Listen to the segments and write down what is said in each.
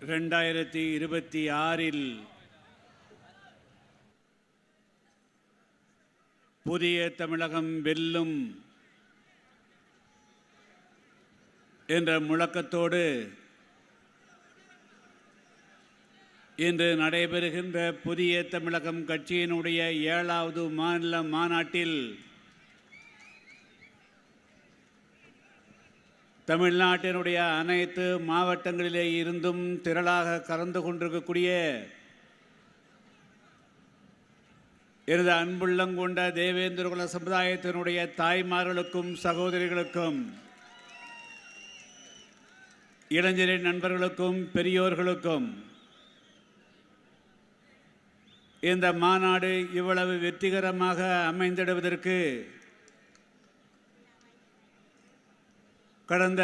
2026 புதிய தமிழகம் வெல்லும் என்ற முழக்கத்தோடு இன்று நடைபெறுகின்ற புதிய தமிழகம் கட்சியினுடைய 7வது மாநில மாநாட்டில் தமிழ்நாட்டினுடைய அனைத்து மாவட்டங்களிலே இருந்தும் திரளாக கலந்து கொண்டிருக்கக்கூடிய எனது அன்புள்ளங்கொண்ட தேவேந்திரகுல சமுதாயத்தினுடைய தாய்மார்களுக்கும் சகோதரிகளுக்கும் இளைஞரின் நண்பர்களுக்கும் பெரியோர்களுக்கும் இந்த மாநாடு இவ்வளவு வெற்றிகரமாக அமைந்திடுவதற்கு கடந்த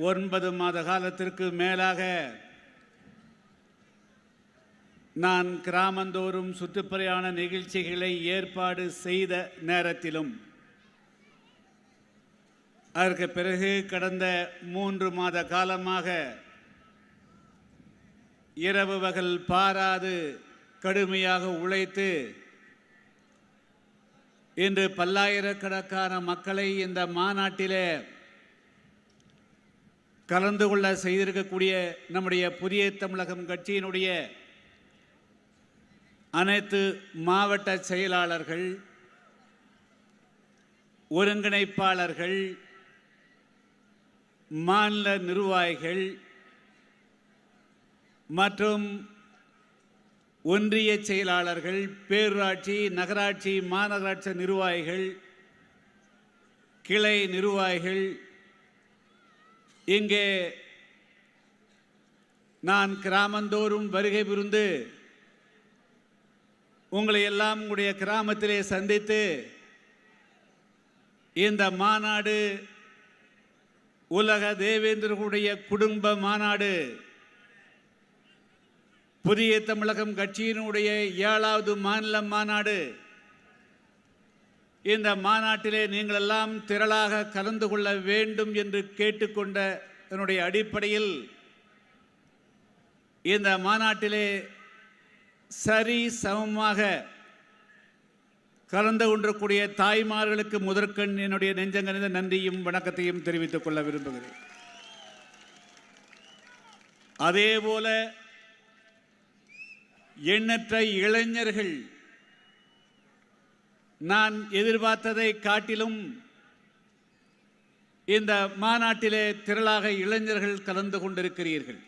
9 மாத காலத்திற்கு மேலாக நான் கிராமந்தோறும் சுற்றுப்பிரயாண நிகழ்ச்சிகளை ஏற்பாடு செய்த நேரத்திலும் அதற்கு பிறகு கடந்த 3 மாத காலமாக இரவு பகல் பாராது கடுமையாக உழைத்து இன்று பல்லாயிரக்கணக்கான மக்களை இந்த மாநாட்டிலே கலந்து கொள்ள செய்திருக்கக்கூடிய நம்முடைய புதிய தமிழகம் கட்சியினுடைய அனைத்து மாவட்ட செயலாளர்கள், ஒருங்கிணைப்பாளர்கள், மாநில நிர்வாகிகள் மற்றும் ஒன்றிய செயலாளர்கள், பேரூராட்சி, நகராட்சி, மாநகராட்சி நிர்வாகிகள், கிளை நிர்வாகிகள், இங்கே நான் கிராமந்தோறும் வருகை புரிந்து உங்களை எல்லாம் உங்களுடைய கிராமத்திலே சந்தித்து இந்த மாநாடு உலக தேவேந்திரர்களுடைய குடும்ப மாநாடு, புதிய தமிழகம் கட்சியினுடைய 7வது மாநில மாநாடு, இந்த மாநாட்டிலே நீங்கள் எல்லாம் திரளாக கலந்து கொள்ள வேண்டும் என்று கேட்டுக்கொண்ட என்னுடைய அடிப்படையில் இந்த மாநாட்டிலே சரி சமமாக கலந்து கொண்டிருக்கக்கூடிய தாய்மார்களுக்கு முதற்கண் என்னுடைய நெஞ்சங்கனிந்த நன்றியும் வணக்கத்தையும் தெரிவித்துக் கொள்ள விரும்புகிறேன். அதேபோல எண்ணற்ற இளைஞர்கள் நான் எதிர்பார்த்ததை காட்டிலும் இந்த மாநாட்டிலே திரளாக இளைஞர்கள் கலந்து கொண்டிருக்கிறீர்கள்.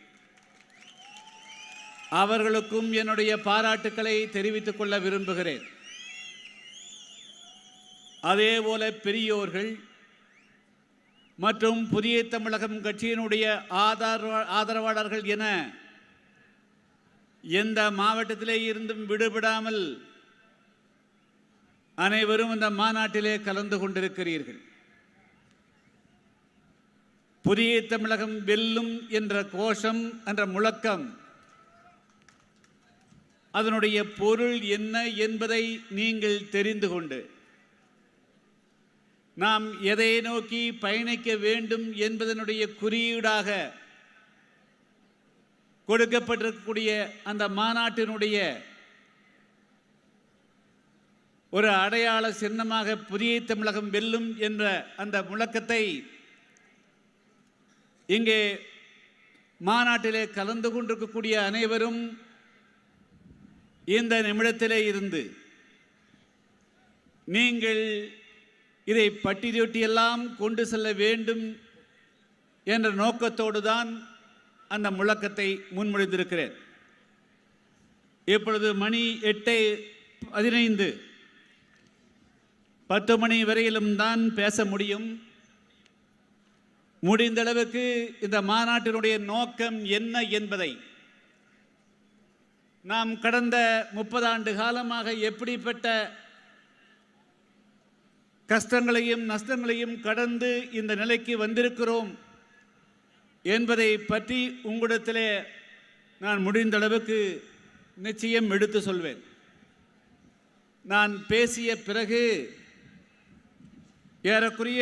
அவர்களுக்கும் என்னுடைய பாராட்டுக்களை தெரிவித்துக் கொள்ள விரும்புகிறேன். அதேபோல பெரியோர்கள் மற்றும் புதிய தமிழகம் கட்சியினுடைய ஆதரவாளர்கள் என எந்த மாவட்டத்திலே இருந்தும் விடுபடாமல் அனைவரும் இந்த மாநாட்டிலே கலந்து கொண்டிருக்கிறீர்கள். புதிய தமிழகம் வெல்லும் என்ற கோஷம், என்ற முழக்கம், அதனுடைய பொருள் என்ன என்பதை நீங்கள் தெரிந்து கொண்டு நாம் எதை நோக்கி பயணிக்க வேண்டும் என்பதனுடைய குறியீடாக கொடுக்கப்பட்டிருக்கக்கூடிய அந்த மாநாட்டினுடைய ஒரு அடையாள சின்னமாக புதிய தமிழகம் வெல்லும் என்ற அந்த முழக்கத்தை இங்கே மாநாட்டிலே கலந்து கொண்டிருக்கக்கூடிய அனைவரும் இந்த நிமிடத்திலே இருந்து நீங்கள் இதை பட்டியலிட்டெல்லாம் கொண்டு செல்ல வேண்டும் என்ற நோக்கத்தோடு தான் அந்த முழக்கத்தை முன்மொழிந்திருக்கிறேன். இப்பொழுது மணி 8:15, 10 மணி வரையிலும் தான் பேச முடியும். முடிந்தளவுக்கு இந்த மாநாட்டினுடைய நோக்கம் என்ன என்பதை நாம் கடந்த 30 ஆண்டு காலமாக எப்படிப்பட்ட கஷ்டங்களையும் நஷ்டங்களையும் கடந்து இந்த நிலைக்கு வந்திருக்கிறோம் என்பதை பற்றி உங்களிடத்திலே நான் முடிந்தளவுக்கு நிச்சயம் எடுத்து சொல்வேன். நான் பேசிய பிறகு ஏறக்குறைய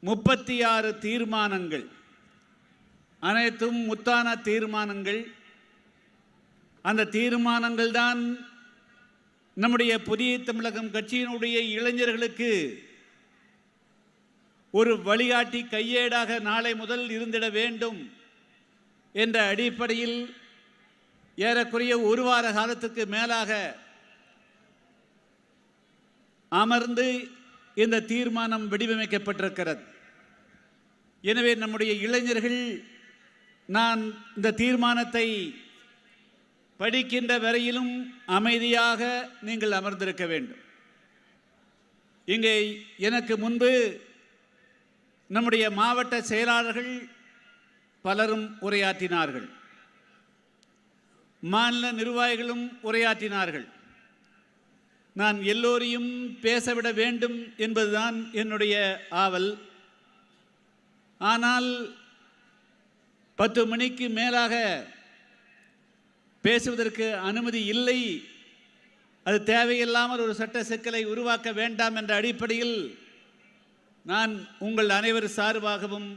36 தீர்மானங்கள் அனைத்தும் முத்தான தீர்மானங்கள். அந்த தீர்மானங்கள் தான் நம்முடைய புதிய தமிழகம் கட்சியினுடைய இளைஞர்களுக்கு ஒரு வழிகாட்டி கையேடாக நாளை முதல் இருந்திட வேண்டும் என்ற அடிப்படையில் ஏறக்குறைய ஒரு வார காலத்துக்கு மேலாக அமர்ந்து இந்த தீர்மானம் வடிவமைக்கப்பட்டிருக்கிறது. எனவே நம்முடைய இளைஞர்கள் நான் இந்த தீர்மானத்தை படிக்கின்ற வரையிலும் அமைதியாக நீங்கள் அமர்ந்திருக்க வேண்டும். இங்கே எனக்கு முன்பு நம்முடைய மாவட்ட செயலாளர்கள் பலரும் உரையாற்றினார்கள், மாநில நிர்வாகிகளும் உரையாற்றினார்கள். நான் எல்லோரையும் பேசவிட வேண்டும் என்பதுதான் என்னுடைய ஆவல். ஆனால் 10 மணிக்கு மேலாக பேசுவதற்கு அனுமதி இல்லை. அது தேவையில்லாமல் ஒரு சட்ட சிக்கலை உருவாக்க வேண்டாம் என்ற அடிப்படையில் நான் உங்கள் அனைவர் சார்பாகவும்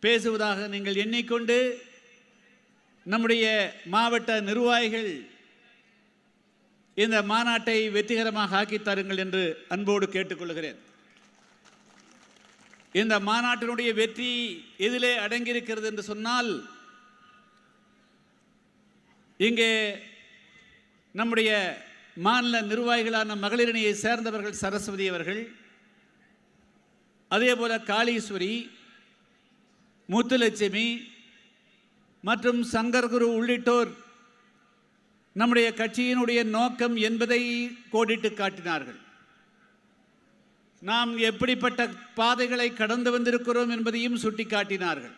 பேசுவதாக நீங்கள் எண்ணிக்கொண்டு நம்முடைய மாவட்ட நிர்வாகிகள் இந்த மாநாட்டை வெற்றிகரமாக ஆக்கி தருங்கள் என்று அன்போடு கேட்டுக்கொள்கிறேன். இந்த மாநாட்டினுடைய வெற்றி எதிலே அடங்கியிருக்கிறது என்று சொன்னால், இங்கே நம்முடைய மாநில நிர்வாகிகளான மகளிரணியை சேர்ந்தவர்கள் சரஸ்வதி அவர்கள், அதேபோல காளீஸ்வரி, முத்துலட்சுமி மற்றும் சங்கர்குரு உள்ளிட்டோர் நம்முடைய கட்சியினுடைய நோக்கம் என்பதை கோடிட்டு காட்டினார்கள். நாம் எப்படிப்பட்ட பாதைகளை கடந்து வந்திருக்கிறோம் என்பதையும் சுட்டிக்காட்டினார்கள்.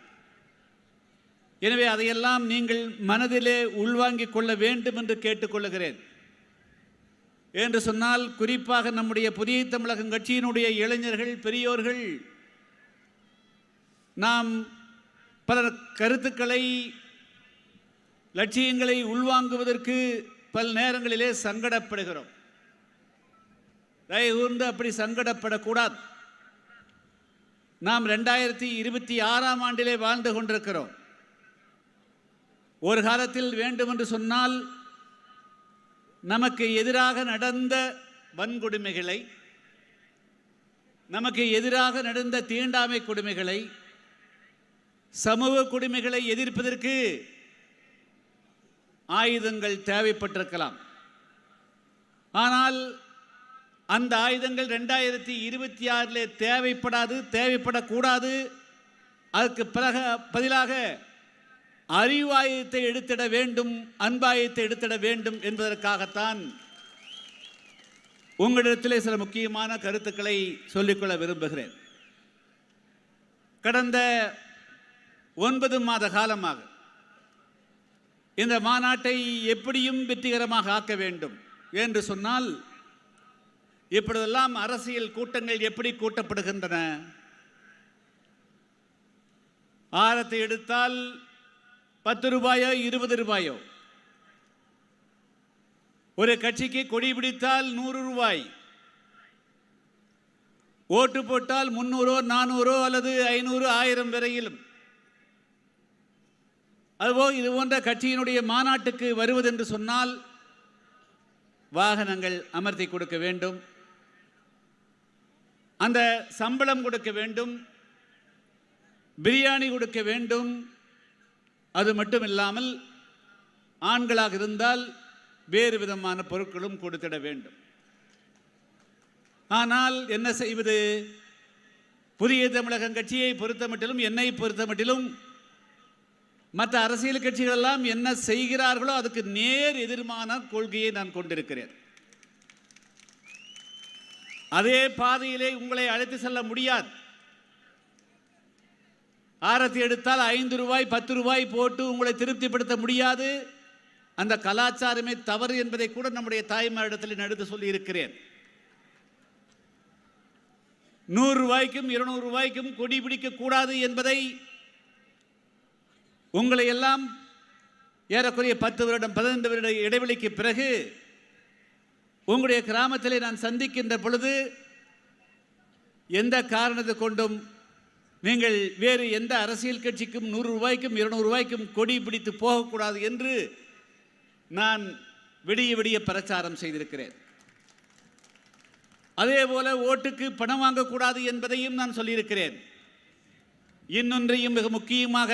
எனவே அதையெல்லாம் நீங்கள் மனதிலே உள்வாங்கிக் கொள்ள வேண்டும் என்று கேட்டுக்கொள்கிறேன். என்று சொன்னால், குறிப்பாக நம்முடைய புதிய தமிழகம் கட்சியினுடைய இளைஞர்கள், பெரியோர்கள், நாம் பல கருத்துக்களை, லட்சியங்களை உள்வாங்குவதற்கு பல நேரங்களிலே சங்கடப்படுகிறோம். தயவுகூர்ந்து அப்படி சங்கடப்படக்கூடாது. நாம் 2026ஆம் ஆண்டிலே வாழ்ந்து கொண்டிருக்கிறோம். ஒரு காலத்தில் வேண்டுமென்று சொன்னால் நமக்கு எதிராக நடந்த வன்கொடுமைகளை, நமக்கு எதிராக நடந்த தீண்டாமை கொடுமைகளை, சமூக கொடுமைகளை எதிர்ப்பதற்கு ஆயுதங்கள் தேவைப்பட்டிருக்கலாம். ஆனால் அந்த ஆயுதங்கள் 2026 தேவைப்படக்கூடாது. அதற்கு பதிலாக அறிவாயுதத்தை எடுத்திட வேண்டும், அன்பாயுதத்தை எடுத்திட வேண்டும் என்பதற்காகத்தான் உங்களிடத்திலே சில முக்கியமான கருத்துக்களை சொல்லிக்கொள்ள விரும்புகிறேன். கடந்த 9 மாத காலமாக இந்த மாநாட்டை எப்படியும் வெற்றிகரமாக ஆக்க வேண்டும் என்று சொன்னால், இப்பொழுதெல்லாம் அரசியல் கூட்டங்கள் எப்படி கூட்டப்படுகின்றன? ஆரத்தை எடுத்தால் 10 ரூபாயோ 20 ரூபாயோ, ஒரு கட்சிக்கு கொடி பிடித்தால் 100 ரூபாய், ஓட்டு போட்டால் 300 400 அல்லது 500 1000 வரையிலும். அதுபோல் இது போன்ற கட்சியினுடைய மாநாட்டுக்கு வருவதென்று சொன்னால் வாகனங்கள் அமர்த்தி கொடுக்க வேண்டும், அந்த சம்பளம் கொடுக்க வேண்டும், பிரியாணி கொடுக்க வேண்டும். அது மட்டும் இல்லாமல் ஆண்களாக இருந்தால் வேறு விதமான பொருட்களும் கொடுத்திட வேண்டும். ஆனால் என்ன செய்வது? புதிய தமிழகம் கட்சியை பொறுத்தமட்டிலும், என்னை பொறுத்தமட்டிலும், மற்ற அரசியல் கட்சிகள் எல்லாம் என்ன செய்கிறார்களோ அதுக்கு நேர் எதிர்மான கொள்கையை நான் கொண்டிருக்கிறேன். அதே பாதையிலே உங்களை அழைத்து செல்ல முடியாது. ஆரத்தி எடுத்தால் 5 ரூபாய் 10 ரூபாய் போட்டு உங்களை திருப்திப்படுத்த முடியாது. அந்த கலாச்சாரமே தவறு என்பதை கூட நம்முடைய தாய்மாரிடத்தில் எடுத்து சொல்லி இருக்கிறேன். 100 ரூபாய்க்கும் 200 ரூபாய்க்கும் கொடி பிடிக்க கூடாது என்பதை உங்களை எல்லாம் ஏறக்குறைய 10 வருடம் 15 வருட இடைவெளிக்கு பிறகு உங்களுடைய கிராமத்திலே நான் சந்திக்கின்ற பொழுது எந்த காரணத்தை கொண்டும் நீங்கள் வேறு எந்த அரசியல் கட்சிக்கும் 100 ரூபாய்க்கும் 200 ரூபாய்க்கும் கொடி பிடித்து போகக்கூடாது என்று நான் விடிய விடிய பிரச்சாரம் செய்திருக்கிறேன். அதே போல ஓட்டுக்கு பணம் வாங்கக்கூடாது என்பதையும் நான் சொல்லியிருக்கிறேன். இன்னொன்றையும் மிக முக்கியமாக,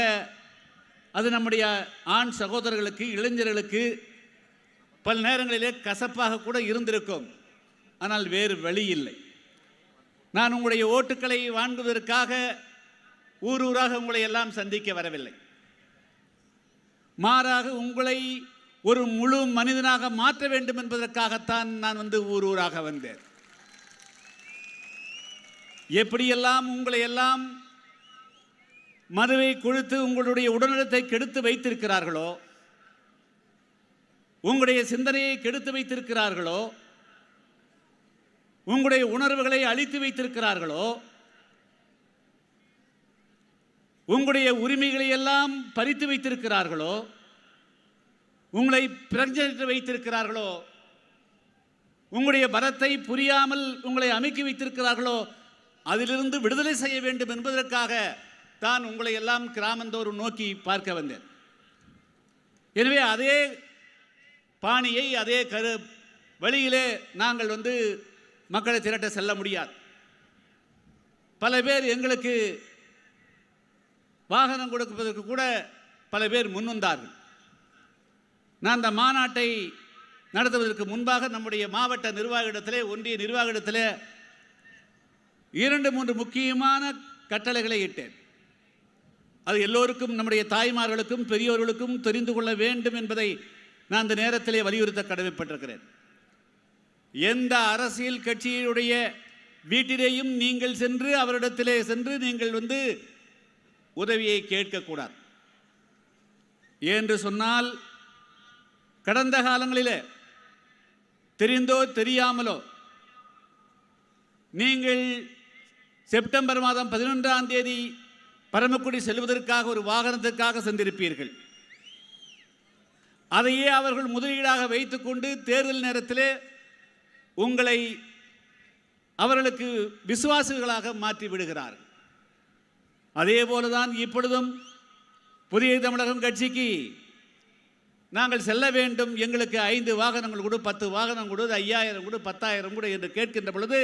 அது நம்முடைய ஆண் சகோதரர்களுக்கு, இளைஞர்களுக்கு பல நேரங்களிலே கசப்பாக கூட இருந்திருக்கும். ஆனால் வேறு வழி இல்லை. நான் உங்களுடைய ஓட்டுக்களை வாங்குவதற்காக ஊர் ஊராக உங்களை எல்லாம் சந்திக்க வரவில்லை. மாறாக உங்களை ஒரு முழு மனிதனாக மாற்ற வேண்டும் என்பதற்காகத்தான் நான் ஊர் ஊராக வந்தேன். எப்படியெல்லாம் உங்களை எல்லாம் மதுவை கொடுத்து உங்களுடைய உடல்நலத்தை கெடுத்து வைத்திருக்கிறார்களோ, உங்களுடைய சிந்தனையை கெடுத்து வைத்திருக்கிறார்களோ, உங்களுடைய உணர்வுகளை அழித்து வைத்திருக்கிறார்களோ, உங்களுடைய உரிமைகளை எல்லாம் பறித்து வைத்திருக்கிறார்களோ, உங்களை பிரஞ்சனித்து வைத்திருக்கிறார்களோ, உங்களுடைய பலத்தை புரியாமல் உங்களை அமைக்கி வைத்திருக்கிறார்களோ, அதிலிருந்து விடுதலை செய்ய வேண்டும் என்பதற்காக தான் உங்களை எல்லாம் கிராமந்தோறும் நோக்கி பார்க்க வந்தேன். எனவே அதே பாணியை, அதே வழியிலே நாங்கள் மக்களை திரட்ட செல்ல முடியாது. பல பேர் எங்களுக்கு வாகனம் கொடுப்பதற்கு கூட பல பேர் முன்வந்தார்கள். நான் அந்த மாநாட்டை நடத்துவதற்கு முன்பாக நம்முடைய மாவட்ட நிர்வாகிடத்திலே, ஒன்றிய நிர்வாகிடத்திலே 2-3 முக்கியமான கட்டளைகளை இட்டேன். அது எல்லோருக்கும், நம்முடைய தாய்மார்களுக்கும் பெரியோர்களுக்கும் தெரிந்து கொள்ள வேண்டும் என்பதை நான் அந்த நேரத்திலே வலியுறுத்த கடமைப்பட்டிருக்கிறேன். எந்த அரசியல் கட்சியுடைய வீட்டிலேயும் நீங்கள் சென்று, அவரிடத்திலே சென்று நீங்கள் உதவியை கேட்கக்கூடாது. என்று சொன்னால், கடந்த காலங்களிலே தெரிந்தோ தெரியாமலோ நீங்கள் செப்டம்பர் மாதம் 11ஆம் தேதி பரமக்குடி செல்வதற்காக ஒரு வாகனத்திற்காக சென்றிருப்பீர்கள். அதையே அவர்கள் முதலீடாக வைத்துக்கொண்டு தேர்தல் நேரத்திலே உங்களை அவர்களுக்கு விசுவாசிகளாக மாற்றி விடுகிறார்கள். அதே போலதான் இப்பொழுதும் புதிய தமிழகம் கட்சிக்கு நாங்கள் செல்ல வேண்டும், எங்களுக்கு 5 வாகனங்கள் கொடு, 10 வாகனம் கொடு, 5000 கொடு, 10,000 கொடு என்று கேட்கின்ற பொழுது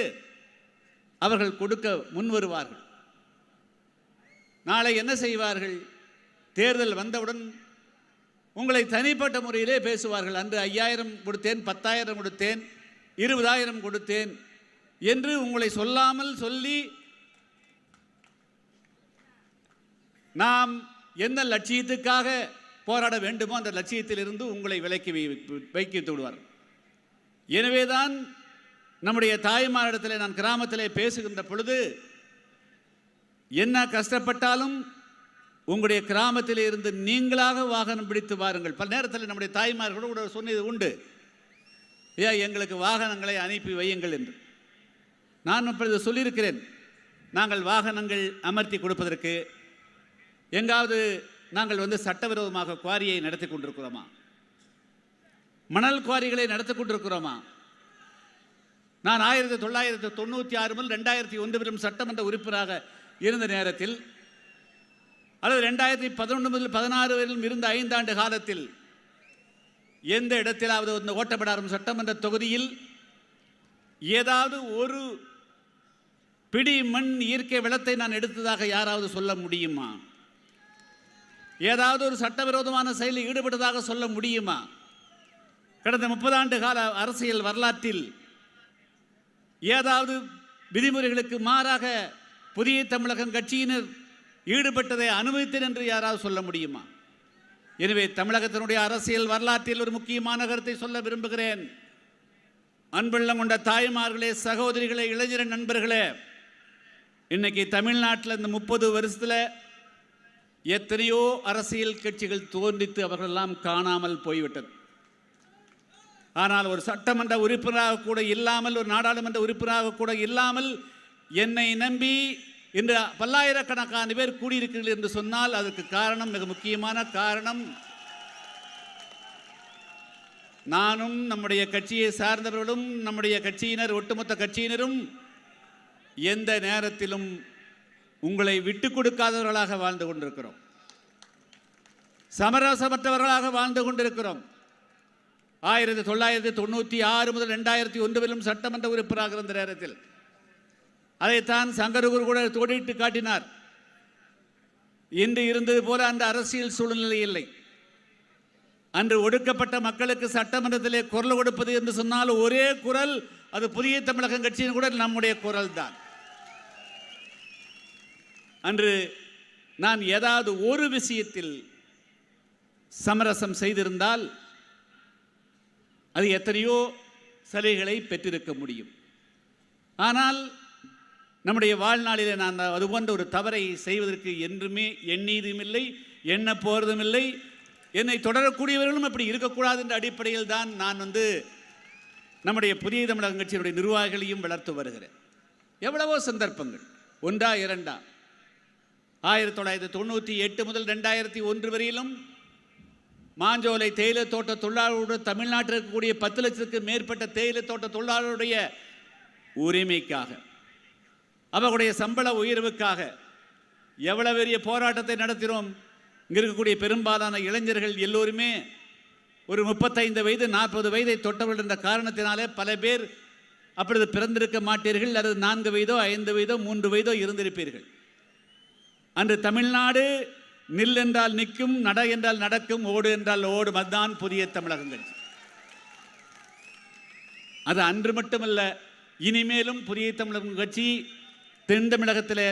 அவர்கள் கொடுக்க முன்வருவார்கள். நாளை என்ன செய்வார்கள்? தேர்தல் வந்தவுடன் உங்களை தனிப்பட்ட முறையிலே பேசுவார்கள். அன்று 5000 கொடுத்தேன், 10,000 கொடுத்தேன், 20,000 கொடுத்தேன் என்று உங்களை சொல்லாமல் சொல்லி நாம் எந்த லட்சியத்துக்காக போராட வேண்டுமோ அந்த லட்சியத்திலிருந்து உங்களை விலக்கி வைத்து விடுவார்கள். எனவேதான் நம்முடைய தாய்மாரிடத்திலே நான் கிராமத்திலே பேசுகின்ற பொழுது, என்ன கஷ்டப்பட்டாலும் உங்களுடைய கிராமத்திலே இருந்து நீங்களாக வாகனம் பிடித்து வாருங்கள். பல நேரத்தில் நம்முடைய தாய்மார்களோடு கூட சொன்னது உண்டு, எங்களுக்கு வாகனங்களை அனுப்பி வையுங்கள் என்று. நான் இப்பொழுது சொல்லியிருக்கிறேன், நாங்கள் வாகனங்கள் அமர்த்தி கொடுப்பதற்கு எங்காவது நாங்கள் சட்டவிரோதமாக குவாரியை நடத்தி கொண்டிருக்கிறோமா? மணல் குவாரிகளை நடத்தி கொண்டிருக்கிறோமா? நான் 1996 முதல் 2001 வரை சட்டமன்ற உறுப்பினராக இருந்த நேரத்தில், அல்லது 2011 முதல் 16 வரையிலும் இருந்த 5 ஆண்டு காலத்தில் எந்த இடத்திலாவது ஓட்டப்படாரும் சட்டமன்ற தொகுதியில் ஏதாவது ஒரு பிடி மண் இயற்கை வளத்தை நான் எடுத்ததாக யாராவது சொல்ல முடியுமா? ஏதாவது ஒரு சட்டவிரோதமான செயலில் ஈடுபட்டதாக சொல்ல முடியுமா? கடந்த 30 ஆண்டு கால அரசியல் வரலாற்றில் ஏதாவது விதிமுறைகளுக்கு மாறாக புதிய தமிழகம் கட்சியினர் ஈடுபட்டதை அனுமதித்தேன் என்று யாராவது சொல்ல முடியுமா? எனவே தமிழகத்தினுடைய அரசியல் வரலாற்றில் ஒரு முக்கியமான கருத்தை சொல்ல விரும்புகிறேன். அன்புள்ளம் கொண்ட தாய்மார்களே, சகோதரிகளே, இளைஞர் நண்பர்களே, இன்னைக்கு தமிழ்நாட்டில் இந்த 30 வருஷத்தில் எத்தனையோ அரசியல் கட்சிகள் தோன்றித்து அவர்களெல்லாம் காணாமல் போய்விட்டது. ஆனால் ஒரு சட்டமன்ற உறுப்பினராக கூட இல்லாமல், ஒரு நாடாளுமன்ற உறுப்பினராக கூட இல்லாமல் என்னை நம்பி இன்று பல்லாயிரக்கணக்கான பேர் கூடியிருக்கிறீர்கள் என்று சொன்னால் அதற்கு காரணம், மிக முக்கியமான காரணம், நானும் நம்முடைய கட்சியை சார்ந்தவர்களும் நம்முடைய கட்சியினர், ஒட்டுமொத்த கட்சியினரும் எந்த நேரத்திலும் உங்களை விட்டு கொடுக்காதவர்களாக வாழ்ந்து கொண்டிருக்கிறோம். சமரசமற்றவர்களாக வாழ்ந்து கொண்டிருக்கிறோம். 1996 முதல் 2001 வரையிலும் சட்டமன்ற உறுப்பினராக இருந்த நேரத்தில் அதைத்தான் சங்கரகுரு கூட தோடிட்டு காட்டினார். இன்று இருந்தது போல அந்த அரசியல் சூழ்நிலை இல்லை. அன்று ஒடுக்கப்பட்ட மக்களுக்கு சட்டமன்றத்திலே குரல் கொடுப்பது என்று சொன்னால் ஒரே குரல், அது புதிய தமிழகம் கட்சியின் கூட நம்முடைய குரல் தான். அன்று நாம் ஏதாவது ஒரு விஷயத்தில் சமரசம் செய்திருந்தால் அது எத்தனையோ சலுகைகளை பெற்றிருக்க முடியும். ஆனால் நம்முடைய வாழ்நாளிலே நான் அதுபோன்ற ஒரு தவறை செய்வதற்கு என்றுமே எண்ணியதும் இல்லை, எண்ண போகிறதும் இல்லை. என்னை தொடரக்கூடியவர்களும் அப்படி இருக்கக்கூடாது என்ற அடிப்படையில் தான் நான் நம்முடைய புதிய தமிழகம் கட்சியினுடைய நிர்வாகிகளையும் வளர்த்து வருகிறேன். எவ்வளவோ சந்தர்ப்பங்கள், ஒன்றா இரண்டா, 1998 முதல் 2001 வரையிலும் மாஞ்சோலை தேயிலை தோட்ட தொழிலாளர்களுடைய தமிழ்நாட்டில் இருக்கக்கூடிய 10 லட்சத்துக்கு மேற்பட்ட தேயிலை தோட்ட தொழிலாளருடைய உரிமைக்காக, அவர்களுடைய சம்பள உயர்வுக்காக எவ்வளவு பெரிய போராட்டத்தை நடத்தினோம். இங்கே இருக்கக்கூடிய பெரும்பாலான இளைஞர்கள் எல்லோருமே ஒரு 35 வயது 40 வயதை தொட்டவர்கள் என்ற காரணத்தினாலே பல பேர் அப்பொழுது பிறந்திருக்க மாட்டீர்கள், அல்லது 4 வயதோ 5 வயதோ 3 வயதோ இருந்திருப்பீர்கள். அன்று தமிழ்நாடு நில் என்றால் நிற்கும், நட என்றால் நடக்கும், ஓடு என்றால் ஓடும். அதுதான் புதிய தமிழகம் கட்சி. அது அன்று மட்டுமல்ல, இனிமேலும் புதிய தமிழகம் கட்சி தென் தமிழகத்தில்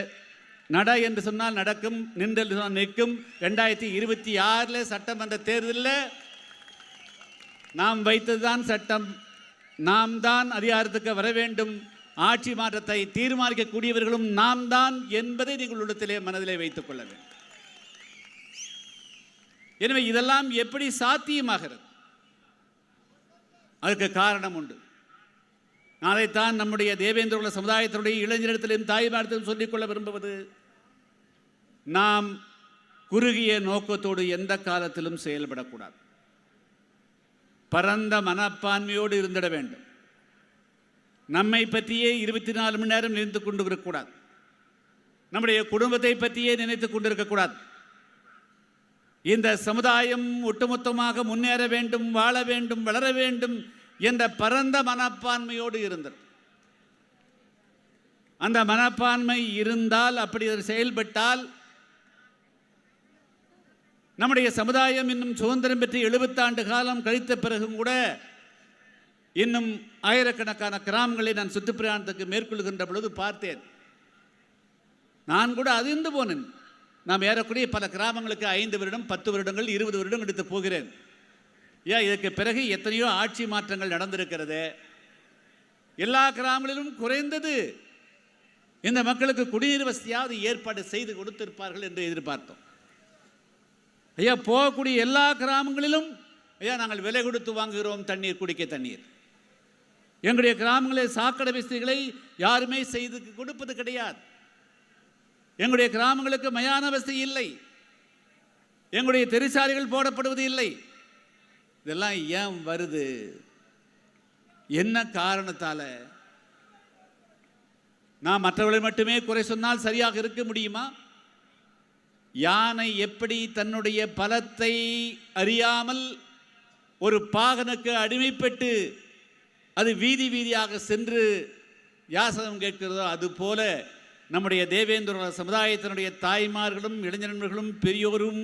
நட என்று சொன்னால் நடக்கும், நின்று என்று சொன்னால் நிற்கும். 2026 சட்டமன்ற தேர்தலில் நாம் வைத்ததுதான் சட்டம். நாம் தான் அதிகாரத்துக்கு வர வேண்டும், ஆட்சி மாற்றத்தை தீர்மானிக்கக்கூடியவர்களும் நாம் தான் என்பதை நீங்கள் உள்ளத்திலே மனதிலே வைத்துக் கொள்ள வேண்டும். எனவே இதெல்லாம் எப்படி சாத்தியமாகிறது? அதுக்கு காரணம் உண்டு. அதைத்தான் நம்முடைய தேவேந்திர சமுதாயத்தினுடைய இளைஞரிடத்திலும் தாய்மாரிடத்திலும் சொல்லிக்கொள்ள விரும்புவது, நாம் குறுகிய நோக்கத்தோடு எந்த காலத்திலும் செயல்படக்கூடாது. பரந்த மனப்பான்மையோடு இருந்திட வேண்டும். நம்மை பற்றியே 24 மணி நேரம் நினைத்து கொண்டு இருக்கக்கூடாது. நம்முடைய குடும்பத்தை பற்றியே நினைத்து கொண்டிருக்கக்கூடாது. இந்த சமுதாயம் ஒட்டுமொத்தமாக முன்னேற வேண்டும், வாழ வேண்டும், வளர வேண்டும் என்ற பரந்த மனப்பான்மையோடு இருந்தது. அந்த மனப்பான்மை இருந்தால், அப்படி செயல்பட்டால், நம்முடைய சமுதாயம் இன்னும் சுதந்திரம் பெற்று 70 ஆண்டு காலம் கழித்த பிறகும் கூட இன்னும் ஆயிரக்கணக்கான கிராமங்களை நான் சுற்றுப்பிரயாணத்துக்கு மேற்கொள்கின்ற பொழுது பார்த்தேன். நான் கூட அதிர்ந்து போனேன். நாம் ஏறக்கூடிய பல கிராமங்களுக்கு 5 வருடம் 10 வருடங்கள் 20 வருடம் எடுத்து போகிறேன். ஏன் இதற்கு பிறகு எத்தனையோ ஆட்சி மாற்றங்கள் நடந்திருக்கிறது. எல்லா கிராமங்களிலும் குறைந்தது இந்த மக்களுக்கு குடிநீர் வசதியாவது ஏற்பாடு செய்து கொடுத்திருப்பார்கள் என்று எதிர்பார்த்தோம். ஐயா, போகக்கூடிய எல்லா கிராமங்களிலும் ஐயா நாங்கள் விலை கொடுத்து வாங்குகிறோம் தண்ணீர், குடிக்க தண்ணீர். எங்களுடைய கிராமங்களில் சாக்கடை வசதிகளை யாருமே செய்து கொடுப்பது கிடையாது. எங்களுடைய கிராமங்களுக்கு மயான வசதி இல்லை. எங்களுடைய தெருச்சாலைகள் போடப்படுவது இல்லை. இதெல்லாம் ஏன் வருது? என்ன காரணத்தால? நான் மற்றவர்களை மட்டுமே குறை சொன்னால் சரியாக இருக்க முடியுமா? யானை எப்படி தன்னுடைய பலத்தை அறியாமல் ஒரு பாகனுக்கு அடிமைப்பட்டு அது வீதி வீதியாக சென்று யாசகம் கேட்கிறதோ, அதுபோல நம்முடைய தேவேந்திர சமுதாயத்தினுடைய தாய்மார்களும் இளைஞர்களும் பெரியோரும்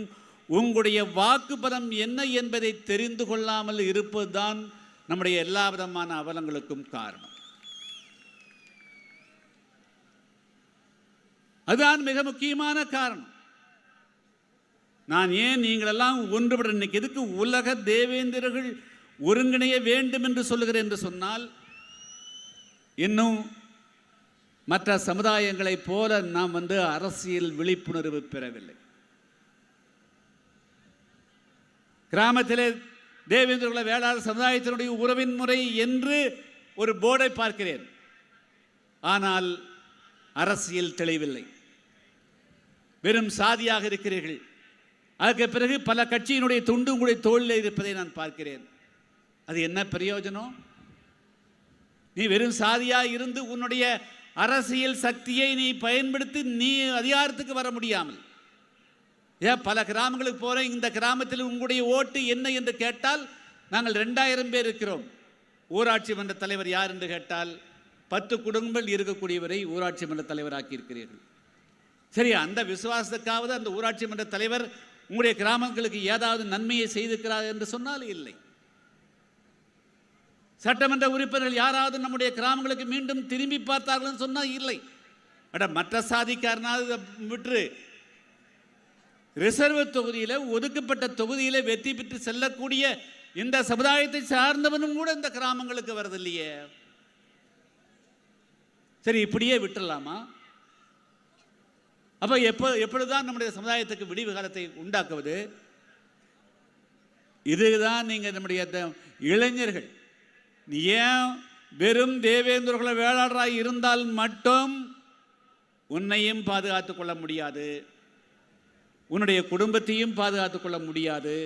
உங்களுடைய வாக்கு பலம் என்ன என்பதை தெரிந்து கொள்ளாமல் இருப்பதுதான் நம்முடைய எல்லா விதமான அவலங்களுக்கும் காரணம். அதுதான் மிக முக்கியமான காரணம். நான் ஏன் நீங்களெல்லாம் ஒன்றுபட இன்னைக்கு எதுக்கு உலக தேவேந்திரர்கள் ஒருங்கிணைய வேண்டும் என்று சொல்லுகிறேன் என்று சொன்னால், இன்னும் மற்ற சமுதாயங்களைப் போல நாம் அரசியல் விழிப்புணர்வு பெறவில்லை. கிராமத்திலே தேவேந்திர வேளாளர் சமுதாயத்தினுடைய உறவின் முறை என்று ஒரு போர்டை பார்க்கிறேன். ஆனால் அரசியல் தெளிவில்லை. வெறும் சாதியாக இருக்கிறீர்கள். அதற்கு பிறகு பல கட்சியினுடைய துண்டு உங்களுடைய தோளில் இருப்பதை நான் பார்க்கிறேன். அது என்ன பிரயோஜனம்? நீ வெறும் சாதியாக இருந்து உன்னுடைய அரசியல் சக்தியை நீ பயன்படுத்தி நீ அதிகாரத்துக்கு வர முடியாமல், ஏன் பல கிராமங்களுக்கு போகிறேன், இந்த கிராமத்தில் உங்களுடைய ஓட்டு என்ன என்று கேட்டால் நாங்கள் 2000 பேர் இருக்கிறோம், ஊராட்சி மன்ற தலைவர் யார் என்று கேட்டால் 10 குடும்பங்கள் இருக்கக்கூடியவரை ஊராட்சி மன்ற தலைவராக்கி இருக்கிறீர்கள். சரி, அந்த விசுவாசத்துக்காவது அந்த ஊராட்சி மன்ற தலைவர் உங்களுடைய கிராமங்களுக்கு ஏதாவது நன்மையை செய்திருக்கிறார் என்று சொன்னால் இல்லை. சட்டமன்ற உறுப்பினர்கள் யாராவது நம்முடைய கிராமங்களுக்கு மீண்டும் திரும்பி பார்த்தார்கள் சொன்னால் இல்லை. மற்ற சாதிக்காரனாவது விட்டு ரிசர்வ் தொகுதியில், ஒதுக்கப்பட்ட தொகுதியில் வெற்றி பெற்று செல்லக்கூடிய இந்த சமுதாயத்தை சார்ந்தவனும் கூட இந்த கிராமங்களுக்கு வரதில்லையே. சரி, இப்படியே விட்டுடலாமா? அப்போ எப்பொழுதுதான் நம்முடைய சமுதாயத்துக்கு விடிவு காலத்தை உண்டாக்குவது? இதுதான் நீங்கள் நம்முடைய இளைஞர்கள், நீ ஏன் வெறும் தேவேந்திரகுல வேளாளராய் இருந்தால் மட்டும் உன்னையும் பாதுகாத்துக் கொள்ள முடியாது, உன்னுடைய குடும்பத்தையும் பாதுகாத்துக் கொள்ள முடியாது,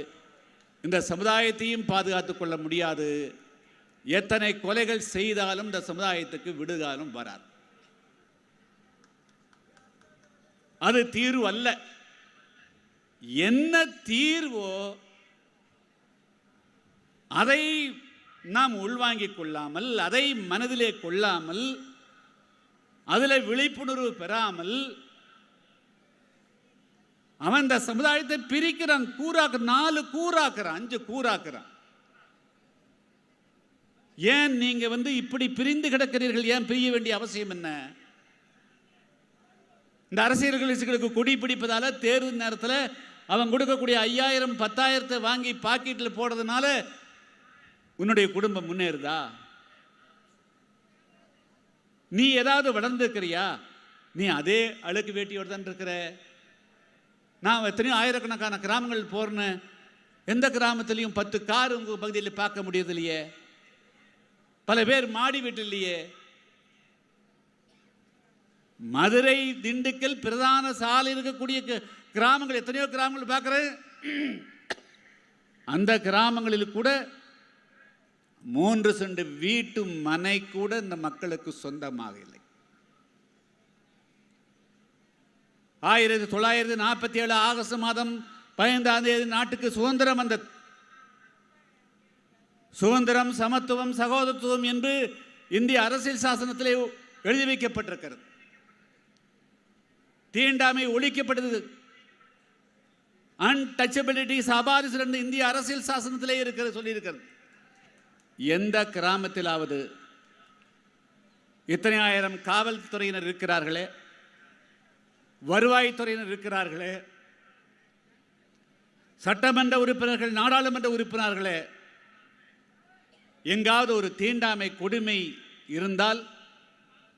இந்த சமுதாயத்தையும் பாதுகாத்துக் கொள்ள முடியாது. எத்தனை கொலைகள் செய்தாலும் இந்த சமுதாயத்துக்கு விடுகாலம் வராது. அது தீர்வு அல்ல. என்ன தீர்வோ அதை நாம் உள்வாங்கிக் கொள்ளாமல், அதை மனதிலே கொள்ளாமல், அதில் விழிப்புணர்வு பெறாமல் அவன் இந்த சமுதாயத்தை பிரிக்கிறான், கூறாக்குறான், 4 கூறாக்குறான், 5 கூறாக்குறான். ஏன் நீங்க இப்படி பிரிந்து கிடக்கிறீர்கள்? ஏன் பிரிய வேண்டிய அவசியம் என்ன? இந்த அரசியல் கட்சிகளுக்கு கொடி பிடிப்பதால தேர்தல் நேரத்தில் அவன் கொடுக்கக்கூடிய 5000 10,000 வாங்கி பாக்கெட்டில் போடுறதுனால உன்னுடைய குடும்பம் முன்னேறுதா? நீ ஏதாவது வளர்ந்துருக்கிறியா? நீ அதே அழுக்கு வேட்டியோடு தான் இருக்கிற. நான் எத்தனையோ ஆயிரக்கணக்கான கிராமங்கள் போறேன்னு, எந்த கிராமத்திலையும் 10 கார் உங்கள் பகுதியில் பார்க்க முடியது இல்லையே, பல பேர் மாடி வீட்டு இல்லையே. மதுரை, திண்டுக்கல் பிரதான சாலை இருக்கக்கூடிய கிராமங்கள், எத்தனையோ கிராமங்கள் பார்க்குறேன். அந்த கிராமங்களில் கூட 3 சென்ட் வீட்டு மனை கூட இந்த மக்களுக்கு சொந்தமாக இல்லை. 1947 ஆகஸ்ட் மாதம் 15ஆம் தேதி நாட்டுக்கு சுதந்திரம் வந்தது. சுதந்திரம், சமத்துவம், சகோதரத்துவம் என்று இந்திய அரசியல் சாசனத்திலே எழுதி வைக்கப்பட்டிருக்கிறது. தீண்டாமை ஒழிக்கப்பட்டது. அன்டச்சபிலிட்டி, அபாரிசல் என்று இந்திய அரசியல் சாசனத்திலே இருக்கிறது, சொல்லியிருக்கிறது. எந்த கிராமத்திலாவது இத்தனை ஆயிரம் காவல்துறையினர் இருக்கிறார்களே, வருவாய்த்துறையினர் இருக்கிறார்களே, சட்டமன்ற உறுப்பினர்கள், நாடாளுமன்ற உறுப்பினர்களே, எங்காவது ஒரு தீண்டாமை கொடுமை இருந்தால்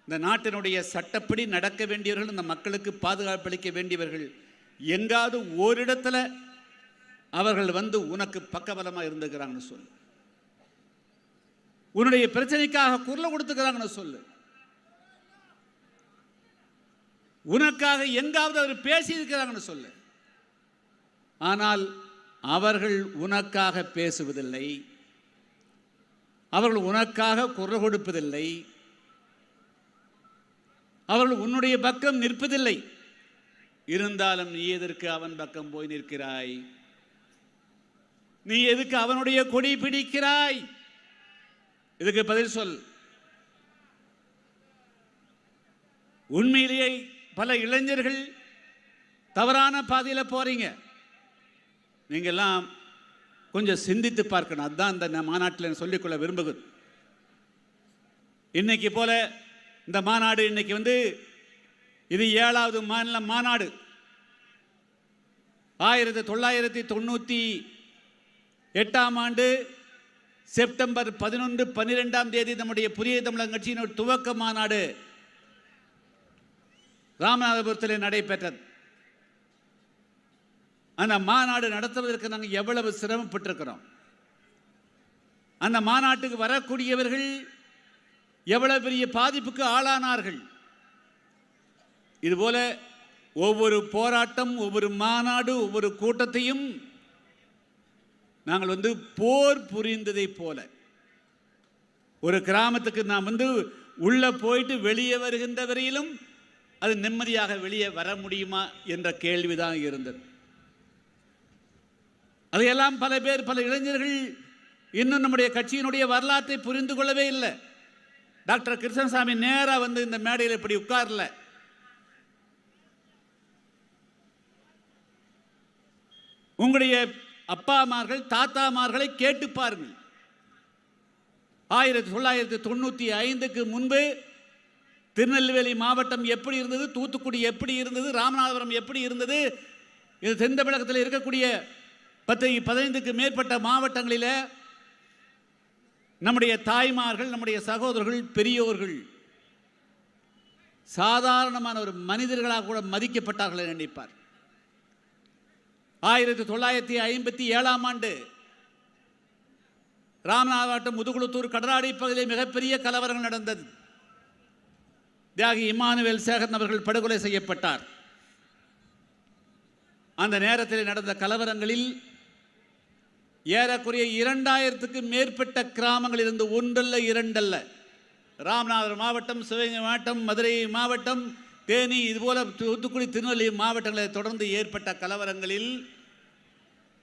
இந்த நாட்டினுடைய சட்டப்படி நடக்க வேண்டியவர்கள், இந்த மக்களுக்கு பாதுகாப்பு அளிக்க வேண்டியவர்கள் எங்காவது ஓரிடத்துல அவர்கள் உனக்கு பக்கபலமாக இருந்துக்கிறாங்கன்னு சொல்லு. உன்னுடைய பிரச்சனைக்காக குரல் கொடுத்துக்கிறாங்கன்னு சொல்லு. உனக்காக எங்காவது அவர் பேசி இருக்கிறாங்கன்னு சொல்லு. ஆனால் அவர்கள் உனக்காக பேசுவதில்லை, அவர்கள் உனக்காக குரல் கொடுப்பதில்லை, அவர்கள் உன்னுடைய பக்கம் நிற்பதில்லை. இருந்தாலும் நீ எதற்கு அவன் பக்கம் போய் நிற்கிறாய்? நீ எதுக்கு அவனுடைய கொடி பிடிக்கிறாய்? இதுக்கு பதில் சொல். உண்மையிலேயே பல இளைஞர்கள் தவறான பாதையில் போறீங்க. நீங்கெல்லாம் கொஞ்சம் சிந்தித்து பார்க்கணும். அதுதான் இந்த மாநாட்டில் சொல்லிக்கொள்ள விரும்புகிறது. இன்னைக்கு போல இந்த மாநாடு இன்னைக்கு இது 7வது மாநில மாநாடு. 1998ஆம் ஆண்டு செப்டம்பர் 11, 12ஆம் தேதி நம்முடைய புதிய தமிழக கட்சியின் துவக்க மாநாடு ராமநாதபுரத்தில் நடைபெற்றது. அந்த மாநாடு நடத்துவதற்கு நாங்கள் எவ்வளவு சிரமப்பட்டிருக்கிறோம். அந்த மாநாட்டுக்கு வரக்கூடியவர்கள் எவ்வளவு பெரிய பாதிப்புக்கு ஆளானார்கள். இதுபோல ஒவ்வொரு போராட்டம், ஒவ்வொரு மாநாடு, ஒவ்வொரு கூட்டத்தையும் நாங்கள் போர் புரிந்ததை போல ஒரு கிராமத்துக்கு நாம் உள்ள போயிட்டு வெளியே வருகின்ற வரையிலும் அது நிம்மதியாக வெளியே வர முடியுமா என்ற கேள்விதான் இருந்தது. அதையெல்லாம் பல பேர், பல இளைஞர்கள் இன்னும் நம்முடைய கட்சியினுடைய வரலாற்றை புரிந்து கொள்ளவே இல்லை. டாக்டர் கிருஷ்ணசாமி நேரா வந்து இந்த மேடையில் இப்படி உட்கார்ல. உங்களுடைய அப்பாமார்கள் தாத்தாமார்களை கேட்டு பாருங்கள். 1995க்கு முன்பு திருநெல்வேலி மாவட்டம் எப்படி இருந்தது, தூத்துக்குடி எப்படி இருந்தது, ராமநாதபுரம் எப்படி இருந்தது, இது தென் தமிழகத்தில் இருக்கக்கூடிய 10-15க்கு மேற்பட்ட மாவட்டங்களில் நம்முடைய தாய்மார்கள், நம்முடைய சகோதரர்கள், பெரியோர்கள் சாதாரணமான ஒரு மனிதர்களாக கூட மதிக்கப்பட்டார்கள் நினைப்பார். 1957ஆம் ஆண்டு ராமநாதபுரம் மாவட்டம் முதுகுளத்தூர் கடலாடி பகுதியில் மிகப்பெரிய கலவரங்கள் நடந்தது. தியாகி இமானுவேல் சேகரன் அவர்கள் படுகொலை செய்யப்பட்டார். அந்த நேரத்தில் நடந்த கலவரங்களில் ஏறக்குறைய 2000க்கு மேற்பட்ட கிராமங்கள் இருந்து, ஒன்றல்ல இரண்டல்ல, ராமநாதபுரம் மாவட்டம், சிவகங்கை மாவட்டம், மதுரை மாவட்டம், தேனி, இதுபோல தூத்துக்குடி, திருநெல்வேலி மாவட்டங்களில் தொடர்ந்து ஏற்பட்ட கலவரங்களில்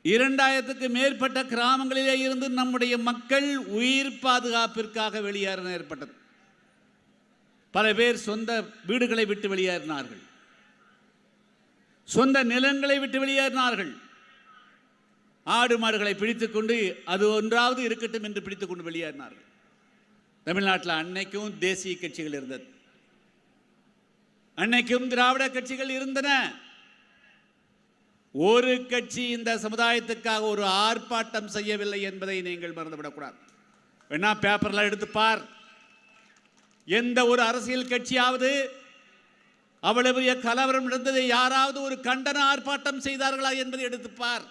2000க்கு மேற்பட்ட கிராமங்களிலே இருந்து நம்முடைய மக்கள் உயிர் பாதுகாப்பிற்காக வெளியேற ஏற்பட்டது. பல பேர் சொந்த வீடுகளை விட்டு வெளியேறினார்கள், சொந்த நிலங்களை விட்டு வெளியேறினார்கள். ஆடு மாடுகளை பிடித்துக்கொண்டு அது ஒன்றாவது இருக்கட்டும் என்று பிடித்துக்கொண்டு வெளியேறினார்கள். தமிழ்நாட்டில் அன்னைக்கும் தேசிய கட்சிகள் இருந்தது, அன்னைக்கும் திராவிட கட்சிகள் இருந்தன. ஒரு கட்சி இந்த சமுதாயத்துக்காக ஒரு ஆர்ப்பாட்டம் செய்யவில்லை என்பதை நீங்கள் மறந்துவிடக்கூடாது. வேணா பேப்பர்லாம் எடுத்து பார். எந்த ஒரு அரசியல் கட்சியாவது அவ்வளவு பெரிய கலவரம் நடந்ததை யாராவது ஒரு கண்டன ஆர்ப்பாட்டம் செய்தார்களா என்பதை எடுத்துப்பார்.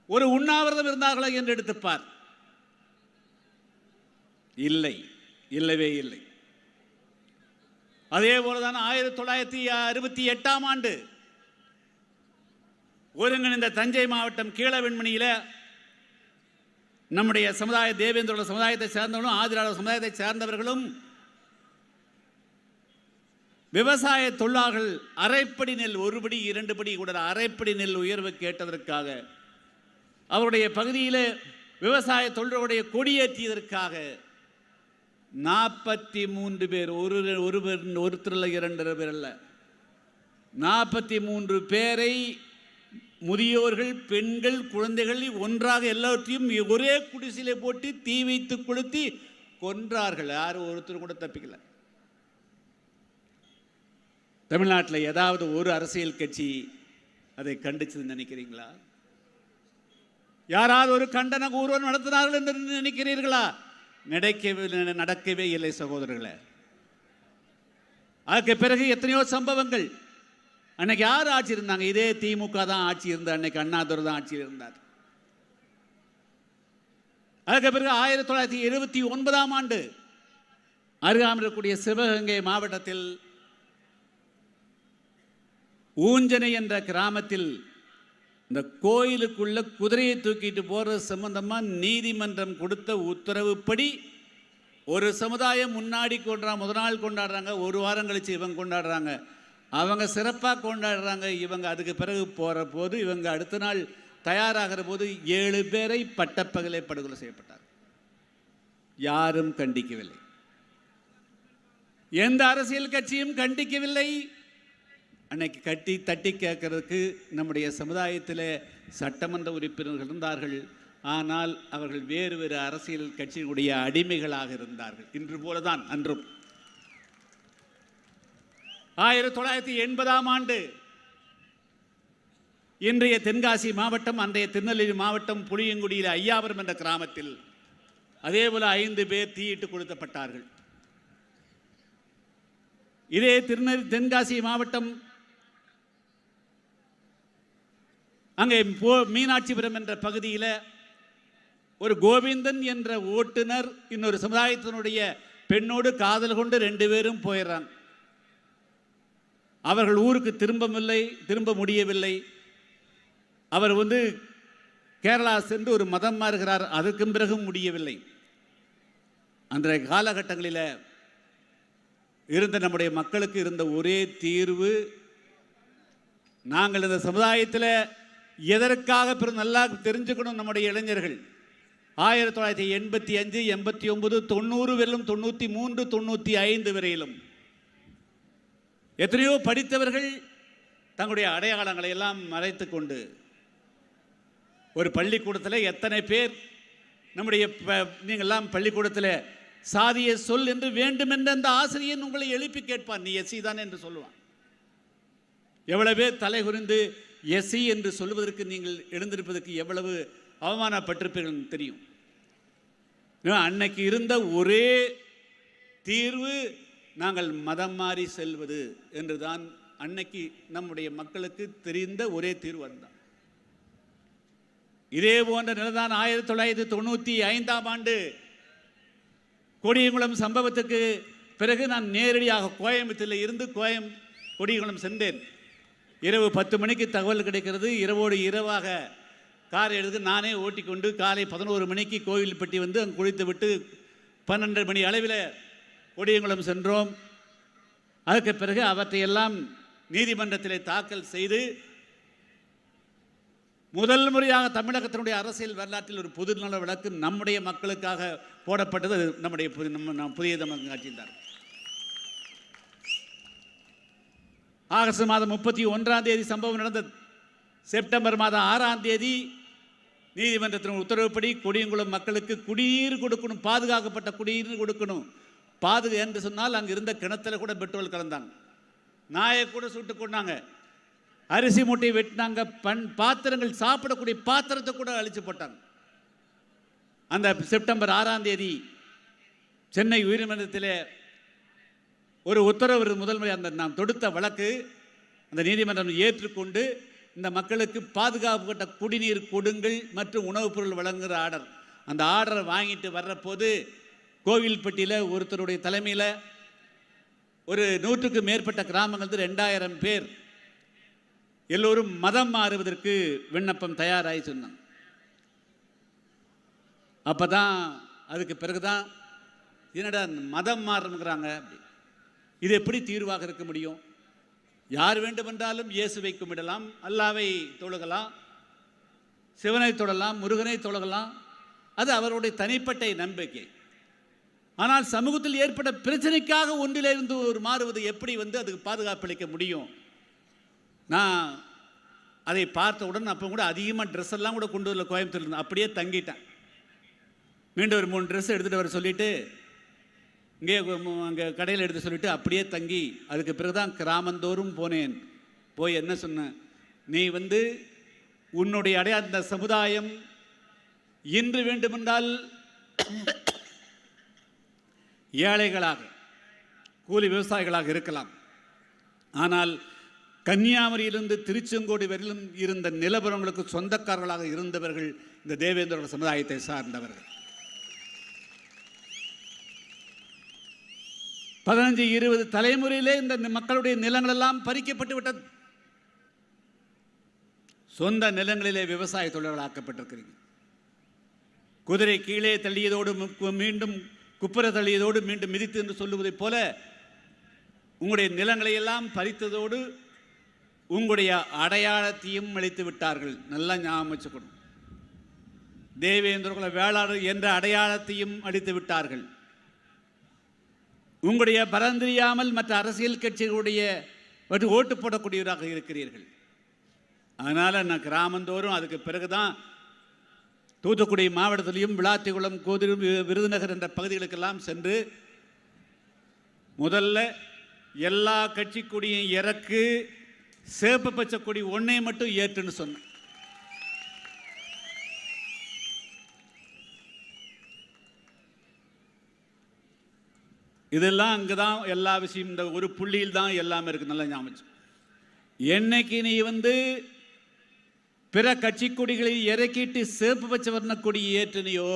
ஒரு உண்ணாவிரதம் இருந்தார்களா என்று எடுத்துப்பார். இல்லை, இல்லவே இல்லை. அதே போலதான் 1968ஆம் ஆண்டு ஒருங்கிணைந்த தஞ்சை மாவட்டம் கீழவெண்மணியில நம்முடைய சமுதாய, தேவேந்திர சமுதாயத்தை சேர்ந்தவர்களும் ஆதிராள சமுதாயத்தை சேர்ந்தவர்களும் விவசாய தொழிலாளர்கள் அரைப்படி நெல், ஒருபடி 2 படி கூட அரைப்படி நெல் உயர்வு கேட்டதற்காக அவருடைய பகுதியில் விவசாய தொழிலுடைய கொடியேற்றியதற்காக 43 பேர், ஒருத்தர் இல்லை, 2 பேர் அல்ல, 43 பேரை, முதியோர்கள், பெண்கள், குழந்தைகள் ஒன்றாக எல்லாத்தையும் ஒரே குடிசையிலே போட்டு தீ வைத்து கொளுத்தி கொன்றார்கள். யாரும் ஒருத்தர் கூட தப்பிக்கல. தமிழ்நாட்டில் ஏதாவது ஒரு அரசியல் கட்சி அதை கண்டிச்சது நினைக்கிறீங்களா? யாராவது ஒரு கண்டன ஊர்வலம் நடத்தினார்கள் என்று நினைக்கிறீர்களா? நடக்கவே இல்லை சகோதரர்களே. அதுக்கு பிறகு எத்தனையோ சம்பவங்கள். அன்னைக்கு யார் ஆட்சி இருந்தாங்க? இதே திமுக தான் ஆட்சி இருந்தார். அன்னைக்கு அண்ணாதுரை தான் ஆட்சியில் இருந்தார். அதுக்கு பிறகு 1979ஆம் ஆண்டு அருகாமல் இருக்கக்கூடிய சிவகங்கை மாவட்டத்தில் ஊஞ்சனை என்ற கிராமத்தில் இந்த கோயிலுக்குள்ள குதிரையை தூக்கிட்டு போறது சம்பந்தமா நீதிமன்றம் கொடுத்த உத்தரவுப்படி ஒரு சமுதாயம் முன்னாடி முதல் நாள் கொண்டாடுறாங்க, ஒரு வாரம் கழிச்சு இவங்க கொண்டாடுறாங்க, அவங்க சிறப்பாக கொண்டாடுறாங்க. இவங்க அதுக்கு பிறகு போகிற போது, இவங்க அடுத்த நாள் தயாராகிற போது 7 பேரை பட்டப்பகலே படுகொலை செய்யப்பட்டார். யாரும் கண்டிக்கவில்லை, எந்த அரசியல் கட்சியும் கண்டிக்கவில்லை. அன்னைக்கு தட்டி கேட்கறதுக்கு நம்முடைய சமுதாயத்தில் சட்டமன்ற உறுப்பினர்கள் இருந்தார்கள். ஆனால் அவர்கள் வேறு வேறு அரசியல் கட்சியினுடைய அடிமைகளாக இருந்தார்கள். இன்று போலதான் அன்றும். 1980ஆம் ஆண்டு இன்றைய தென்காசி மாவட்டம், அன்றைய திருநெல்வேலி மாவட்டம் புளியங்குடியில் ஐயாபுரம் என்ற கிராமத்தில் அதேபோல 5 பேர் தீயிட்டு கொளுத்தப்பட்டார்கள். இதே தென்காசி மாவட்டம் அங்கே மீனாட்சிபுரம் என்ற பகுதியில் ஒரு கோவிந்தன் என்ற ஓட்டுநர் இன்னொரு சமுதாயத்தினுடைய பெண்ணோடு காதல் கொண்டு 2 பேரும் போயிடுறாங்க. அவர்கள் ஊருக்கு திரும்ப முடியவில்லை. அவர் கேரளா சென்று ஒரு மதம் மாறுகிறார். அதற்கும் பிறகும் முடியவில்லை. அன்றைய காலகட்டங்களில் இருந்த நம்முடைய மக்களுக்கு இருந்த ஒரே தீர்வு, நாங்கள் இந்த சமுதாயத்தில் எதற்காக நல்லா தெரிஞ்சுக்கணும். நம்முடைய இளைஞர்கள் 1985, 89, 90 வரையிலும், 93, 95 வரையிலும் எத்தனையோ படித்தவர்கள் தங்களுடைய அடையாளங்களை எல்லாம் மறைத்து கொண்டு, ஒரு பள்ளிக்கூடத்தில் எத்தனை பேர் நம்முடைய நீங்கள்லாம் பள்ளிக்கூடத்தில் சாதியை சொல் என்று வேண்டுமென்ற அந்த ஆசிரியன் உங்களை எழுப்பி கேட்பான், நீ எஸ்சி தான் என்று சொல்லுவான். எவ்வளவு பேர் தலை குறிந்து எஸ்சி என்று சொல்வதற்கு நீங்கள் எழுந்திருப்பதற்கு எவ்வளவு அவமானப்பட்டிருப்பீர்கள் தெரியும். அன்னைக்கு இருந்த ஒரே தீர்வு நாங்கள் மதம் மாறி செல்வது என்றுதான் அன்னைக்கு நம்முடைய மக்களுக்கு தெரிந்த ஒரே தீர்வு அதுதான். இதே போன்ற நிலைதான் 1995ஆம் ஆண்டு கொடியங்குளம் சம்பவத்துக்கு பிறகு நான் நேரடியாக கோயம்புத்தூரில் இருந்து கொடியங்குளம் சென்றேன். இரவு 10 மணிக்கு தகவல் கிடைக்கிறது. இரவோடு இரவாக காரை எடுத்து நானே ஓட்டிக்கொண்டு காலை 11 மணிக்கு கோவில்பட்டி வந்து அங்கே குளித்து விட்டு 12 மணி அளவில் கொடியங்குளம் சென்றோம். அதற்கு பிறகு அவற்றையெல்லாம் நீதிமன்றத்தில் தாக்கல் செய்து முதல் முறையாக தமிழகத்தினுடைய அரசியல் வரலாற்றில் ஒரு பொதுநல வழக்கு நம்முடைய மக்களுக்காக போடப்பட்டது. நம்முடைய புதிய தமிழக ஆட்சியில் தான். ஆகஸ்ட் மாதம் 31ஆம் தேதி சம்பவம் நடந்தது. செப்டம்பர் மாதம் 6ஆம் தேதி நீதிமன்றத்தின் உத்தரவுப்படி கொடியங்குளம் மக்களுக்கு குடிநீர் கொடுக்கணும், பாதுகாக்கப்பட்ட குடிநீர் கொடுக்கணும். என்று சொன்னால் அங்கே இருந்த கிணத்துல கூட பெட்ரோல் கலந்தாங்க, நாயை கூட சுட்டு கொண்டாங்க, அரிசி மூட்டையை வெட்டினாங்க, பாத்திரங்கள் சாப்பிடக்கூடிய பாத்திரத்தை கூட அழிச்சு போட்டாங்க. அந்த செப்டம்பர் 6ஆம் தேதி சென்னை உயர்நீதிமன்றத்தில் ஒரு உத்தரவு முதல் முறை அந்த நாம் தொடுத்த வழக்கு அந்த நீதிமன்றம் ஏற்றுக்கொண்டு இந்த மக்களுக்கு பாதுகாக்கப்பட்ட குடிநீர் கொடுங்கள் மற்றும் உணவுப் பொருள் வழங்குகிற ஆர்டர், அந்த ஆர்டரை வாங்கிட்டு வர்ற போது கோவில்பட்டியில் ஒருத்தருடைய தலைமையில் ஒரு 100க்கு மேற்பட்ட கிராமங்கள் 2000 பேர் எல்லோரும் மதம் மாறுவதற்கு விண்ணப்பம் தயாராகி சொன்னாங்க. அப்போ தான் அதுக்கு பிறகுதான் என்னடா மதம் மாறுங்கிறாங்க, இது எப்படி தீர்வாக இருக்க முடியும்? யார் வேண்டுமென்றாலும் இயேசுவை கும்பிடலாம், அல்லாவை தொழுகலாம், சிவனை தொழலாம், முருகனை தொழுகலாம், அது அவருடைய தனிப்பட்ட நம்பிக்கை. ஆனால் சமூகத்தில் ஏற்பட்ட பிரச்சனைக்காக ஒன்றிலிருந்து ஒரு மாறுவது எப்படி அதுக்கு பாதுகாப்பு அளிக்க முடியும்? நான் அதை பார்த்தவுடன் அப்போ கூட அதிகமாக ட்ரெஸ் எல்லாம் கூட கொண்டு வரல, கோயம்புத்தூர் இருந்தேன், அப்படியே தங்கிட்டேன். மீண்டும் ஒரு 3 ட்ரெஸ் எடுத்துகிட்டு வர சொல்லிவிட்டு இங்கே அங்கே கடையில் எடுத்து சொல்லிவிட்டு அப்படியே தங்கி அதுக்கு பிறகு தான் கிராமந்தோறும் போனேன். போய் என்ன சொன்னேன், நீ உன்னுடைய அந்த சமுதாயம் இன்று வேண்டுமென்றால் ஏழைகளாக கூலி விவசாயிகளாக இருக்கலாம், ஆனால் கன்னியாகுமரியிலிருந்து திருச்செங்கோடு வரையிலும் இருந்த நிலபுரங்களுக்கு சொந்தக்காரர்களாக இருந்தவர்கள் இந்த தேவேந்திர சமுதாயத்தை சார்ந்தவர்கள். 15-20 தலைமுறையிலே இந்த மக்களுடைய நிலங்கள் எல்லாம் பறிக்கப்பட்டு விட்டது. சொந்த நிலங்களிலே விவசாய தொழிலாக்கப்பட்டிருக்கிறீங்க. குதிரை கீழே தள்ளியதோடு மீண்டும் குப்புற தள்ளியதோடு மீண்டும் மிதித்து என்று சொல்லுவதைப் போல உங்களுடைய நிலங்களை எல்லாம் பறித்ததோடு உங்களுடைய அடையாளத்தையும் அளித்து விட்டார்கள். நல்லா ஞாபகம் வச்சுக்கணும். தேவேந்திர வேளாளர் என்ற அடையாளத்தையும் அளித்து விட்டார்கள். உங்களுடைய பரந்தறியாமல் மற்ற அரசியல் கட்சிகளுடைய ஓட்டு போடக்கூடியவராக இருக்கிறீர்கள். அதனால் நான் கிராமந்தோறும் அதுக்கு பிறகுதான் தூத்துக்குடி மாவட்டத்திலையும் விளாத்திக்குளம், கோதிலும், விருதுநகர் என்ற பகுதிகளுக்கெல்லாம் சென்று முதல்ல எல்லா கட்சி கொடியும் இறக்கு, சேப்பு பச்சை கொடி ஒன்றை மட்டும் ஏற்றுன்னு சொன்னேன். இதெல்லாம் அங்கே தான் எல்லா விஷயம், இந்த ஒரு புள்ளியில் தான் எல்லாமே இருக்குது. நல்லா ஞாபகம். என்னைக்கு நீ பிற கட்சி கொடிகளை இறக்கிட்டு சேப்பு பச்சை வர்ண கொடி ஏற்றினையோ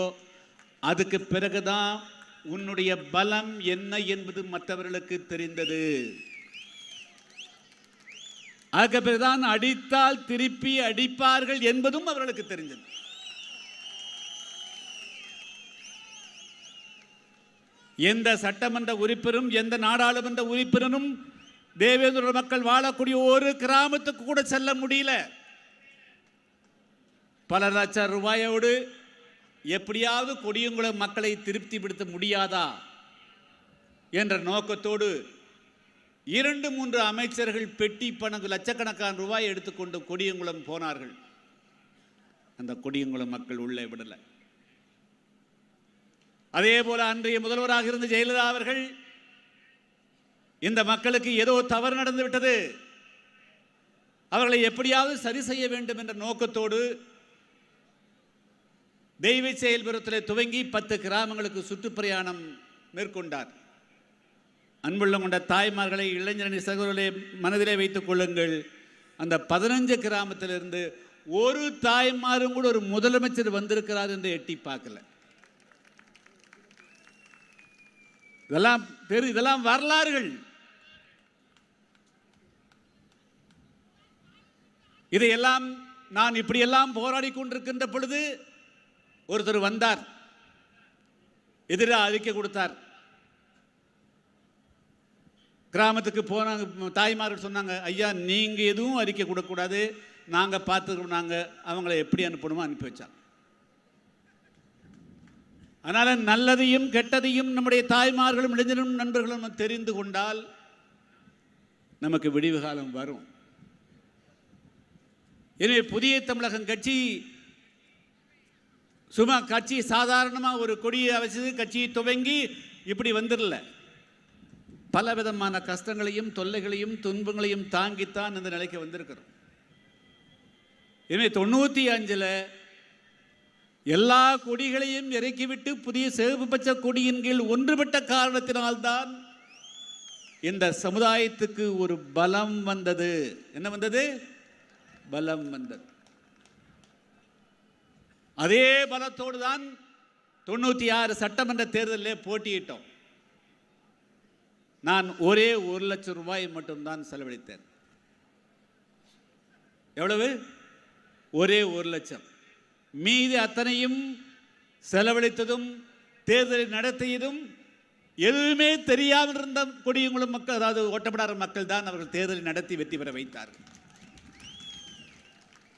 அதுக்கு பிறகுதான் உன்னுடைய பலம் என்ன என்பது மற்றவர்களுக்கு தெரிந்தது. அதுக்கு பிறகுதான் அடித்தால் திருப்பி அடிப்பார்கள் என்பதும் அவர்களுக்கு தெரிந்தது. எந்த சட்டமன்ற உறுப்பினரும் எந்த நாடாளுமன்ற உறுப்பினரும் தேவேந்திர மக்கள் வாழக்கூடிய ஒரு கிராமத்துக்கு கூட செல்ல முடியல. பல லட்சம் ரூபாயோடு எப்படியாவது கொடியங்குளம் மக்களை திருப்திப்படுத்த முடியாதா என்ற நோக்கத்தோடு 2-3 அமைச்சர்கள் பெட்டி பணம் லட்சக்கணக்கான ரூபாய் எடுத்துக்கொண்டு கொடியங்குளம் போனார்கள். அந்த கொடியங்குளம் மக்கள் உள்ளே விடலை. அதே போல அன்றைய முதல்வராக இருந்த ஜெயலலிதா அவர்கள் இந்த மக்களுக்கு ஏதோ தவறு நடந்து விட்டது, அவர்களை எப்படியாவது சரி செய்ய வேண்டும் என்ற நோக்கத்தோடு தெய்வ செயல்புரத்தில் துவங்கி 10 கிராமங்களுக்கு சுற்றுப்பிரயாணம் மேற்கொண்டார். அன்புள்ள கொண்ட தாய்மார்களை, இளைஞரணி சகோதரர்களை மனதிலே வைத்துக் கொள்ளுங்கள். அந்த 15 கிராமத்திலிருந்து ஒரு தாய்மாரும் கூட ஒரு முதலமைச்சர் வந்திருக்கிறார் என்று எட்டி பார்க்கல. இதெல்லாம் வரலாறுகள். இதையெல்லாம் நான் இப்படியெல்லாம் போராடி கொண்டிருக்கின்ற பொழுது ஒருத்தர் வந்தார், எதிராக அறிக்கை கொடுத்தார். கிராமத்துக்கு போனாங்க, தாய்மார்கள் சொன்னாங்க, ஐயா நீங்க எதுவும் அறிக்கை கொடுக்கக்கூடாது, நாங்க பார்த்துக்கிறோம், நாங்க அவங்களை எப்படி அனுப்பணுமோ அனுப்பி வச்சாங்க. அதனால நல்லதையும் கெட்டதையும் நம்முடைய தாய்மார்களும் இளைஞரும் நண்பர்களும் தெரிந்து கொண்டால் நமக்கு விடிவு காலம் வரும். எனவே புதிய தமிழகம் கட்சி சும்மா கட்சி சாதாரணமாக ஒரு கொடியை வச்சு கட்சியை துவங்கி இப்படி வந்துடல. பல விதமான கஷ்டங்களையும் தொல்லைகளையும் துன்பங்களையும் தாங்கித்தான் இந்த நிலைக்கு வந்திருக்கிறோம். எனவே 95 எல்லா கொடிகளையும் இறக்கிவிட்டு புதிய சிவப்பு பச்சை கொடியின் கீழ் ஒன்றுபட்ட காரணத்தினால்தான் இந்த சமுதாயத்துக்கு ஒரு பலம் வந்தது. என்ன வந்தது? பலம் வந்தது. அதே பலத்தோடு தான் 96 சட்டமன்ற தேர்தலில் போட்டியிட்டோம். நான் ஒரே 1 லட்சம் ரூபாய் மட்டும்தான் செலவழித்தேன். எவ்வளவு? ஒரே 1 லட்சம். மீதி அத்தனையும் செலவழித்ததும் தேர்தலை நடத்தியதும் எதுவுமே தெரியாமல் இருந்த கொடியங்குளம் மக்கள், அதாவது ஓட்டப்படாத மக்கள் தான் அவர்கள் தேர்தலை நடத்தி வெற்றி பெற வைத்தார்கள்.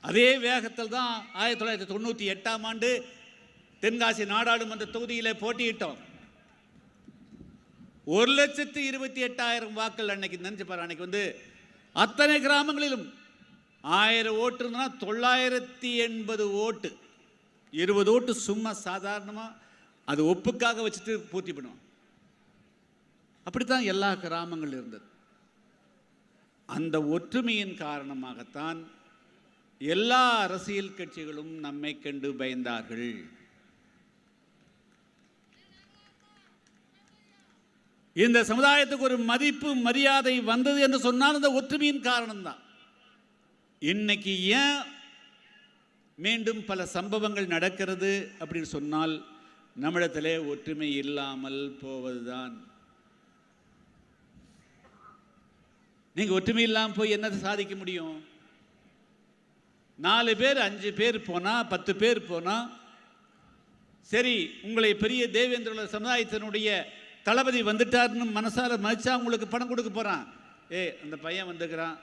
அதே வேகத்தில் தான் 1998ஆம் ஆண்டு தென்காசி நாடாளுமன்ற தொகுதியில் போட்டியிட்டோம். 1,28,000 வாக்கள் அன்னைக்கு நினைச்சு பாரு. அன்னைக்கு வந்து அத்தனை கிராமங்களிலும் 1000 ஓட்டு இருந்தா 980 ஓட்டு, 20 ஓட்டு சும்மா சாதாரணமாக அது ஒப்புக்காக வச்சுட்டு பூர்த்தி பண்ணுவோம். அப்படித்தான் எல்லா கிராமங்கள் இருந்தது. அந்த ஒற்றுமையின் காரணமாகத்தான் எல்லா அரசியல் கட்சிகளும் நம்மை கண்டு பயந்தார்கள். இந்த சமுதாயத்துக்கு ஒரு மதிப்பு மரியாதை வந்தது என்று சொன்னால் அந்த ஒற்றுமையின் காரணம்தான். இன்னைக்கு ஏன் மீண்டும் பல சம்பவங்கள் நடக்கிறது அப்படின்னு சொன்னால் நம்மிடத்திலே ஒற்றுமை இல்லாமல் போவதுதான். நீங்க ஒற்றுமை இல்லாமல் போய் என்ன சாதிக்க முடியும்? 4 பேர் 5 பேர் போனா 10 பேர் போனா சரி, உங்களை பெரிய தேவேந்திர சமுதாயத்தினுடைய தளபதி வந்துட்டார்னு மனசால மதிச்சா உங்களுக்கு பணம் கொடுக்க போறான். அந்த பையன் வந்துக்கிறான்,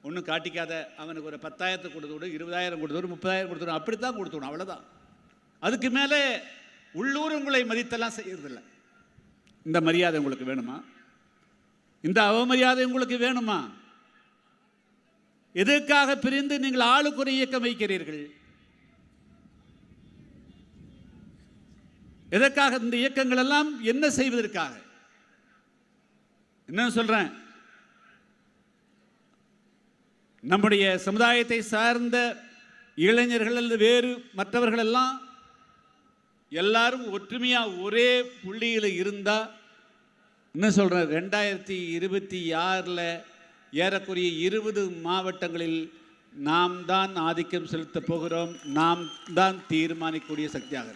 ஒன்றும் காட்டிக்காத, அவனுக்கு ஒரு 10,000 கொடுத்து விடு, 20,000 கொடுத்து விடு, 30,000 கொடுத்து விடு, அப்படித்தான் கொடுத்துடும், அவ்வளோதான். அதுக்கு மேலே உள்ளூர் உங்களை மதித்தெல்லாம் செய்யறதில்லை. இந்த மரியாதை உங்களுக்கு வேணுமா? இந்த அவமரியாதை உங்களுக்கு வேணுமா? எதற்காக பிரிந்து நீங்கள் ஆளுக்குறை இயக்கம் வைக்கிறீர்கள்? எதற்காக இந்த இயக்கங்கள் எல்லாம்? என்ன செய்வதற்காக? என்ன சொல்றேன், நம்முடைய சமுதாயத்தை சார்ந்த இளைஞர்கள் அல்லது வேறு மற்றவர்கள் எல்லாம் எல்லாரும் ஒற்றுமையா ஒரே புள்ளியில் இருந்தா, என்ன சொல்றேன், 2026 ஏறக்குறைய 20 மாவட்டங்களில் நாம் தான் ஆதிக்கம் செலுத்த போகிறோம். நாம் தான் தீர்மானிக்கக்கூடிய சக்தியாக.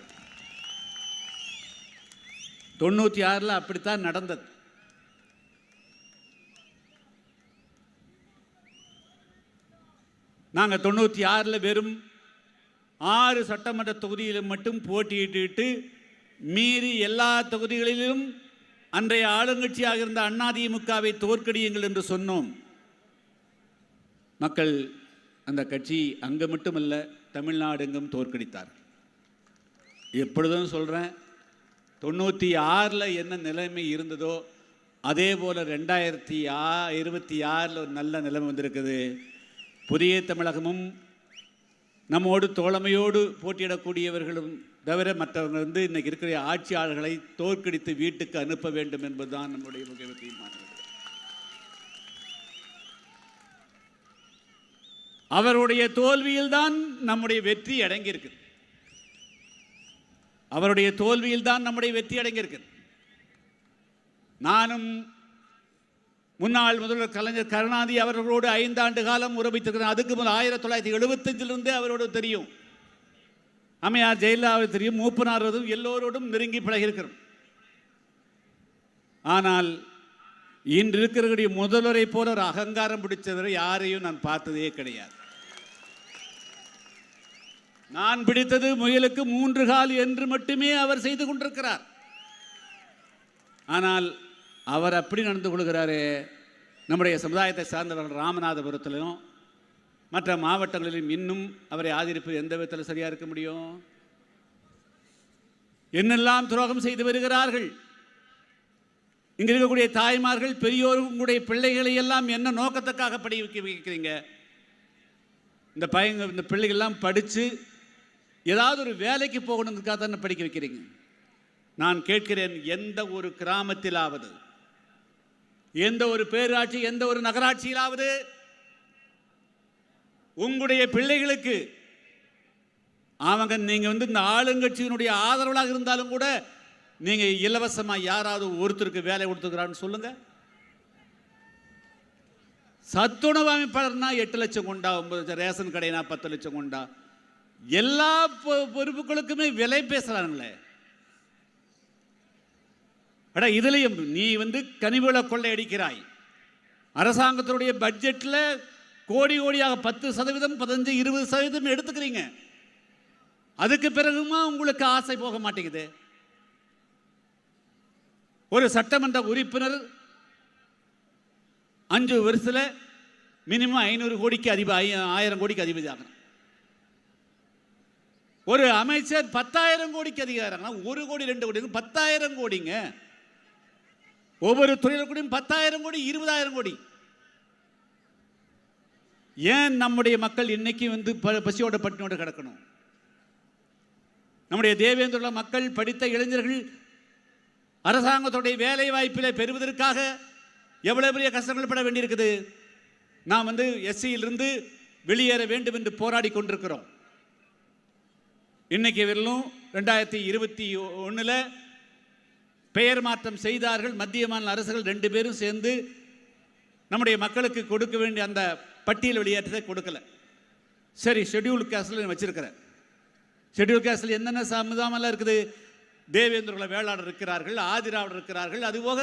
96 அப்படித்தான் நடந்தது. நாங்கள் 96 வெறும் 6 சட்டமன்ற தொகுதியில் மட்டும் போட்டியிட்டு மீறி எல்லா தொகுதிகளிலும் அன்றைய ஆளுங்கட்சியாக இருந்த அதிமுகவை தோற்கடியுங்கள் என்று சொன்னோம். மக்கள் அந்த கட்சி அங்கே மட்டுமல்ல, தமிழ்நாடு எங்கும் தோற்கடித்தார். எப்பொழுதும் சொல்கிறேன், 96 என்ன நிலைமை இருந்ததோ அதே போல் 2026 ஒரு நல்ல நிலைமை வந்திருக்குது. புதிய தமிழகமும் நம்மோடு தோழமையோடு போட்டியிடக்கூடியவர்களும் தவிர மற்றவர்கள் இன்னைக்கு இருக்கிற ஆட்சியாளர்களை தோற்கடித்து வீட்டுக்கு அனுப்ப வேண்டும் என்பதுதான் நம்முடைய முக்கிய தீர்மானம். அவருடைய தோல்வியில்தான் நம்முடைய வெற்றி அடங்கியிருக்கு. அவருடைய தோல்வியில்தான் நம்முடைய வெற்றி அடங்கியிருக்கு. நானும் முன்னாள் முதல்வர் கலைஞர் கருணாநிதி அவர்களோடு 5 ஆண்டு காலம் உறவித்திருக்கிறேன். அதுக்கு முதல் 1975 அவரோடு தெரியும். அம்மையார் ஜெயலலிதாவை தெரியும். மூப்பனாரோடும் எல்லோரோடும் நெருங்கி பழகியிருக்கிறோம். ஆனால் இன்று இருக்கிற முதல்வரை போல ஒரு அகங்காரம் பிடிச்சவரை யாரையும் நான் பார்த்ததே கிடையாது. நான் பிடித்தது முயலுக்கு 3 கால் என்று மட்டுமே அவர் செய்து கொண்டிருக்கிறார். ஆனால் அவர் அப்படி நடந்து கொள்கிறாரே. நம்முடைய சமுதாயத்தை சார்ந்தவர்கள் ராமநாதபுரத்திலும் மற்ற மாவட்டங்களிலும் இன்னும் அவரை ஆதரிப்பது எந்த விதத்தில் சரியாக இருக்க முடியும்? என்னெல்லாம் துரோகம் செய்து வருகிறார்கள். இங்கே இருக்கக்கூடிய தாய்மார்கள் பெரியோர்களுடைய பிள்ளைகளை எல்லாம் என்ன நோக்கத்துக்காக படிக்க வைக்கிறீங்க? இந்த பிள்ளைகள்லாம் படித்து ஏதாவது ஒரு வேலைக்கு போகணுங்கிறதுக்காக தானே படிக்க வைக்கிறீங்க. நான் கேட்கிறேன், எந்த ஒரு கிராமத்திலாவது, எந்த ஒரு பேராட்சி, எந்த ஒரு நகராட்சியிலாவது உங்களுடைய பிள்ளைகளுக்கு அவங்க நீங்கள் இந்த ஆளுங்கட்சியினுடைய ஆதரவாளராக இருந்தாலும் கூட நீங்கள் இலவசமாக யாராவது ஒருத்தருக்கு வேலை கொடுத்துக்கிறான்னு சொல்லுங்க. சத்துணவு அமைப்பாளர்னா 8 லட்சம் கொண்டா, 9 லட்சம், ரேஷன் கடைனா 10 லட்சம் கொண்டா, எல்லா பொறுப்புகளுக்குமே விலை பேசுறாங்களே. அட இதுலையும் நீ கனிவுகளை கொள்ளை அடிக்கிறாய். அரசாங்கத்தினுடைய பட்ஜெட்டில் கோடி கோடியாக 10%, 15%, 20% எடுத்துக்கிறீங்க. அதுக்கு பிறகுமா உங்களுக்கு ஆசை போக மாட்டேங்குது. ஒரு சட்டமன்ற உறுப்பினர் 5 வருஷத்தில் மினிமம் 500 கோடிக்கு 1000 கோடிக்கு அதிபதி ஆகணும். ஒரு அமைச்சர் 10,000 கோடிக்கு அதிகாரம். 1 கோடி 2 கோடி 10,000 கோடிங்க. ஒவ்வொரு துறையிலும் 10,000 கோடி, 20,000 கோடி. ஏன் நம்முடைய மக்கள் இன்னைக்கு பசியோட பட்டினியோட கிடக்கணும்? நம்முடைய தேவேந்திர மக்கள், படித்த இளைஞர்கள் அரசாங்கத்துடைய வேலை வாய்ப்பில் பெறுவதற்காக எவ்வளவு பெரிய கஷ்டங்கள் பட வேண்டியிருக்குது. நாம் எஸ்சியிலிருந்து வெளியேற வேண்டும் என்று போராடி கொண்டிருக்கிறோம். இன்னைக்கு வரலும் 2021 பெயர் மாற்றம் செய்தார்கள். மத்திய மாநில அரசுகள் 2 பேரும் சேர்ந்து நம்முடைய மக்களுக்கு கொடுக்க வேண்டிய அந்த பட்டியல் வெளியேற்றத்தை கொடுக்கல. சரி, ஷெட்யூல் காஸ்டில் வச்சிருக்கிறேன். ஷெட்யூல் காஸ்டில் என்னென்ன சமுதாயமெல்லாம் இருக்குது? தேவேந்திர வேளாளர் இருக்கிறார்கள், ஆதிராவிடர் இருக்கிறார்கள், அதுபோக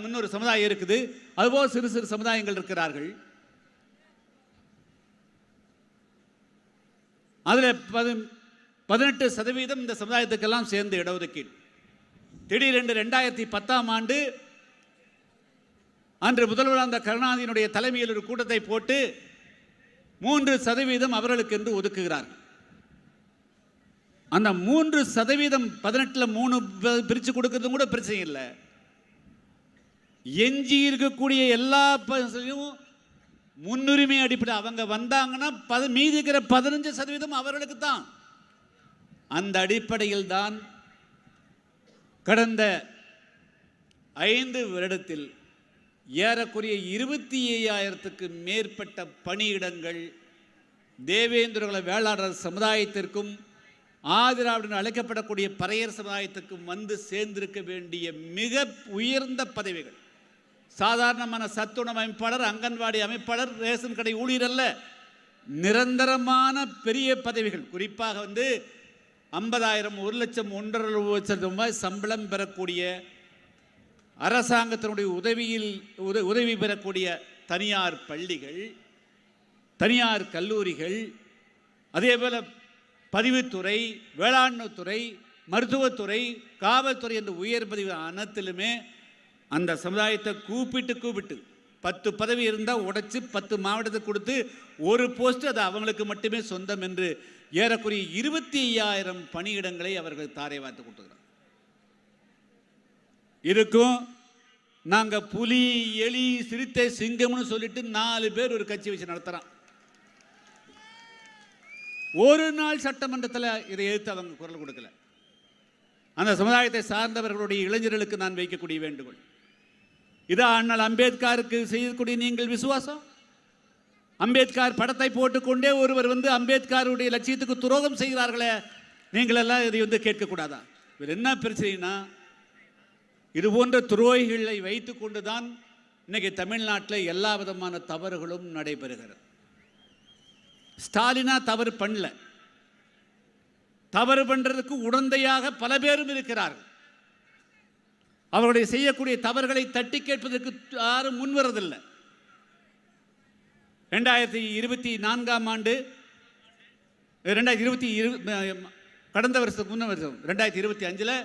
முன்னொரு சமுதாயம் இருக்குது, அதுபோக சிறு சிறு சமுதாயங்கள் இருக்கிறார்கள். அதில் 18% இந்த சமுதாயத்துக்கெல்லாம் சேர்ந்து இடஒதுக்கீடு. திடீரென்று 2010 அன்று முதல்வர் அந்த கருணாநிதியினுடைய தலைமையில் ஒரு கூட்டத்தை போட்டு 3% அவர்களுக்கு என்று ஒதுக்குகிறார்கள். அந்த 3% 18ல் 3 பிரித்து கொடுக்கறதும் கூட பிரச்சனை இல்லை. எஞ்சி இருக்கக்கூடிய எல்லா முன்னுரிமை அடிப்படை அவங்க வந்தாங்கன்னா மீதி இருக்கிற 15% அவர்களுக்கு தான். அந்த அடிப்படையில் தான் கடந்த 5 வருடத்தில் ஏறக்குறைய 25,000க்கு மேற்பட்ட பணியிடங்கள் தேவேந்திர வேளாளர் சமுதாயத்திற்கும் ஆதிராவிடன் அழைக்கப்படக்கூடிய பறையர் சமுதாயத்துக்கும் சேர்ந்திருக்க வேண்டிய மிக உயர்ந்த பதவிகள். சாதாரணமான சத்துணவு அமைப்பாளர், அங்கன்வாடி அமைப்பாளர், ரேஷன் கடை ஊழியர் அல்ல, நிரந்தரமான பெரிய பதவிகள். குறிப்பாக 50,000, 1 லட்சம், 1,50,000 ரூபாய் சம்பளம் பெறக்கூடிய, அரசாங்கத்தினுடைய உதவி பெறக்கூடிய தனியார் பள்ளிகள், தனியார் கல்லூரிகள், அதே போல பதிவுத்துறை, வேளாண்மை துறை, மருத்துவத்துறை, காவல்துறை என்ற உயர் பதவி அனைத்திலுமே அந்த சமுதாயத்தை கூப்பிட்டு 10 பதவி இருந்தால் உடைச்சு 10 மாவட்டத்துக்கு கொடுத்து ஒரு போஸ்ட் அது அவங்களுக்கு மட்டுமே சொந்தம் என்று ஏறக்குறைய 25,000 பணியிடங்களை அவர்கள் தாரை வார்த்து கொடுத்துக்கிறாங்க. இருக்கும் நாங்கள் புலி, எலி, சிறுத்தை, சிங்கம்னு சொல்லிட்டு 4 பேர் ஒரு கட்சி வச்சு நடத்துகிறான். ஒரு நாள் சட்டமன்றத்தில் இதை எதிர்த்து அவங்க குரல் கொடுக்கல. அந்த சமுதாயத்தை சார்ந்தவர்களுடைய இளைஞர்களுக்கு நான் வைக்கக்கூடிய வேண்டுகோள், இதான் அண்ணல் அம்பேத்கருக்கு செய்யக்கூடிய நீங்கள் விசுவாசம். அம்பேத்கர் படத்தை போட்டுக்கொண்டே ஒருவர் அம்பேத்கருடைய லட்சியத்துக்கு துரோகம் செய்கிறார்களே, நீங்கள் எல்லாம் இதை கேட்கக்கூடாதா? இவர் என்ன பிரச்சனைனா, இது போன்ற துரோகிகளை வைத்து கொண்டுதான் இன்னைக்கு தமிழ்நாட்டில் எல்லா விதமான தவறுகளும் நடைபெறுகிறது. ஸ்டாலினா தவறு பண்ணல, தவறு பண்றதுக்கு உடந்தையாக பல பேரும் இருக்கிறார்கள். அவருடைய செய்யக்கூடிய தவறுகளை தட்டி கேட்பதற்கு யாரும் முன்வரதில்லை. 2024ஆம் ஆண்டு கடந்த வருஷத்துக்கு முன்ன வருஷம் 2025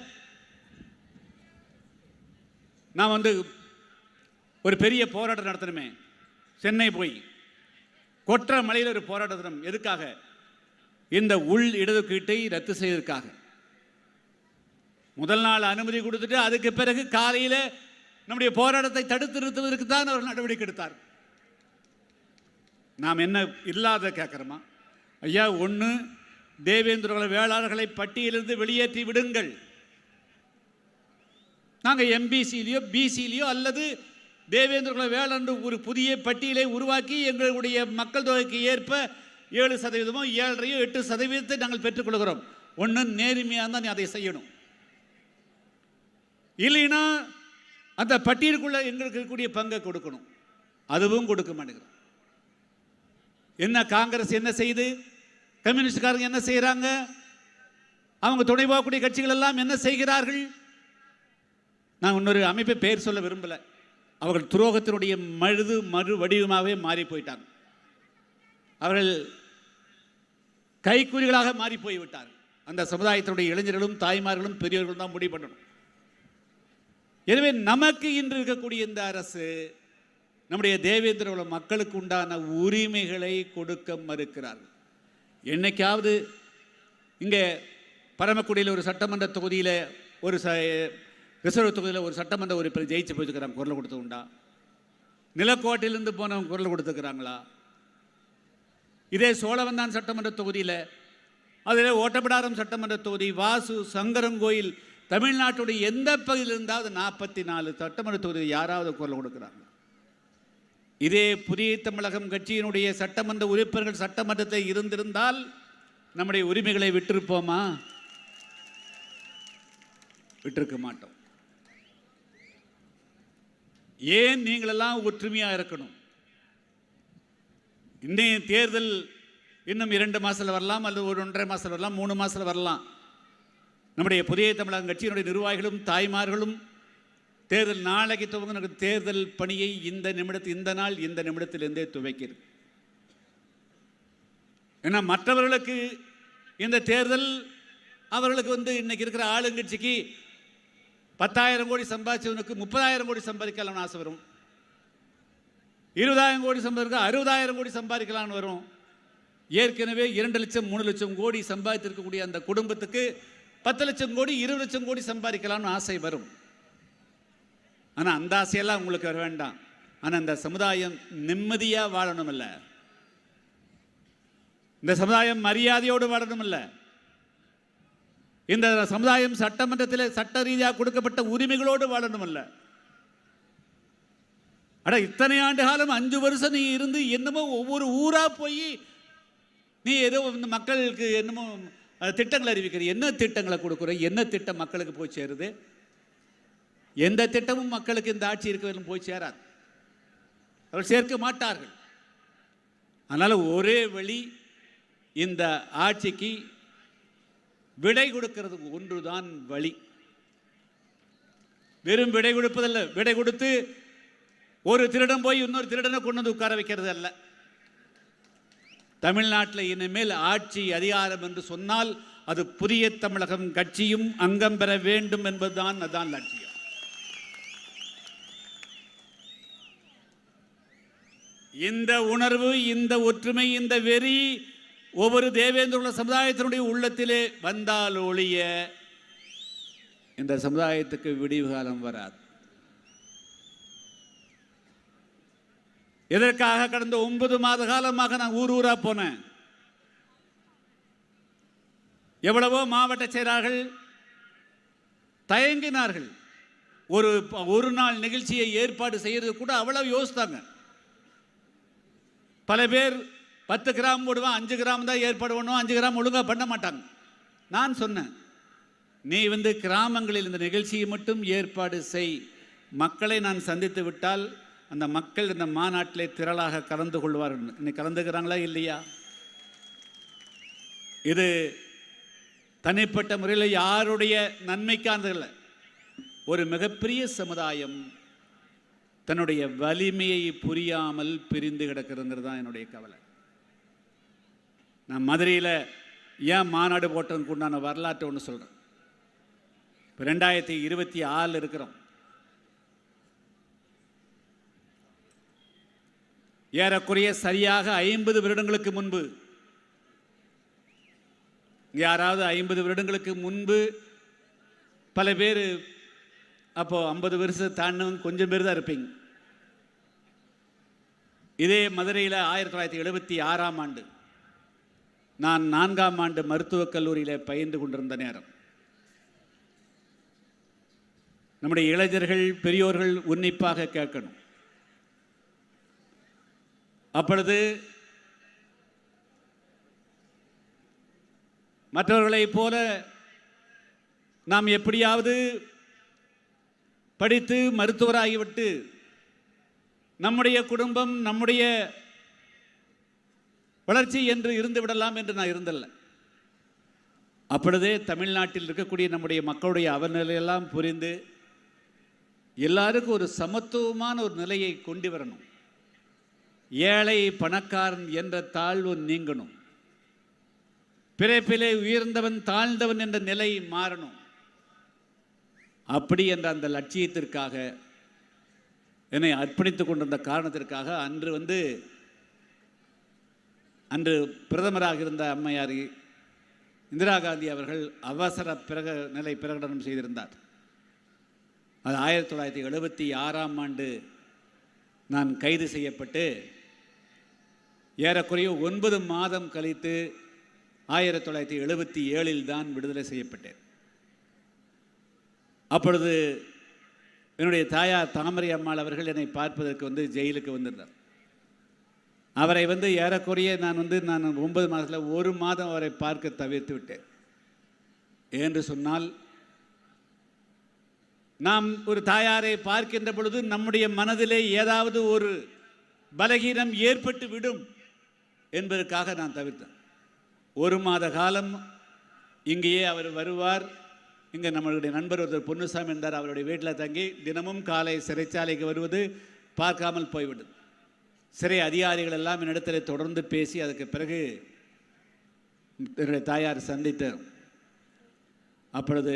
நான் ஒரு பெரிய போராட்டம் நடத்தணுமே, சென்னை போய் கொற்ற மலையில் ஒரு போராட்டம். எதுக்காக? இந்த உள் இடதுக்கீட்டை ரத்து செய்வதற்காக. முதல் நாள் அனுமதி கொடுத்துட்டு அதுக்கு பிறகு காலையில் நம்முடைய போராட்டத்தை தடுத்து நிறுத்துவதற்கு தான் அவர் நடவடிக்கை எடுத்தார். நாம் என்ன இல்லாத கேட்குறோமா? ஐயா, ஒன்று தேவேந்திர குல வேளாளர்களை பட்டியலிருந்து வெளியேற்றி விடுங்கள். நாங்கள் எம்பிசியிலையோ பிசியிலையோ அல்லது தேவேந்திர குல வேளாண் ஒரு புதிய பட்டியலை உருவாக்கி எங்களுடைய மக்கள் தொகைக்கு ஏற்ப 7%, 7.5%, 8% நாங்கள் பெற்றுக்கொள்கிறோம். ஒன்று நேர்மையாக தான் நீ அதை செய்யணும். இல்லைன்னா அந்த பட்டியலுக்குள்ள எங்களுக்கு இருக்கக்கூடிய பங்கை கொடுக்கணும். அதுவும் கொடுக்க மாட்டேங்கிறோம். என்ன காங்கிரஸ் என்ன செய்யுது? கம்யூனிஸ்ட்காரங்க என்ன செய்கிறாங்க? அவங்க துணை போகக்கூடிய கட்சிகள் எல்லாம் என்ன செய்கிறார்கள்? நான் இன்னொரு அமைப்பை பெயர் சொல்ல விரும்பலை. அவர்கள் துரோகத்தினுடைய மறு வடிவமாகவே மாறி போயிட்டாங்க. அவர்கள் கைக்கூலிகளாக மாறி போய்விட்டார்கள். அந்த சமுதாயத்தினுடைய இளைஞர்களும் தாய்மார்களும் பெரியவர்களும் தான் முடிவு பண்ணணும். எனவே நமக்கு இன்று இருக்கக்கூடிய இந்த அரசு நம்முடைய தேவேந்திர குல மக்களுக்கு உண்டான உரிமைகளை கொடுக்க மறுக்கிறார்கள். என்னைக்காவது இங்கே பரமக்குடியில் ஒரு சட்டமன்ற தொகுதியில் ஒரு ரிசர்வ் தொகுதியில் ஒரு சட்டமன்ற உறுப்பினர் ஜெயிச்சு போயிருக்கிறாங்க, குரல் கொடுத்து உண்டா? நிலக்கோட்டையிலிருந்து போனவங்க குரல் கொடுத்துக்கிறாங்களா? இதே சோழவந்தான் சட்டமன்ற தொகுதியில், அதில் ஓட்டப்பிடாரம் சட்டமன்ற தொகுதி, வாசு, சங்கரங்கோயில், தமிழ்நாட்டுடைய எந்த பகுதியில் இருந்தாவது 44 சட்டமன்ற தொகுதியில் யாராவது குரல் கொடுக்கிறாங்க? இதே புதிய தமிழகம் கட்சியினுடைய சட்டமன்ற உறுப்பினர்கள் சட்டமன்றத்தில் இருந்திருந்தால் நம்முடைய உரிமைகளை விட்டிருப்போமா? விட்டிருக்க மாட்டோம். ஏன் நீங்களெல்லாம் ஒற்றுமையாக இருக்கணும்? இன்றைய தேர்தல் இன்னும் 2 மாதத்தில் வரலாம், அல்லது ஒரு 1.5 மாதத்தில் வரலாம், 3 மாதத்தில் வரலாம். நம்முடைய புதிய தமிழகம் கட்சியினுடைய நிர்வாகிகளும் தாய்மார்களும் தேர்தல் நாளைக்கு துவங்க தேர்தல் பணியை இந்த நிமிடத்திலிருந்தே துவைக்கிறது. ஏன்னா மற்றவர்களுக்கு இந்த தேர்தல் அவர்களுக்கு இன்னைக்கு இருக்கிற ஆளுங்கட்சிக்கு 10,000 கோடி சம்பாதிச்சவனுக்கு 30,000 கோடி சம்பாதிக்கலாம்னு ஆசை வரும். 20,000 கோடி சம்பாதிக்க 60,000 கோடி சம்பாதிக்கலாம்னு வரும். ஏற்கனவே 2 லட்சம் 3 லட்சம் கோடி சம்பாதித்திருக்கக்கூடிய அந்த குடும்பத்துக்கு 10 லட்சம் கோடி 20 லட்சம் கோடி சம்பாதிக்கலாம்னு ஆசை வரும். ஆனால் அந்த ஆசையெல்லாம் உங்களுக்கு வர வேண்டாம். ஆனால் இந்த சமுதாயம் நிம்மதியாக வாழணும் இல்லை, இந்த சமுதாயம் மரியாதையோடு வாழணும் இல்லை, இந்த சமுதாயம் சட்டமன்றத்தில் சட்ட ரீதியாக கொடுக்கப்பட்ட உரிமைகளோடு வாழணும் இல்லை. இத்தனை ஆண்டு காலம் 5 வருஷம் நீ இருந்து என்னமோ ஒவ்வொரு ஊரா போய் நீ ஏதோ இந்த மக்களுக்கு என்னமோ திட்டங்களை அறிவிக்கிற. என்ன திட்டங்களை கொடுக்குற? என்ன திட்டம் மக்களுக்கு போய் சேருது? எந்த திட்டமும் மக்களுக்கு இந்த ஆட்சி இருக்கிறதும் போய் சேராது, அவர்கள் சேர்க்க மாட்டார்கள். அதனால் ஒரே வழி, இந்த ஆட்சிக்கு விடை கொடுக்கிறதுக்கு ஒன்றுதான் வழி. வெறும் விடை கொடுப்பதல்ல, விடை கொடுத்து ஒரு திருடன் போய் இன்னொரு திருடனை கொண்டு வந்து உட்கார வைக்கிறது அல்ல. தமிழ்நாட்டில் இனிமேல் ஆட்சி அதிகாரம் என்று சொன்னால் அது புதிய தமிழகம் கட்சியும் அங்கம் பெற வேண்டும் என்பதுதான் அதான் லட்சியம். இந்த உணர்வு, இந்த ஒற்றுமை, இந்த வெறி ஒவ்வொரு தேவேந்திர சமுதாயத்தினுடைய உள்ளத்திலே வந்தால் ஒழிய இந்த சமுதாயத்துக்கு விடிவு காலம் வராது. எதற்காக கடந்த 9 மாத காலமாக நான் ஊர் ஊரா போனேன். எவ்வளவோ மாவட்ட செயலாளர்கள் தயங்கினார்கள். ஒரு நாள் நிகழ்ச்சியை ஏற்பாடு செய்யறது கூட அவ்வளவு யோசித்தாங்க. பல பேர் 10 கிராம் போடுவான், 5 கிராம் தான் ஏற்பாடு பண்ணுவோம், 5 கிராம் ஒழுங்காக பண்ண மாட்டாங்க. நான் சொன்னேன், நீ கிராமங்களில் இந்த நிகழ்ச்சியை மட்டும் ஏற்பாடு செய். மக்களை நான் சந்தித்து விட்டால் அந்த மக்கள் இந்த மாநாட்டிலே திரளாக கலந்து கொள்வார்கள். இன்னைக்கு கலந்துக்கிறாங்களா இல்லையா? இது தனிப்பட்ட முறையில் யாருடைய நன்மைக்கானதில்லை. ஒரு மிகப்பெரிய சமுதாயம் தன்னுடைய வலிமையை புரியாமல் பிரிந்து கிடக்கிறதுங்கிறது தான் என்னுடைய கவலை. நான் மதுரையில் ஏன் மாநாடு போட்டதுக்கு உண்டான வரலாற்று ஒன்று சொல்கிறேன். இப்போ 2026 இருக்கிறோம். ஏறக்குறைய சரியாக 50 வருடங்களுக்கு முன்பு, யாராவது 50 வருடங்களுக்கு முன்பு பல பேர் அப்போ 50 வருஷம் தாண்டினவங்க கொஞ்சம் பேர் தான் இருப்பீங்க. இதே மதுரையில் 1976ஆம் ஆண்டு நான் 4ஆம் ஆண்டு மருத்துவக் கல்லூரியில் பயின்று கொண்டிருந்த நேரம், நம்முடைய இளைஞர்கள் பெரியோர்கள் உன்னிப்பாக கேட்கணும். அப்பொழுது மற்றவர்களைப் போல நாம் எப்படியாவது படித்து மருத்துவராகிவிட்டு நம்முடைய குடும்பம் நம்முடைய வளர்ச்சி என்று இருந்து விடலாம் என்று நான் இருந்தல்ல. அப்பொழுதே தமிழ்நாட்டில் இருக்கக்கூடிய நம்முடைய மக்களுடைய அவநிலையெல்லாம் புரிந்து எல்லாருக்கும் ஒரு சமத்துவமான ஒரு நிலையை கொண்டு வரணும். ஏழை பணக்காரன் என்ற தாழ்வு நீங்கணும். பிறப்பிலே உயர்ந்தவன் தாழ்ந்தவன் என்ற நிலை மாறணும். அப்படி என்ற அந்த லட்சியத்திற்காக என்னை அர்ப்பணித்துக் கொண்டிருந்த காரணத்திற்காக அன்று பிரதமராக இருந்த அம்மையார் இந்திரா காந்தி அவர்கள் அவசர நிலை பிரகடனம் செய்திருந்தார். அது 1976ஆம் ஆண்டு நான் கைது செய்யப்பட்டு ஏறக்குறைய 9 மாதம் கழித்து 1977 தான் விடுதலை செய்யப்பட்டேன். அப்பொழுது என்னுடைய தாயார் தாமரை அம்மாள் அவர்கள் என்னை பார்ப்பதற்கு ஜெயிலுக்கு வந்திருந்தார். அவரை ஏறக்குறைய நான் 9 மாதத்தில் 1 மாதம் அவரை பார்க்க தவிர்த்து விட்டேன். என்று சொன்னால், நாம் ஒரு தாயாரை பார்க்கின்ற பொழுது நம்முடைய மனதிலே ஏதாவது ஒரு பலகீனம் ஏற்பட்டு விடும் என்பதற்காக நான் தவிர்த்தேன். 1 மாத காலம் இங்கேயே அவர் வருவார். இங்கே நம்மளுடைய நண்பர் ஒருத்தர் பொன்னுசாமி இருந்தார். அவருடைய வீட்டில் தங்கி தினமும் காலை சிறைச்சாலைக்கு வருவது, பார்க்காமல் போய்விடுது. சிறை அதிகாரிகள் எல்லாம் என்னிடத்தில் தொடர்ந்து பேசி அதுக்கு பிறகு என்னுடைய தாயார் சந்தித்தார். அப்பொழுது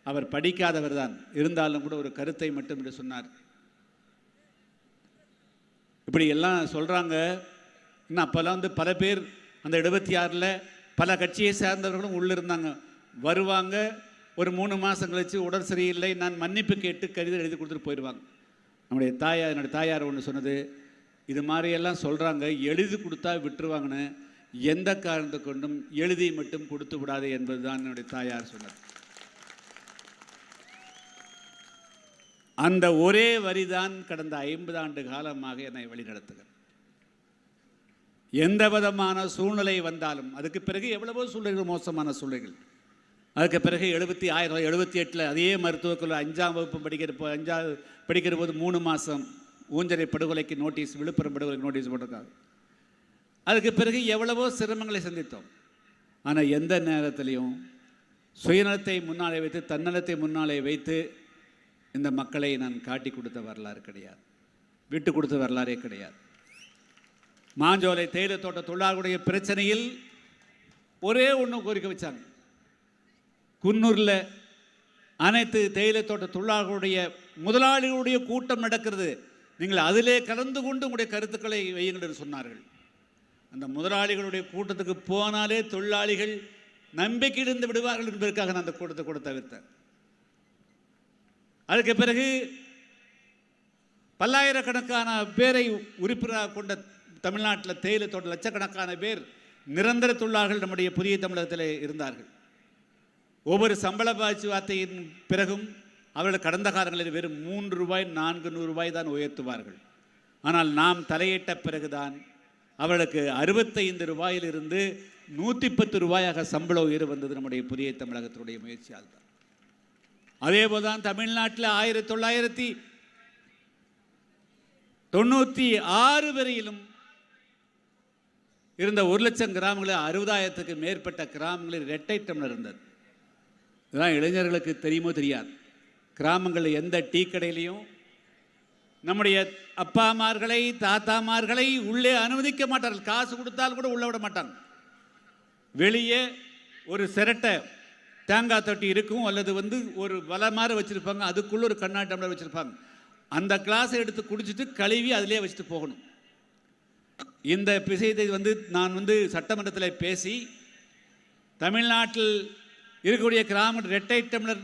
அவர் படிக்காதவர் தான் இருந்தாலும் கூட ஒரு கருத்தை மட்டும் என்று சொன்னார். இப்படி எல்லாம் சொல்கிறாங்க. இன்னும் அப்போல்லாம் பல பேர் அந்த 76ல் பல கட்சியை சேர்ந்தவர்களும் உள்ளே இருந்தாங்க. வருவாங்க, ஒரு 3 மாதம் கழித்து உடல் சரியில்லை, நான் மன்னிப்பு கேட்டு கடிதம் எழுதி கொடுத்துட்டு போயிடுவாங்க. என்னுடைய தாயார் ஒன்று சொன்னது, இது மாதிரியெல்லாம் சொல்கிறாங்க, எழுதி கொடுத்தா விட்டுருவாங்கன்னு, எந்த காரணத்தை கொண்டும் எழுதி மட்டும் கொடுத்து விடாது என்பது தான் என்னுடைய தாயார் சொன்னது. அந்த ஒரே வரிதான் கடந்த 50 ஆண்டு காலமாக என்னை வழிநடத்துகிறது. எந்த விதமான சூழ்நிலை வந்தாலும், அதுக்கு பிறகு எவ்வளவோ சூழ்நிலைகள், மோசமான சூழ்நிலைகள். அதுக்கு பிறகு 1978 அதே மருத்துவக் கல்லூரி 5ஆம் வகுப்பு படிக்கிற போது 3 மாதம் ஊஞ்சலை படுகொலைக்கு நோட்டீஸ், விழுப்புரம் படுகொலைக்கு நோட்டீஸ் போட்டிருக்காங்க. அதுக்கு பிறகு எவ்வளவோ சிரமங்களை சந்தித்தோம். ஆனால் எந்த நேரத்திலையும் சுயநலத்தை முன்னாலே வைத்து, தன்னலத்தை முன்னாலே வைத்து இந்த மக்களை நான் காட்டி கொடுத்த வரலாறு கிடையாது, விட்டு கொடுத்த வரலாறே கிடையாது. மாஞ்சோலை தேயிலை தோட்ட தொழிலாளர்களுடைய பிரச்சனையில் ஒரே ஒன்று கோரிக்கை வச்சாங்க. குன்னூரில் அனைத்து தேயிலை தோட்ட தொழிலாளர்களுடைய முதலாளிகளுடைய கூட்டம் நடக்கிறது, நீங்கள் அதிலே கலந்து கொண்டு உங்களுடைய கருத்துக்களை வையுங்கள் என்று சொன்னார்கள். அந்த முதலாளிகளுடைய கூட்டத்துக்கு போனாலே தொழிலாளிகள் நம்பிக்கை இருந்து விடுவார்கள் என்பதற்காக நான் அந்த கூட்டத்தை கூட தவிர்த்தேன். அதுக்கு பிறகு பல்லாயிரக்கணக்கான பேரை உறுப்பினராக கொண்ட தமிழ்நாட்டில் தேயிலை தோட்ட லட்சக்கணக்கான பேர் நிரந்தர தொழிலாளர்கள் நம்முடைய புதிய தமிழகத்தில் இருந்தார்கள். ஒவ்வொரு சம்பள பேச்சுவார்த்தையின் பிறகும் அவர்கள் கடந்த காலங்களில் வெறும் 3 ரூபாய் 400 ரூபாய் தான் உயர்த்துவார்கள். ஆனால் நாம் தலையிட்ட பிறகுதான் அவர்களுக்கு 65 ரூபாயிலிருந்து 110 ரூபாயாக சம்பள உயர்வு வந்தது நம்முடைய புதிய தமிழகத்தினுடைய முயற்சியால் தான். அதேபோல் தான் தமிழ்நாட்டில் 1996 வரையிலும் இருந்த 1 லட்சம் கிராமங்களில் 60,000க்கு மேற்பட்ட கிராமங்களில் இரட்டை டம்ளர் இருந்தது. இதெல்லாம் இளைஞர்களுக்கு தெரியுமோ தெரியாது. கிராமங்களில் எந்த டீ கடையிலையும் நம்முடைய அப்பாமார்களை தாத்தாமார்களை உள்ளே அனுமதிக்க மாட்டார்கள். காசு கொடுத்தால் கூட உள்ளே விட மாட்டாங்க. வெளியே ஒரு சிரட்டை தேங்காய் தொட்டி இருக்கும், அல்லது ஒரு வலை மாதிரி வச்சுருப்பாங்க, அதுக்குள்ளே ஒரு கண்ணாடி டம்ளர் வச்சுருப்பாங்க. அந்த கிளாஸை எடுத்து குடிச்சிட்டு கழுவி அதிலே வச்சுட்டு போகணும். இந்த விஷயத்தை நான் சட்டமன்றத்தில் பேசி தமிழ்நாட்டில் இருக்கக்கூடிய கிராம இரட்டை டம்ளர்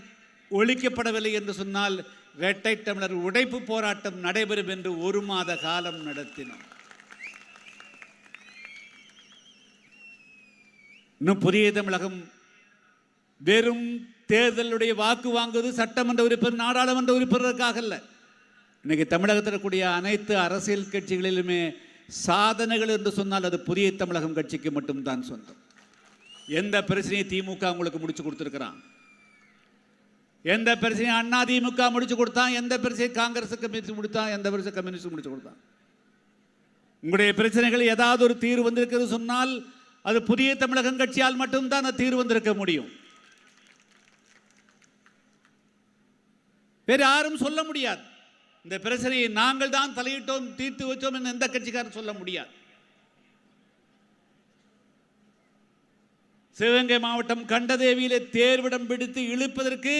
ஒழிக்கப்படவில்லை என்று சொன்னால் இரட்டை டம்ளர் உடைப்பு போராட்டம் நடைபெறும் என்று 1 மாத காலம் நடத்தினோம். இன்னும் புதிய தமிழகம் வெறும் தேர்தலுடைய வாக்கு வாங்குவது சட்டமன்ற உறுப்பினர் நாடாளுமன்ற உறுப்பினருக்காக அல்ல. இன்னைக்கு தமிழகத்தில் இருக்கக்கூடிய அனைத்து அரசியல் கட்சிகளிலுமே சாதனைகள் என்று சொன்னால் அது புதிய தமிழகம் கட்சிக்கு மட்டும்தான் சொந்தம். எந்த பிரச்சனையை திமுக உங்களுக்கு முடிச்சு கொடுத்துருக்கிறான், எந்த பிரச்சனையை அண்ணா திமுக முடிச்சு கொடுத்தான், எந்த பிரச்சனையை காங்கிரஸ் கம்யூனிஸ்ட் முடித்தான், எந்த பிரச்சனை கம்யூனிஸ்ட் முடிச்சு கொடுத்தான். உங்களுடைய பிரச்சனைகள் ஏதாவது ஒரு தீர்வு வந்திருக்கிறது சொன்னால் அது புதிய தமிழகம் கட்சியால் மட்டும்தான் அந்த தீர்வு வந்திருக்க முடியும். வேறு யாரும் சொல்ல முடியாது. இந்த பிரச்சனையை நாங்கள் தான் தலையிட்டோம் தீர்த்து வச்சோம் என்று எந்த கட்சிக்காரரும் சொல்ல முடியாது. சிவகங்கை மாவட்டம் கண்டதேவியிலே தேர்விடம் பிடித்து இழுப்பதற்கு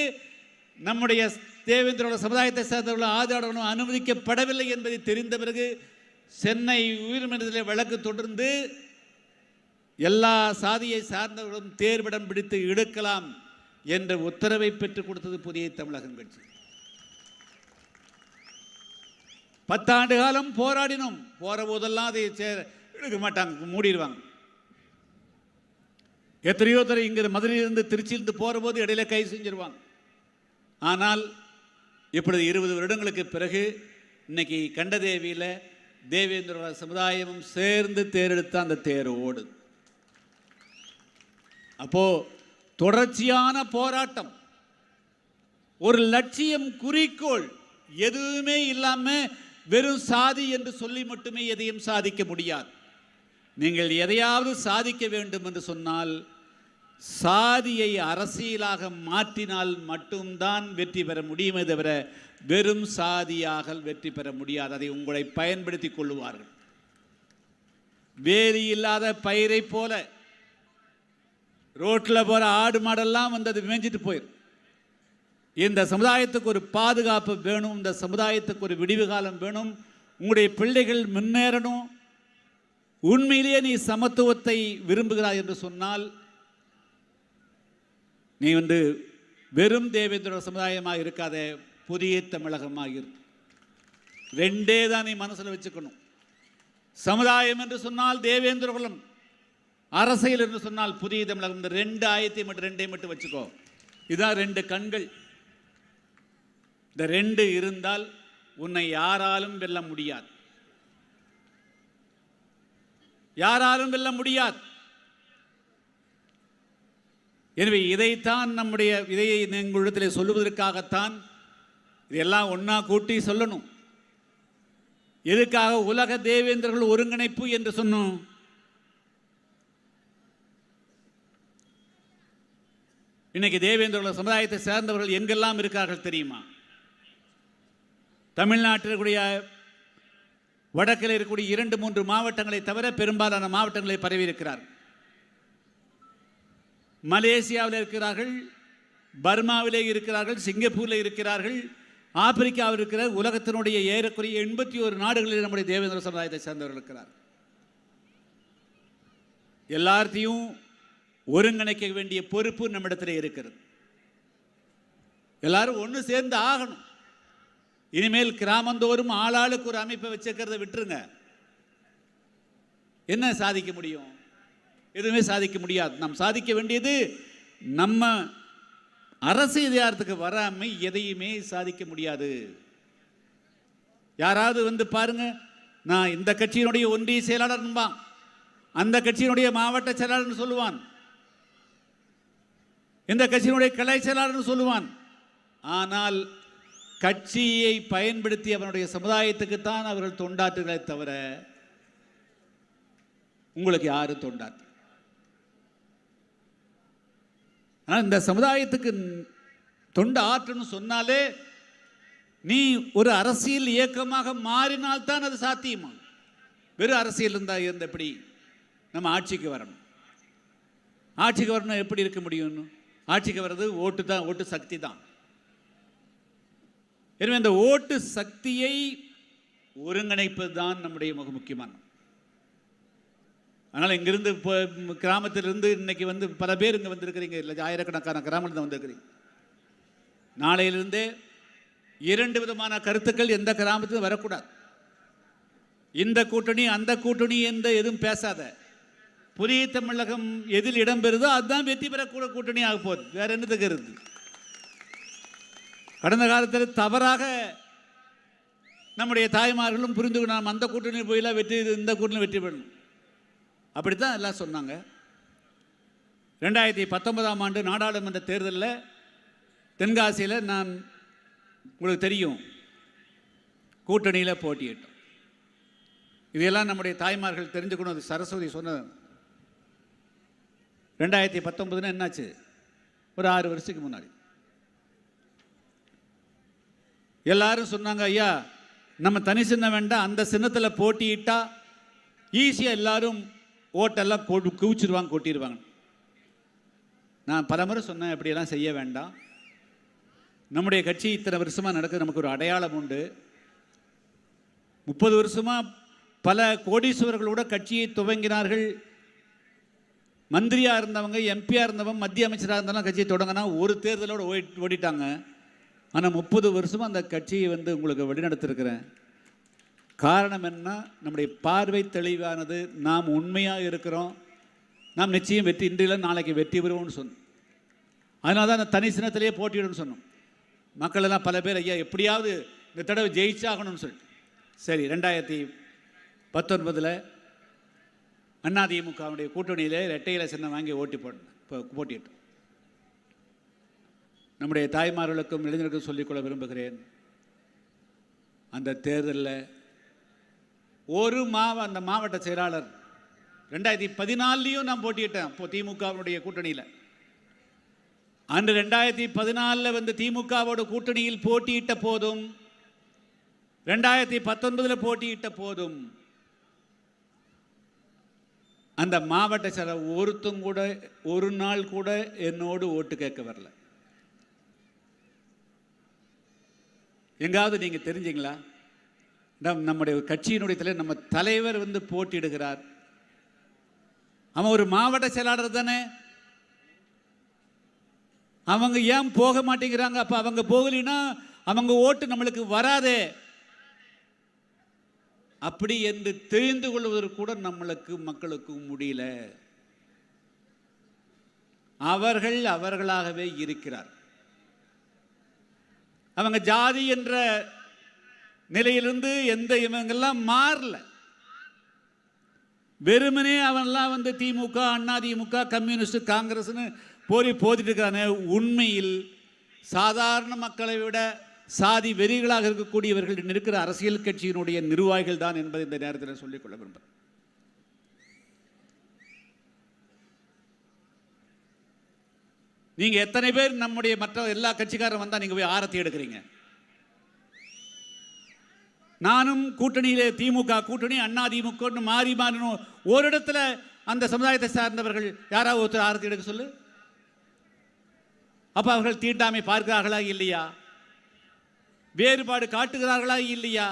நம்முடைய தேவேந்திர சமுதாயத்தை சேர்ந்தவர்கள் ஆதரவாளர்களும் அனுமதிக்கப்படவில்லை என்பதை தெரிந்த பிறகு சென்னை உயர்நீதிமன்றத்தில் வழக்கு தொடர்ந்து எல்லா சாதியை சார்ந்தவர்களும் தேர்விடம் பிடித்து இழுக்கலாம் என்ற உத்தரவை பெற்றுக் கொடுத்தது புதிய தமிழகம் கட்சி. 10 ஆண்டு காலம் போராடினோம். போற போதெல்லாம் அதை எடுக்க மாட்டாங்க, மூடிடுவாங்க. எத்தனையோ தடவை இங்கே மதுரையிலிருந்து திருச்சியிலிருந்து போகிற போது இடையில கை செஞ்சிருவாங்க. ஆனால் இப்பொழுது 20 வருடங்களுக்கு பிறகு இன்னைக்கு கண்டதேவியில் தேவேந்திர சமுதாயமும் சேர்ந்து தேரெடுத்த அந்த தேர் ஓடுது. அப்போ தொடர்ச்சியான போராட்டம், ஒரு லட்சியம், குறிக்கோள் எதுவுமே இல்லாமல் வெறும் சாதி என்று சொல்லி மட்டுமே எதையும் சாதிக்க முடியாது. நீங்கள் எதையாவது சாதிக்க வேண்டும் என்று சொன்னால் சாதியை அரசியலாக மாற்றினால் மட்டும்தான் வெற்றி பெற முடியுமே தவிர வெறும் சாதியாக வெற்றி பெற முடியாது. அதை உங்களை பயன்படுத்தி கொள்ளுவார்கள். வேலி இல்லாத பயிரை போல ரோட்டில் போகிற ஆடு மாடெல்லாம் அது மேய்ஞ்சிட்டு போயிடும். இந்த சமுதாயத்துக்கு ஒரு பாதுகாப்பு வேணும், இந்த சமுதாயத்துக்கு ஒரு விடிவு காலம் வேணும், உங்களுடைய பிள்ளைகள் முன்னேறணும், உண்மையிலேயே நீ சமத்துவத்தை விரும்புகிறாய் என்று சொன்னால் நீ வெறும் தேவேந்திர சமுதாயமாக இருக்காத, புதிய தமிழகமாக இருக்கு. ரெண்டே தான் நீ மனசில் வச்சுக்கணும். சமுதாயம் என்று சொன்னால் தேவேந்திர குலம், அரசியல் என்று சொன்னால் புதிய தமிழகம். இந்த 2 ஆயத்தை மட்டும் 2 மட்டும் வச்சுக்கோ. இதுதான் 2 கண்கள். இந்த 2 இருந்தால் உன்னை யாராலும் வெல்ல முடியாது, யாராலும் வெல்ல முடியாது. எனவே இதைத்தான் இதை எங்களிடத்தில் சொல்லுவதற்காகத்தான் இதெல்லாம் ஒன்னா கூட்டி சொல்லணும். எதுக்காக உலக தேவேந்திரர்கள் ஒருங்கிணைப்பு என்று சொன்னோம்? இன்னைக்கு தேவேந்திர சமுதாயத்தை சேர்ந்தவர்கள் எங்கெல்லாம் இருக்கார்கள் தெரியுமா? தமிழ்நாட்டில் கூடிய வடக்கில் இருக்கக்கூடிய 2-3 மாவட்டங்களை தவிர பெரும்பாலான மாவட்டங்களை பரவி இருக்கிறார். மலேசியாவில் இருக்கிறார்கள், பர்மாவிலே இருக்கிறார்கள், சிங்கப்பூரில் இருக்கிறார்கள், ஆப்பிரிக்காவில் இருக்கிற உலகத்தினுடைய ஏறக்குறைய 81 நாடுகளில் நம்முடைய தேவேந்திர சமுதாயத்தை சேர்ந்தவர்கள் இருக்கிறார். எல்லாத்தையும் ஒருங்கிணைக்க வேண்டிய பொறுப்பு நம்மிடத்தில் இருக்கிறது. எல்லாரும் ஒன்று சேர்ந்து ஆகணும். இனிமேல் கிராமந்தோறும் ஆளாளுக்கு ஒரு அமைப்பை வச்சுக்கிறத விட்டுருங்க. என்ன சாதிக்க முடியும்? எதுவுமே சாதிக்க முடியாது. நாம் சாதிக்க வேண்டியது நம்ம அரசு அதிகாரத்துக்கு வராமல் எதையுமே சாதிக்க முடியாது. யாராவது வந்து பாருங்க, நான் இந்த கட்சியினுடைய ஒன்றிய செயலாளர்பான், அந்த கட்சியினுடைய மாவட்ட செயலாளர்னு சொல்லுவான், இந்த கட்சியினுடைய கிளை செயலாளர்னு சொல்லுவான். ஆனால் கட்சியை பயன்படுத்தி அவனுடைய சமுதாயத்துக்குத்தான் அவர்கள் தொண்டாற்றுகளை தவிர உங்களுக்கு யாரும் தொண்டாற்று. ஆனால் இந்த சமுதாயத்துக்கு தொண்டு ஆற்றுன்னு சொன்னாலே நீ ஒரு அரசியல் இயக்கமாக மாறினால்தான் அது சாத்தியமா. வெறும் அரசியல் இருந்தால் இருந்த எப்படி நம்ம ஆட்சிக்கு வரணும்? ஆட்சிக்கு வரணும் எப்படி இருக்க முடியும்? ஆட்சிக்கு வர்றது ஓட்டு தான், ஓட்டு சக்தி தான். எனவே இந்த ஓட்டு சக்தியை ஒருங்கிணைப்பது தான் நம்முடைய மிக முக்கியமான. அதனால் இங்கிருந்து இப்போ கிராமத்திலிருந்து இன்னைக்கு வந்து பல பேர் இங்கே வந்திருக்கிறீங்க, இல்லை ஆயிரக்கணக்கான கிராமத்தில் வந்திருக்கிறீங்க. நாளையிலிருந்தே 2 விதமான கருத்துக்கள் எந்த கிராமத்திலும் வரக்கூடாது. இந்த கூட்டணி அந்த கூட்டணி எந்த எதுவும் பேசாத. புதிய தமிழகம் எதில் இடம்பெறுதோ அதுதான் வெற்றி பெறக்கூட கூட்டணி ஆக போகுது. வேற என்னதுக்கு இருக்கு? கடந்த காலத்தில் தவறாக நம்முடைய தாய்மார்களும் புரிந்து நாம் அந்த கூட்டணி போயெல்லாம் வெற்றி, இந்த கூட்டணி வெற்றி பெறணும் அப்படித்தான் எல்லாம் சொன்னாங்க. 2019ஆம் ஆண்டு நாடாளுமன்ற தேர்தலில் தென்காசியில் நான் உங்களுக்கு தெரியும் கூட்டணியில் போட்டியிட்டோம். இதையெல்லாம் நம்முடைய தாய்மார்கள் தெரிஞ்சுக்கணும். அது சரஸ்வதி சொன்னது. 2019 என்னாச்சு? ஒரு 6 வருஷத்துக்கு முன்னாடி எல்லாரும் சொன்னாங்க, ஐயா நம்ம தனி சின்னம் வேண்டாம், அந்த சின்னத்தில் போட்டியிட்டா ஈஸியாக எல்லாரும் ஓட்டெல்லாம் குவிச்சிருவாங்க, கொட்டிடுவாங்க. நான் பலமுறை சொன்னேன், அப்படியெல்லாம் செய்ய வேண்டாம். நம்முடைய கட்சி இத்தனை வருஷமாக நடக்குது, நமக்கு ஒரு அடையாளம் உண்டு. 30 வருஷமாக பல கோடீஸ்வரர்களோட கட்சியை துவங்கினார்கள். மந்திரியாக இருந்தவங்க, எம்பியாக இருந்தவங்க, மத்திய அமைச்சராக இருந்தாலும் கட்சியை தொடங்கினா ஒரு தேர்தலோடு ஓடிட்டாங்க. ஆனால் 30 வருஷமாக அந்த கட்சியை வந்து உங்களுக்கு வழிநடத்திருக்கிறேன். காரணம் என்ன? நம்முடைய பார்வை தெளிவானது. நாம் உண்மையாக இருக்கிறோம். நாம் நிச்சயம் வெற்றி, இன்றையில் நாளைக்கு வெற்றி பெறுவோம்னு சொன்னோம். அதனால தான் அந்த தனி சின்னத்திலேயே போட்டியிடுன்னு சொன்னோம். மக்கள் எல்லாம் பல பேர், ஐயா எப்படியாவது இந்த தடவை ஜெயிச்சாகணும்னு சொல்லிட்டு, சரி 2019 அதிமுகவுடைய கூட்டணியில் இரட்டையில சின்னம் வாங்கி போட்டியிட்டோம். நம்முடைய தாய்மார்களுக்கும் இளைஞர்களுக்கும் சொல்லிக்கொள்ள விரும்புகிறேன், அந்த தேர்தலில் அந்த மாவட்ட செயலாளர் 2014 நான் போட்டியிட்டேன். இப்போ திமுகவுடைய கூட்டணியில் அன்று 2014 வந்து திமுகவோட கூட்டணியில் போட்டியிட்ட போதும் 2019 போட்டியிட்ட போதும் அந்த மாவட்ட செயலர் ஒருத்தம் கூட ஒரு நாள் கூட என்னோடு ஓட்டு கேட்க வரல. எங்காவது நீங்க தெரிஞ்சீங்களா? நம்முடைய கட்சியினுடைய நம்ம தலைவர் வந்து போட்டியிடுகிறார். அவன் ஒரு மாவட்ட செயலாளர் தானே, அவங்க ஏன் போக மாட்டேங்கிறாங்க? அப்ப அவங்க போகலினா அவங்க ஓட்டு நம்மளுக்கு வராதே அப்படி என்று தெரிந்து கொள்வதற்கு கூட நம்மளுக்கு மக்களுக்கு முடியல. அவர்கள் அவர்களாகவே இருக்கிறார். அவங்க ஜாதி என்ற நிலையிலிருந்து எந்த இவங்கெல்லாம் மாறல. வெறுமனே அவன்லாம் வந்து திமுக, அண்ணா திமுக, கம்யூனிஸ்ட், காங்கிரஸ்னு போதிட்டு இருக்கானே. உண்மையில் சாதாரண மக்களை விட சாதி வெறிகளாக இருக்கக்கூடியவர்கள் இருக்கிற அரசியல் கட்சியினுடைய நிர்வாகிகள் தான் என்பதை இந்த நேரத்தில் சொல்லிக்கொள்ள விரும்புகிறேன். நீங்க எத்தனை பேர் நம்முடைய மற்ற எல்லா கட்சிக்காரரும் வந்தா நீங்க போய் ஆரத்தி எடுக்கிறீங்க? நானும் கூட்டணியிலே திமுக கூட்டணி அண்ணா திமுக மாறி மாறணும். ஒரு இடத்துல அந்த சமுதாயத்தை சார்ந்தவர்கள் யாராவது ஒருத்தர் ஆரத்தி எடுக்க சொல்லு. அப்ப அவர்கள் தீண்டாமை பார்க்கிறார்களா இல்லையா? வேறுபாடு காட்டுகிறார்களா இல்லையா?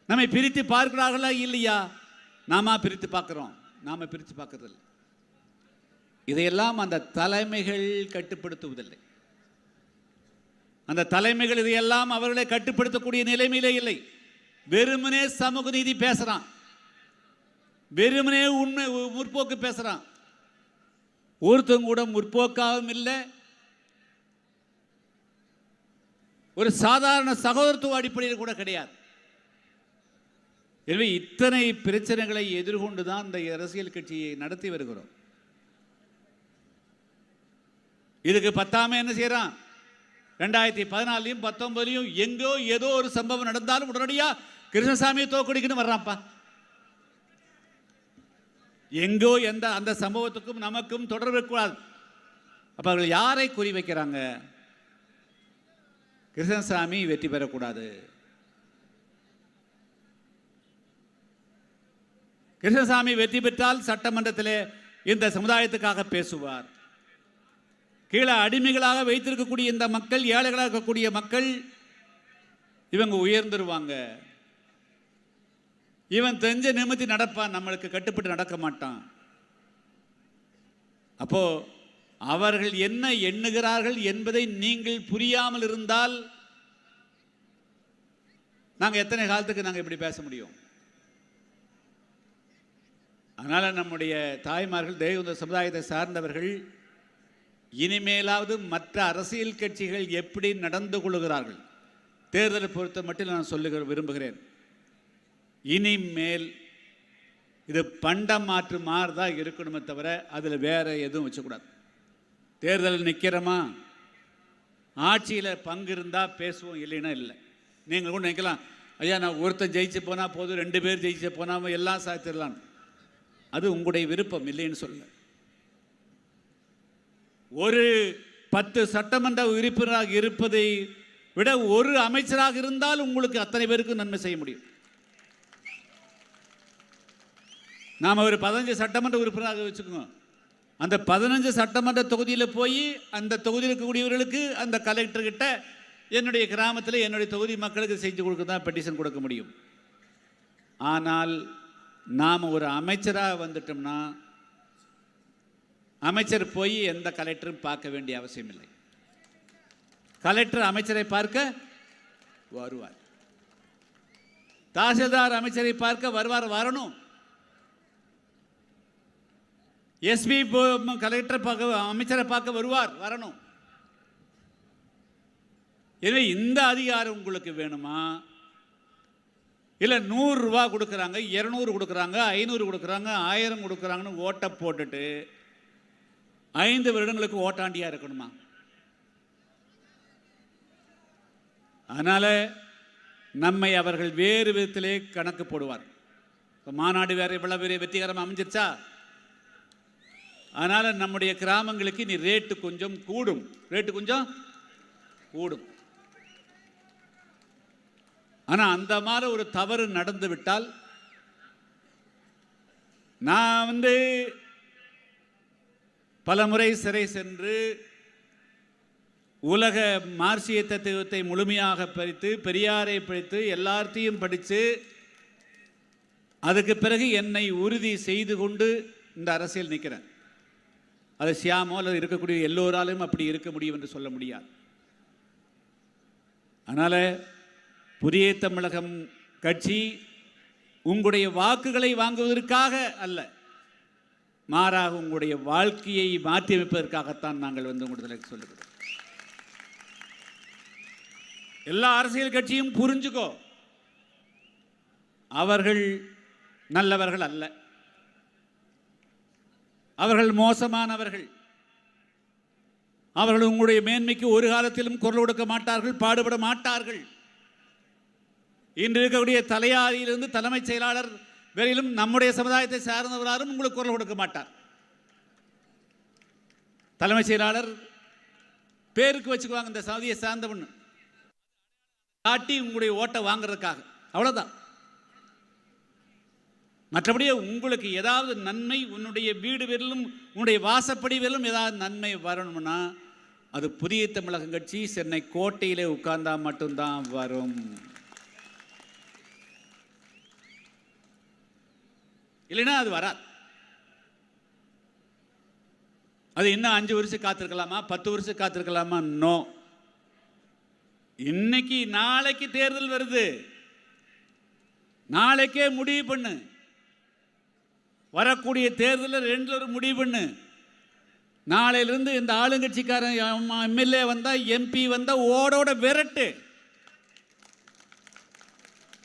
நம்மை பிரித்து பார்க்கிறார்களா இல்லையா? நாம பிரித்து பார்க்கிறோம்? நாம பிரித்து பார்க்கறதில்லை. இதையெல்லாம் அந்த தலைமைகள் கட்டுப்படுத்துவதில்லை. அந்த தலைமைகள் இதையெல்லாம் அவர்களை கட்டுப்படுத்தக்கூடிய நிலைமையிலே இல்லை. வெறுமனே சமூக நீதி பேசுறான், வெறுமனே உண்மை முற்போக்கு பேசுறான். ஒருத்தங்க கூட முற்போக்காகவும் இல்லை, ஒரு சாதாரண சகோதரத்துவ அடிப்படையில் கூட கிடையாது. எனவே இத்தனை பிரச்சனைகளை எதிர்கொண்டுதான் இந்த அரசியல் கட்சியை நடத்தி வருகிறோம். இதுக்கு பத்தாம என்ன செய்யறான்? 2014 19 எங்கோ ஏதோ ஒரு சம்பவம் நடந்தாலும் உடனடியா கிருஷ்ணசாமியை தோக்கடிக்கணும் வர்றான்ப்பா. எங்கோ எந்த அந்த சம்பவத்துக்கும் நமக்கும் தொடர்பு கூடாது. அப்ப அவர்கள் யாரை குறி வைக்கிறாங்க? கிருஷ்ணசாமி வெற்றி பெறக்கூடாது, கிருஷ்ணசாமி வெற்றி பெற்றால் சட்டமன்றத்தில் இந்த சமுதாயத்துக்காக பேசுவார். கீழே அடிமைகளாக வைத்திருக்கக்கூடிய இந்த மக்கள், ஏழைகளாக இருக்கக்கூடிய மக்கள், இவங்க உயர்ந்துருவாங்க. இவன் தெரிஞ்ச நிமித்தி நடப்பான், நம்மளுக்கு கட்டுப்பட்டு நடக்க மாட்டான். அப்போ அவர்கள் என்ன எண்ணுகிறார்கள் என்பதை நீங்கள் புரியாமல் இருந்தால் நாங்கள் எத்தனை காலத்துக்கு நாங்கள் இப்படி பேச முடியும்? அதனால நம்முடைய தாய்மார்கள், தெய்வ சமுதாயத்தை சார்ந்தவர்கள், இனிமேலாவது மற்ற அரசியல் கட்சிகள் எப்படி நடந்து கொள்கிறார்கள் தேர்தலை பொறுத்த மட்டும் நான் சொல்ல விரும்புகிறேன். இனிமேல் இது பண்டம் மாற்று மாறுதான் இருக்கணுமே தவிர அதில் வேற எதுவும் வச்சக்கூடாது. தேர்தலில் நிற்கிறோமா, ஆட்சியில் பங்கு இருந்தால் பேசுவோம், இல்லைன்னா இல்லை. நீங்கள் கூட நினைக்கலாம், ஐயா நான் ஒருத்தர் ஜெயிச்சு போனால் போதும், 2 பேர் ஜெயிச்சு போனால் எல்லாம் சாத்திடலாம். அது உங்களுடைய விருப்பம், இல்லைன்னு சொல்ல. ஒரு 10 சட்டமன்ற உறுப்பினராக இருப்பதை விட ஒரு அமைச்சராக இருந்தால் உங்களுக்கு அத்தனை பேருக்கு நன்மை செய்ய முடியும். நாம் ஒரு 15 சட்டமன்ற உறுப்பினராக வச்சுக்கோங்க. அந்த 15 சட்டமன்ற தொகுதியில் போய் அந்த தொகுதியில் இருக்கக்கூடியவர்களுக்கு அந்த கலெக்டர்கிட்ட என்னுடைய கிராமத்தில் என்னுடைய தொகுதி மக்களுக்கு செஞ்சு கொடுக்க தான் பெட்டிஷன் கொடுக்க முடியும். ஆனால் நாம் ஒரு அமைச்சராக வந்துட்டோம்னா அமைச்சர் போய் எந்த கலெக்டரும் பார்க்க வேண்டிய அவசியம் இல்லை. கலெக்டர் அமைச்சரை பார்க்க வருவார், தாசில்தார் அமைச்சரை பார்க்க வருவார், வரணும். எஸ்பி கலெக்டர் பார்க்க, அமைச்சரை பார்க்க வருவார், வரணும். எனவே இந்த அதிகாரம் உங்களுக்கு வேணுமா? இல்லை 100 ரூபா கொடுக்குறாங்க, 200 கொடுக்குறாங்க, 500 கொடுக்குறாங்க, 1000 கொடுக்குறாங்கன்னு ஓட்டை போட்டுட்டு 5 வருடங்களுக்கு ஓட்டாண்டியா இருக்கணுமா? அதனால நம்மை அவர்கள் வேறு விதத்திலே கணக்கு போடுவார். மாநாடு வேற இவ்வளவு பெரிய வெற்றிகரமாக அமைஞ்சிருச்சா? அதனால நம்முடைய கிராமங்களுக்கு நீ ரேட்டு கொஞ்சம் கூடும், ரேட்டு கொஞ்சம் கூடும். ஆனா அந்த மாதிரி ஒரு தவறு நடந்து விட்டால், நான் பல முறை சிறை சென்று உலக மார்க்சிய தத்துவத்தை முழுமையாக படித்து, பெரியாரை படித்து, எல்லாத்தையும் படித்து, அதுக்கு பிறகு என்னை உறுதி செய்து கொண்டு இந்த அரசியல் நிற்கிறேன். அது சியாமோ அல்லது இருக்கக்கூடிய எல்லோராலும் அப்படி இருக்க முடியும் என்று சொல்ல முடியாது. அதனால் புதிய தமிழகம் கட்சி உங்களுடைய வாக்குகளை வாங்குவதற்காக அல்ல, மாறாக உங்களுடைய வாழ்க்கையை மாற்றியமைப்பதற்காகத்தான் நாங்கள் உங்களுக்கு சொல்லுகிறோம். எல்லா அரசியல் கட்சியும் புரிஞ்சுக்கோ, அவர்கள் நல்லவர்கள் அல்ல, அவர்கள் மோசமானவர்கள். அவர்கள் உங்களுடைய மேன்மைக்கு ஒரு காலத்திலும் குரல் கொடுக்க மாட்டார்கள், பாடுபட மாட்டார்கள். இன்று இருக்கக்கூடிய தலையாரியிலிருந்து தலைமைச் செயலாளர் வரையிலும் நம்முடைய சமுதாயத்தை சார்ந்தவராலும் உங்களுக்கு குரல் கொடுக்க மாட்டார். தலைமைச் செயலாளர் பேருக்கு வச்சுக்குவாங்க, இந்த சமுதாய சார்ந்தவன். காட்டி உங்களுடைய ஓட்டை வாங்குறதுக்காக, அவ்வளோதான். மற்றபடியே உங்களுக்கு ஏதாவது நன்மை உன்னுடைய வீடு வெல்லும், உன்னுடைய வாசப்படி வெல்லும் ஏதாவது நன்மை வரணும்னா அது புதிய தமிழகம் கட்சி சென்னை கோட்டையிலே உட்கார்ந்தா மட்டும்தான் வரும். இல்லைன்னா அது வராது. அது இன்னும் 5 வருஷம் காத்திருக்கலாமா, 10 வருஷம் காத்திருக்கலாமா? நோ. இன்னைக்கு நாளைக்கு தேர்தல் வருது, நாளைக்கே முடிவு பண்ணு. வரக்கூடிய தேர்தலில் 2 ஒரு முடிவு பண்ணு. நாளையிலிருந்து இந்த ஆளுங்கட்சிக்காரன் எம்எல்ஏ வந்தா, எம்பி வந்தா ஓடோட விரட்டு.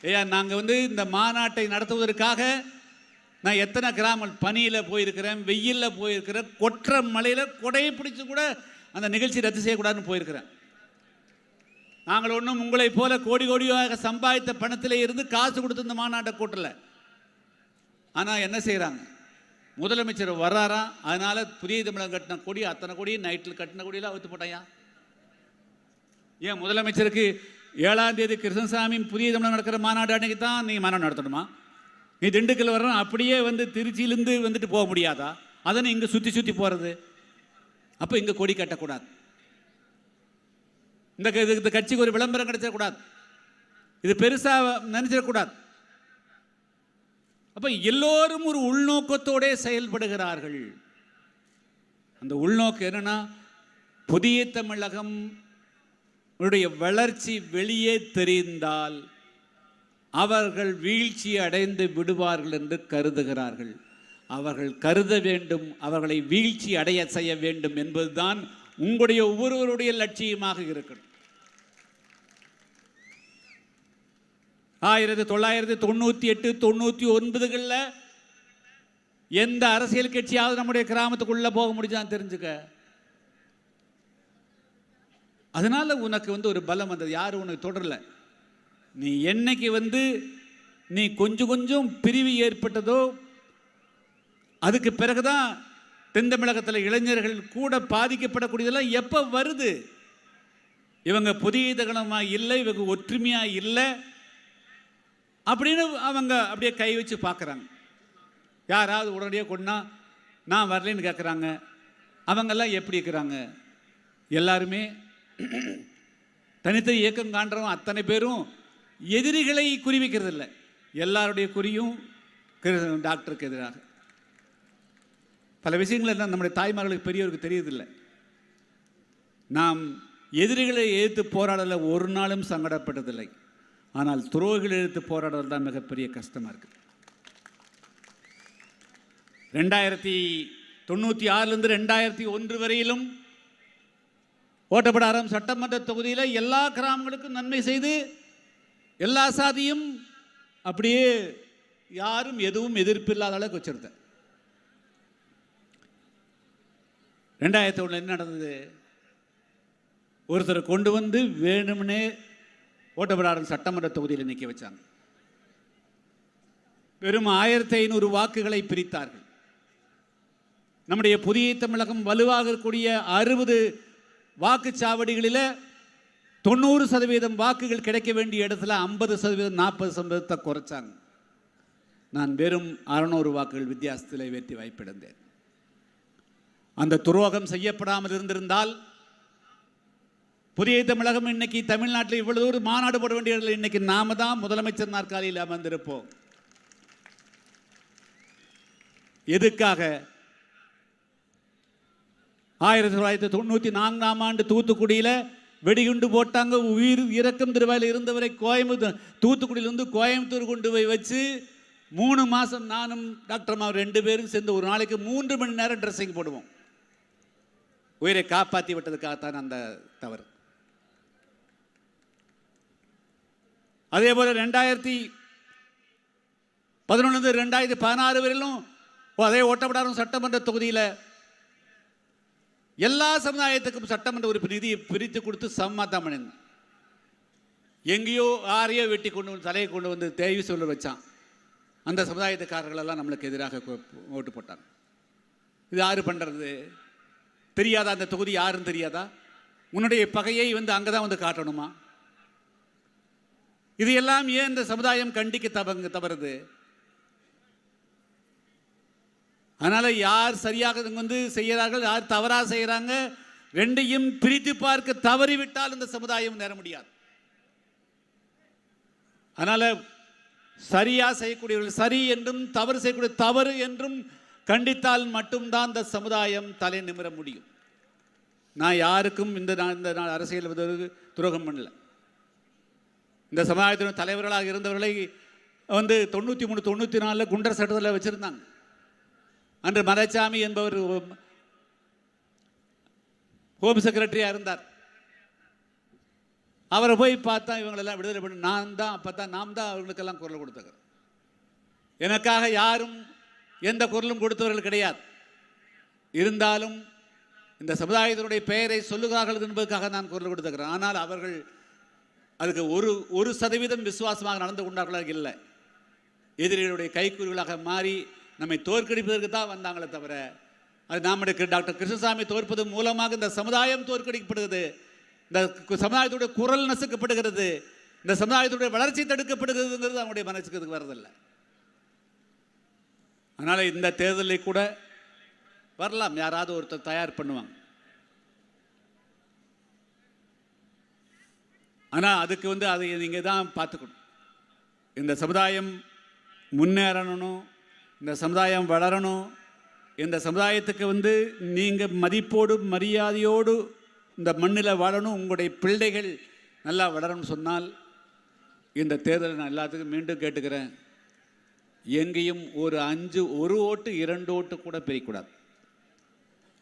ஐயா, நாங்கள் இந்த மாநாட்டை நடத்துவதற்காக நான் எத்தனை கிராமம் பனியில் போயிருக்கிறேன், வெயிலில் போயிருக்கிறேன், கொற்ற மலையில் கொடையை பிடிச்சி கூட அந்த நிகழ்ச்சி ரத்து செய்யக்கூடாதுன்னு போயிருக்கிறேன். நாங்கள் ஒன்றும் உங்களை போல கோடி கோடியாக சம்பாதித்த பணத்தில் இருந்து காசு கொடுத்து இந்த மாநாட்டை கூட்டலை. ஆனால் என்ன செய்கிறாங்க, முதலமைச்சர் வர்றாரா, அதனால் புதிய தமிழகம் கட்டின கொடி, அத்தனை கொடி நைட்டில் கட்டின கொடியெல்லாம் அவுத்து போட்டாயா? ஏன் முதலமைச்சருக்கு 7ஆம் தேதி கிருஷ்ணசாமி புதிய தமிழகம் நடக்கிற மாநாடு அன்னைக்கு தான் நீங்கள் மாநாடு நடத்தணுமா? நீ திண்டுக்கல் வர்றோம், அப்படியே திருச்சியிலேருந்து வந்துட்டு போக முடியாதா? அதனை இங்கே சுற்றி சுற்றி போகிறது. அப்போ இங்கே கொடி கட்டக்கூடாது. இந்த கட்சிக்கு ஒரு விளம்பரம் கிடைச்சிடக்கூடாது, இது பெருசாக நினைச்சிடக்கூடாது. அப்போ எல்லோரும் ஒரு உள்நோக்கத்தோட செயல்படுகிறார்கள். அந்த உள்நோக்கம் என்னன்னா, புதிய தமிழகம் வளர்ச்சி வெளியே தெரிந்தால் அவர்கள் வீழ்ச்சி அடைந்து விடுவார்கள் என்று கருதுகிறார்கள். அவர்கள் கருத வேண்டும், அவர்களை வீழ்ச்சி அடைய செய்ய வேண்டும் என்பதுதான் உங்களுடைய ஒவ்வொருவருடைய லட்சியமாக இருக்கணும். 1998, 99களில் எந்த அரசியல் கட்சியாவது நம்முடைய கிராமத்துக்குள்ள போக முடிஞ்சான்னு தெரிஞ்சுக்க. அதனால உனக்கு ஒரு பலம் வந்தது, யாரும் உனக்கு தொடரல. நீ என்னைக்கு நீ கொஞ்சம் கொஞ்சம் பிரிவு ஏற்பட்டதோ அதுக்கு பிறகுதான் தென் தமிழகத்தில் இளைஞர்கள் கூட பாதிக்கப்படக்கூடியதெல்லாம் எப்போ வருது. இவங்க புதிய தகனமாக இல்லை, இவங்க ஒற்றுமையாக இல்லை அப்படின்னு அவங்க அப்படியே கை வச்சு பார்க்குறாங்க. யாராவது உடனடியாக கொண்டா நான் வரலன்னு கேட்குறாங்க. அவங்கெல்லாம் எப்படி இருக்கிறாங்க? எல்லாருமே தனித்தனி இயக்கம் காண்றவங்க அத்தனை பேரும் எதிரிகளை குறிவிக்கிறது இல்லை, எல்லாருடைய குறியும் டாக்டருக்கு எதிராக. பல விஷயங்கள் எல்லாம் நம்முடைய தாய்மார்களுக்கு பெரியவருக்கு தெரியதில்லை. நாம் எதிரிகளை எதிர்த்து போராடல ஒரு நாளும் சங்கடப்பட்டதில்லை, ஆனால் துரோகிகளை எதிர்த்து போராடுறது தான் மிகப்பெரிய கஷ்டமாக இருக்குது. 1996லேருந்து 2001 வரையிலும் ஓட்டப்படாரம் சட்டமன்ற தொகுதியில் எல்லா கிராமங்களுக்கும் நன்மை செய்து எல்லா சாதியும் அப்படியே யாரும் எதுவும் எதிர்ப்பு இல்லாத அளவுக்கு வச்சிருந்தேன். 2001 என்ன நடந்தது? ஒருத்தரை கொண்டு வேணும்னே ஓட்டப்படாரம் சட்டமன்ற தொகுதியில் நிற்க வச்சாங்க. வெறும் 1500 வாக்குகளை பிரித்தார்கள். நம்முடைய புதிய தமிழகம் வலுவாக இருக்கக்கூடிய 60 வாக்குச்சாவடிகளில் 90% வாக்குகள் கிடைக்க வேண்டிய இடத்துல 50%, 40% குறைச்சாங்க. நான் வெறும் 600 வாக்குகள் வித்தியாசத்தில் வெற்றி வாய்ப்பிழந்தேன். அந்த துரோகம் செய்யப்படாமல் இருந்திருந்தால் புதிய தமிழகம் இன்னைக்கு தமிழ்நாட்டில் இவ்வளவு ஒரு மாநாடு போட வேண்டிய இடத்துல இன்னைக்கு நாம தான் முதலமைச்சர் நாற்காலியில் அமர்ந்திருப்போம். எதுக்காக? 1994ஆம் ஆண்டு தூத்துக்குடியில் வெடிகுண்டு போட்டாங்க. உயிர் இறக்கம் திருவாயில் இருந்தவரை தூத்துக்குடியிலிருந்து கோயம்புத்தூர் கொண்டு போய் வச்சு 3 மாதம் நானும் டாக்டர் அம்மா 2 பேரும் சேர்ந்து ஒரு நாளைக்கு 3 மணி நேரம் ட்ரெஸ்ஸிங் போடுவோம். உயிரை காப்பாற்றி விட்டதுக்காகத்தான் அந்த தவறு. அதே போல 2011 2016 வரையிலும் அதே ஓட்டப்படாரம் சட்டமன்ற தொகுதியில் எல்லா சமுதாயத்துக்கும் சட்டமன்ற உறுப்பு நிதியை பிரித்து கொடுத்து சமமாத்தான் பண்ணிருந்தோம். எங்கேயோ யாரையோ வெட்டி கொண்டு தலையை கொண்டு தேவி சொல்ல வச்சான். அந்த சமுதாயத்துக்காரர்கள் எல்லாம் நம்மளுக்கு எதிராக ஓட்டு போட்டாங்க. இது யாரு பண்ணுறது? தெரியாதா? அந்த தொகுதி யாருன்னு தெரியாதா? உன்னுடைய பகையை அங்கே தான் காட்டணுமா? இது எல்லாம் ஏன் இந்த சமுதாயம் கண்டிக்க தவறுது? அதனால யார் சரியாக செய்கிறார்கள், யார் தவறாக செய்கிறாங்க, ரெண்டையும் பிரித்து பார்க்க தவறிவிட்டால் இந்த சமுதாயம் நேர முடியாது. அதனால சரியா செய்யக்கூடியவர்கள் சரி என்றும் தவறு செய்யக்கூடிய தவறு என்றும் கண்டித்தால் மட்டும்தான் இந்த சமுதாயம் தலை நிமிர முடியும். நான் யாருக்கும் இந்த அரசியல் துரோகம் பண்ணல. இந்த சமுதாயத்தின் தலைவர்களாக இருந்தவர்களை 93 94 குண்டர் சட்டத்தில் வச்சிருந்தாங்க. அன்று மலைச்சாமி என்பவர் ஹோம் செக்ரட்டரியாக இருந்தார். அவரை போய் பார்த்தா இவங்களெல்லாம் விடுதலை பண்ணி நாம் தான் அவர்களுக்கெல்லாம் குரல் கொடுத்தவர். எனக்காக யாரும் எந்த குரலும் கொடுத்தவர்கள் கிடையாது. இருந்தாலும் இந்த சமுதாயத்தினுடைய பெயரை சொல்லுகிறார்கள் என்பதற்காக நான் குரல் கொடுத்துக்கிறேன். ஆனால் அவர்கள் அதுக்கு 1% விசுவாசமாக நடந்து கொண்டார்களாக இல்லை. எதிரிகளுடைய கைக்கூறிகளாக மாறி நம்மை தோற்கடிப்பதற்கு தான் வந்தாங்களே தவிர, அது நம்முடைய டாக்டர் கிருஷ்ணசாமி தோற்பது மூலமாக இந்த சமுதாயம் தோற்கடிக்கப்படுகிறது, இந்த சமுதாயத்துடைய குரல் நசுக்கப்படுகிறது, இந்த சமுதாயத்துடைய வளர்ச்சி தடுக்கப்படுகிறதுங்கிறது அவங்களுடைய மனசுக்கு வரதில்லை. அதனால் இந்த தேர்தலில் கூட வரலாம், யாராவது ஒருத்தர் தயார் பண்ணுவாங்க. ஆனால் அதுக்கு அதை நீங்கள் தான் பார்த்துக்கணும். இந்த சமுதாயம் முன்னேறணும், இந்த சமுதாயம் வளரணும், இந்த சமுதாயத்துக்கு நீங்கள் மதிப்போடு மரியாதையோடு இந்த மண்ணில் வாழணும், உங்களுடைய பிள்ளைகள் நல்லா வளரணும்னு சொன்னால் இந்த தேர்தலை நான் எல்லாத்துக்கும் மீண்டும் கேட்டுக்கிறேன், எங்கேயும் ஒரு ஓட்டு 2 ஓட்டு கூட பிரிக்கூடாது.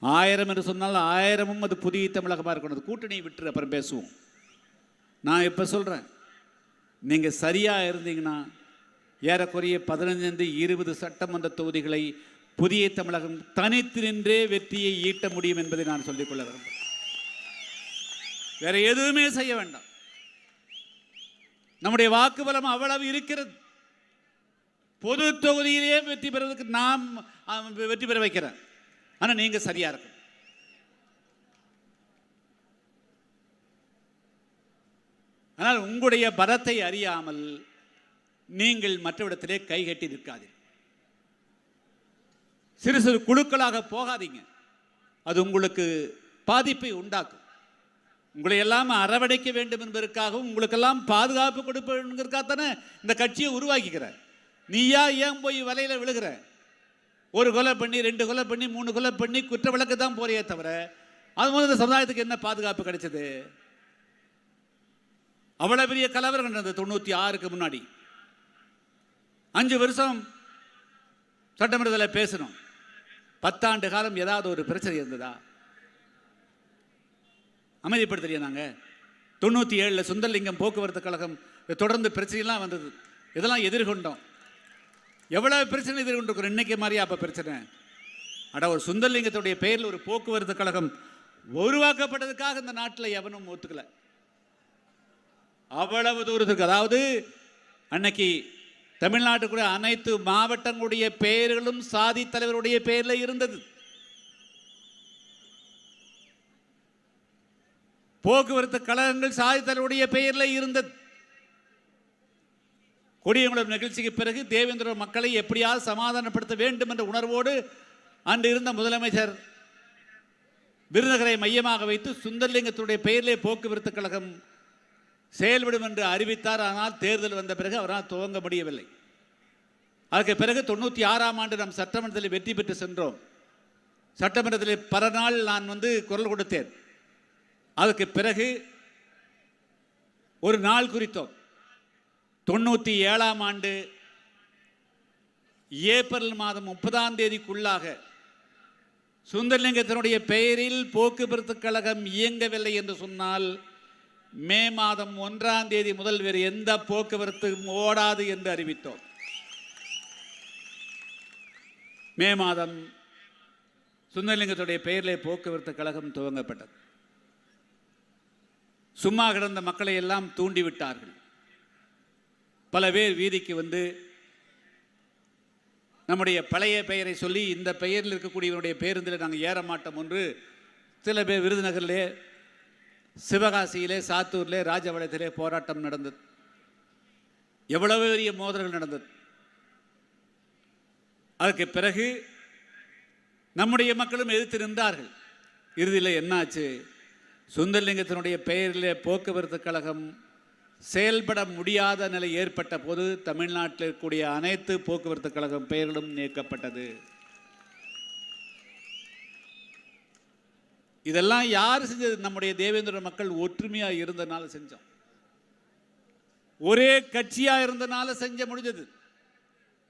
1000 என்று சொன்னால் 1000ம் அது புதிய தமிழகமாக இருக்கணும். கூட்டணி விட்டு அப்புறம் பேசுவோம். நான் இப்போ சொல்கிறேன், நீங்கள் சரியாக இருந்தீங்கன்னா ஏறக்குறைய 15-20 சட்டமன்ற தொகுதிகளை புதிய தமிழகம் தனித்து நின்றே வெற்றியை ஈட்ட முடியும் என்பதை நான் சொல்லிக்கொள்ள விரும்புகிறேன். வேற எதுவுமே செய்ய வேண்டாம். நம்முடைய வாக்கு பலம் அவ்வளவு இருக்கிறது. பொது தொகுதியிலேயே வெற்றி பெறுவதற்கு நாம் வெற்றி பெற வைக்கிறேன். ஆனால் நீங்கள் சரியா இருக்கும். ஆனால் உங்களுடைய பலத்தை அறியாமல் நீங்கள் மற்றவிடத்திலே கைகட்டி நிற்காதீர்கள். சிறு சிறு குழுக்களாக போகாதீங்க. அது உங்களுக்கு பாதிப்பை உண்டாக்கும். உங்களை எல்லாம் அரவணைக்க வேண்டும் என்பதற்காகவும் உங்களுக்கெல்லாம் பாதுகாப்பு கொடுப்பதற்காகத்தானே இந்த கட்சியை உருவாக்கிக்கிற. நீயா ஏன் போய் வலையில விழுகிற? ஒரு கொலை பண்ணி 2 கொலை பண்ணி 3 கொலை பண்ணி குற்ற வழக்கு தான் போறியே தவிர அது முதல்ல இந்த சமுதாயத்துக்கு என்ன பாதுகாப்பு கிடைச்சது? அவ்வளவு பெரிய கலவரம் நடந்தது 96க்கு முன்னாடி. 5 வருஷம் சட்டமன்றத்தில் பேசணும். 10 ஆண்டு காலம் ஏதாவது ஒரு பிரச்சனை இருந்ததா? அமைதிப்படுத்தலையே. நாங்கள் 97 சுந்தரலிங்கம் போக்குவரத்து கழகம் தொடர்ந்து பிரச்சனைலாம் வந்தது. இதெல்லாம் எதிர்கொண்டோம். எவ்வளவு பிரச்சனை எதிர்கொண்டிருக்கிறோம். இன்னைக்கு மாதிரியா அப்போ பிரச்சனை? ஒரு சுந்தரலிங்கத்துடைய பெயரில் ஒரு போக்குவரத்து கழகம் உருவாக்கப்பட்டதுக்காக இந்த நாட்டில் எவனும் ஒத்துக்கல. அவ்வளவு தூரத்துக்கு, அதாவது அன்னைக்கு தமிழ்நாட்டுக்குரிய அனைத்து மாவட்டங்களுடைய பெயர்களும் சாதி தலைவருடைய பெயரில் இருந்தது. போக்குவரத்து கழகங்கள் சாதி தலைவருடைய பெயரில் இருந்தது. கொடியங்குளம் நிகழ்ச்சிக்கு பிறகு தேவேந்திர மக்களை எப்படியாவது சமாதானப்படுத்த வேண்டும் என்ற உணர்வோடு அன்று இருந்த முதலமைச்சர் விருதுநகரை மையமாக வைத்து சுந்தரலிங்கத்துடைய பெயரிலே போக்குவரத்து கழகம் செயல்படும் என்று அறிவித்தார். ஆனால் தேர்தல் வந்த பிறகு அவரால் துவங்க முடியவில்லை. அதற்கு பிறகு 96ஆம் ஆண்டு நாம் சட்டமன்றத்தில் வெற்றி பெற்று சென்றோம். சட்டமன்றத்தில் பல நாள் நான் குரல் கொடுத்தேன். அதுக்கு பிறகு ஒரு நாள் குறித்தோம். 97ஆம் ஆண்டு ஏப்ரல் மாதம் 30ஆம் தேதிக்குள்ளாக சுந்தரலிங்கத்தினுடைய பெயரில் போக்குவரத்து கழகம் இயங்கவில்லை என்று சொன்னால் மே மாதம் 1ஆம் தேதி முதல் வேறு எந்த போக்குவரத்து ஓடாது என்று அறிவித்தோம். மே மாதம் சுந்தரலிங்கத்துடைய பெயரிலே போக்குவரத்து கழகம் துவங்கப்பட்டது. சும்மா கிடந்த மக்களை எல்லாம் தூண்டிவிட்டார்கள். பல பேர் வீதிக்கு நம்முடைய பழைய பெயரை சொல்லி இந்த பெயரில் இருக்கக்கூடியவருடைய பேருந்தில் நாங்கள் ஏற மாட்டோம் என்று சில பேர் விருதுநகரிலே, சிவகாசியிலே, சாத்தூரிலே, ராஜபாளையத்திலே போராட்டம் நடந்தது. எவ்வளவு பெரிய மோதல்கள் நடந்தது. அதற்கு பிறகு நம்முடைய மக்களும் எதிர்த்து நின்றார்கள். இறுதியில் என்னாச்சு? சுந்தரலிங்கத்தினுடைய பெயரில் போக்குவரத்து கழகம் செயல்பட முடியாத நிலை ஏற்பட்ட போது தமிழ்நாட்டில் இருக்கக்கூடிய அனைத்து போக்குவரத்து கழகம் பெயர்களும் நீக்கப்பட்டது. இதெல்லாம் யார் செஞ்சது? நம்முடைய தேவேந்திர மக்கள் ஒற்றுமையாக இருந்தனால செஞ்சோம். ஒரே கட்சியாக இருந்தனால செஞ்ச முடிஞ்சது.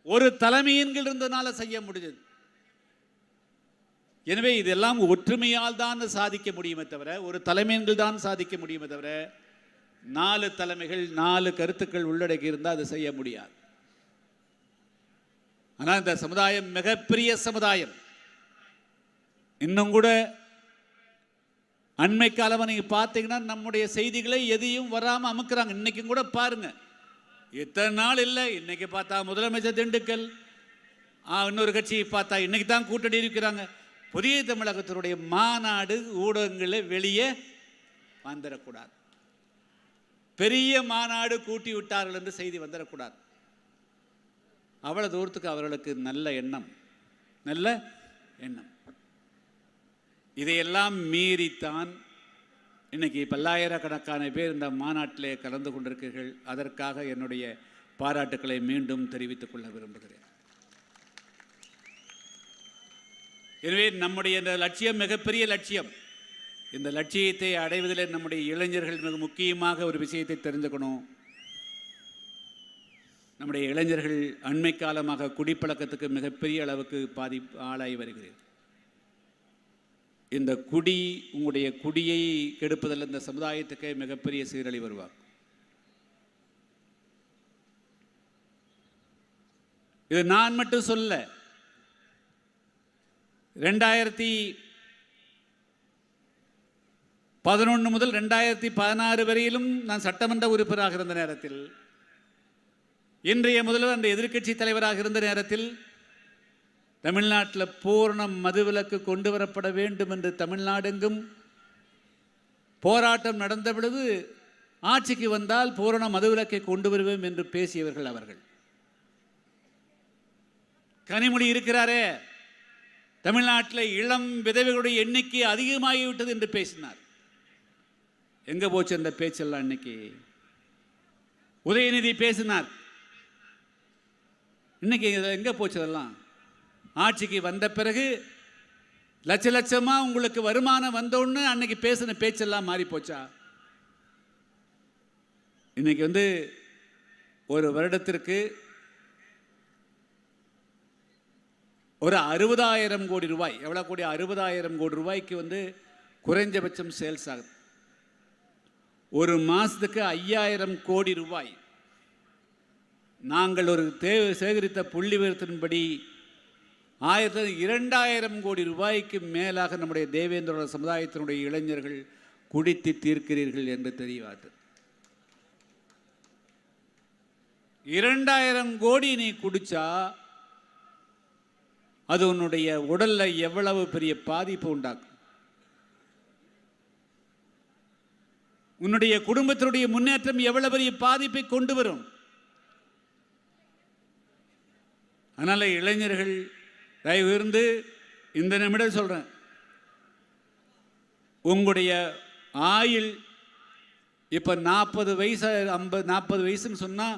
ஒரு தலைமையின் கீழ் இருந்தனால செய்ய முடிஞ்சது. எனவே இதெல்லாம் ஒற்றுமையால் தான் சாதிக்க முடியுமே தவிர, ஒரு தலைமையின் கீழ் தான் சாதிக்க முடியுமே தவிர, 4 தலைமைகள் 4 கருத்துக்கள் உள்ளடக்கி இருந்தால் அதை செய்ய முடியாது. ஆனால் இந்த சமுதாயம் மிகப்பெரிய சமுதாயம். இன்னும் கூட அண்மை காலமாக நீங்கள் பார்த்தீங்கன்னா நம்முடைய செய்திகளை எதையும் வராமல் அமுக்குறாங்க. இன்னைக்கும் கூட பாருங்க, இத்தனை நாள் இல்லை, இன்னைக்கு பார்த்தா முதலமைச்சர் திண்டுக்கல், இன்னொரு கட்சியை பார்த்தா இன்னைக்கு தான் கூட்டணி இருக்கிறாங்க. புதிய தமிழகத்தினுடைய மாநாடு ஊடகங்களில் வெளியே வந்துடக்கூடாது. பெரிய மாநாடு கூட்டி விட்டார்கள் என்று செய்தி வந்துடக்கூடாது. அவ்வளவு தூரத்துக்கு அவர்களுக்கு நல்ல எண்ணம். இதையெல்லாம் மீறித்தான் இன்னைக்கு பல்லாயிரக்கணக்கான பேர் இந்த மாநாட்டிலே கலந்து கொண்டிருக்கிறீர்கள். அதற்காக என்னுடைய பாராட்டுக்களை மீண்டும் தெரிவித்துக் கொள்ள விரும்புகிறேன். எனவே நம்முடைய இந்த லட்சியம் மிகப்பெரிய லட்சியம். இந்த லட்சியத்தை அடைவதில் நம்முடைய இளைஞர்கள் மிக முக்கியமாக ஒரு விஷயத்தை தெரிஞ்சுக்கணும். நம்முடைய இளைஞர்கள் அண்மை காலமாக குடிப்பழக்கத்துக்கு மிகப்பெரிய அளவுக்கு ஆளாகி வருகிறது. இந்த குடி உங்களுடைய குடியை கெடுப்பதில் இந்த சமுதாயத்துக்கு மிகப்பெரிய சீரழி வருவார். இது நான் மட்டும் சொல்ல, 2011 முதல் 2016 வரையிலும் நான் சட்டமன்ற உறுப்பினராக இருந்த நேரத்தில், இன்றைய முதல்வர் அந்த எதிர்க்கட்சி தலைவராக இருந்த நேரத்தில், தமிழ்நாட்டில் பூரண மதுவிலக்கு கொண்டு வரப்பட வேண்டும் என்று தமிழ்நாடெங்கும் போராட்டம் நடந்த பொழுது, ஆட்சிக்கு வந்தால் பூரண மதுவிலக்கை கொண்டு வருவோம் என்று பேசியவர்கள் அவர்கள். கனிமொழி இருக்கிறாரே, தமிழ்நாட்டில் இளம் விதவைகளுடைய எண்ணிக்கை அதிகமாகிவிட்டது என்று பேசினார். எங்க போச்சு அந்த பேச்செல்லாம்? இன்னைக்கு உதயநிதி பேசினார். இன்னைக்கு எங்க போச்சு அதெல்லாம்? ஆட்சிக்கு வந்த பிறகு லட்ச லட்சமா உங்களுக்கு வருமானம் வந்தோன்னு அன்னைக்கு பேசின பேச்செல்லாம் மாறி போச்சா? இன்னைக்கு ஒரு வருடத்திற்கு ஒரு 60,000 கோடி ரூபாய், எவ்வளோ கோடி? 60,000 கோடி ரூபாய்க்கு குறைஞ்சபட்சம் சேல்ஸ் ஆகுது. ஒரு மாதத்துக்கு 5,000 கோடி ரூபாய். நாங்கள் ஒரு சேகரித்த புள்ளி விவரத்தின்படி 2,000 கோடி ரூபாய்க்கு மேலாக நம்முடைய தேவேந்திர சமுதாயத்தினுடைய இளைஞர்கள் குடித்து தீர்க்கிறீர்கள் என்று தெரியாது. 2,000 கோடி நீ குடிச்சா அது உன்னுடைய உடல்ல எவ்வளவு பெரிய பாதிப்பு உண்டாக்கும். உன்னுடைய குடும்பத்தினுடைய முன்னேற்றம் எவ்வளவு பெரிய பாதிப்பை கொண்டு வரும். அதனால இளைஞர்கள் தயவு இருந்து இந்த நிமிடம் சொல்றேன், உங்களுடைய ஆயுள் இப்ப 40 வயசு 40 வயசுன்னு சொன்னா,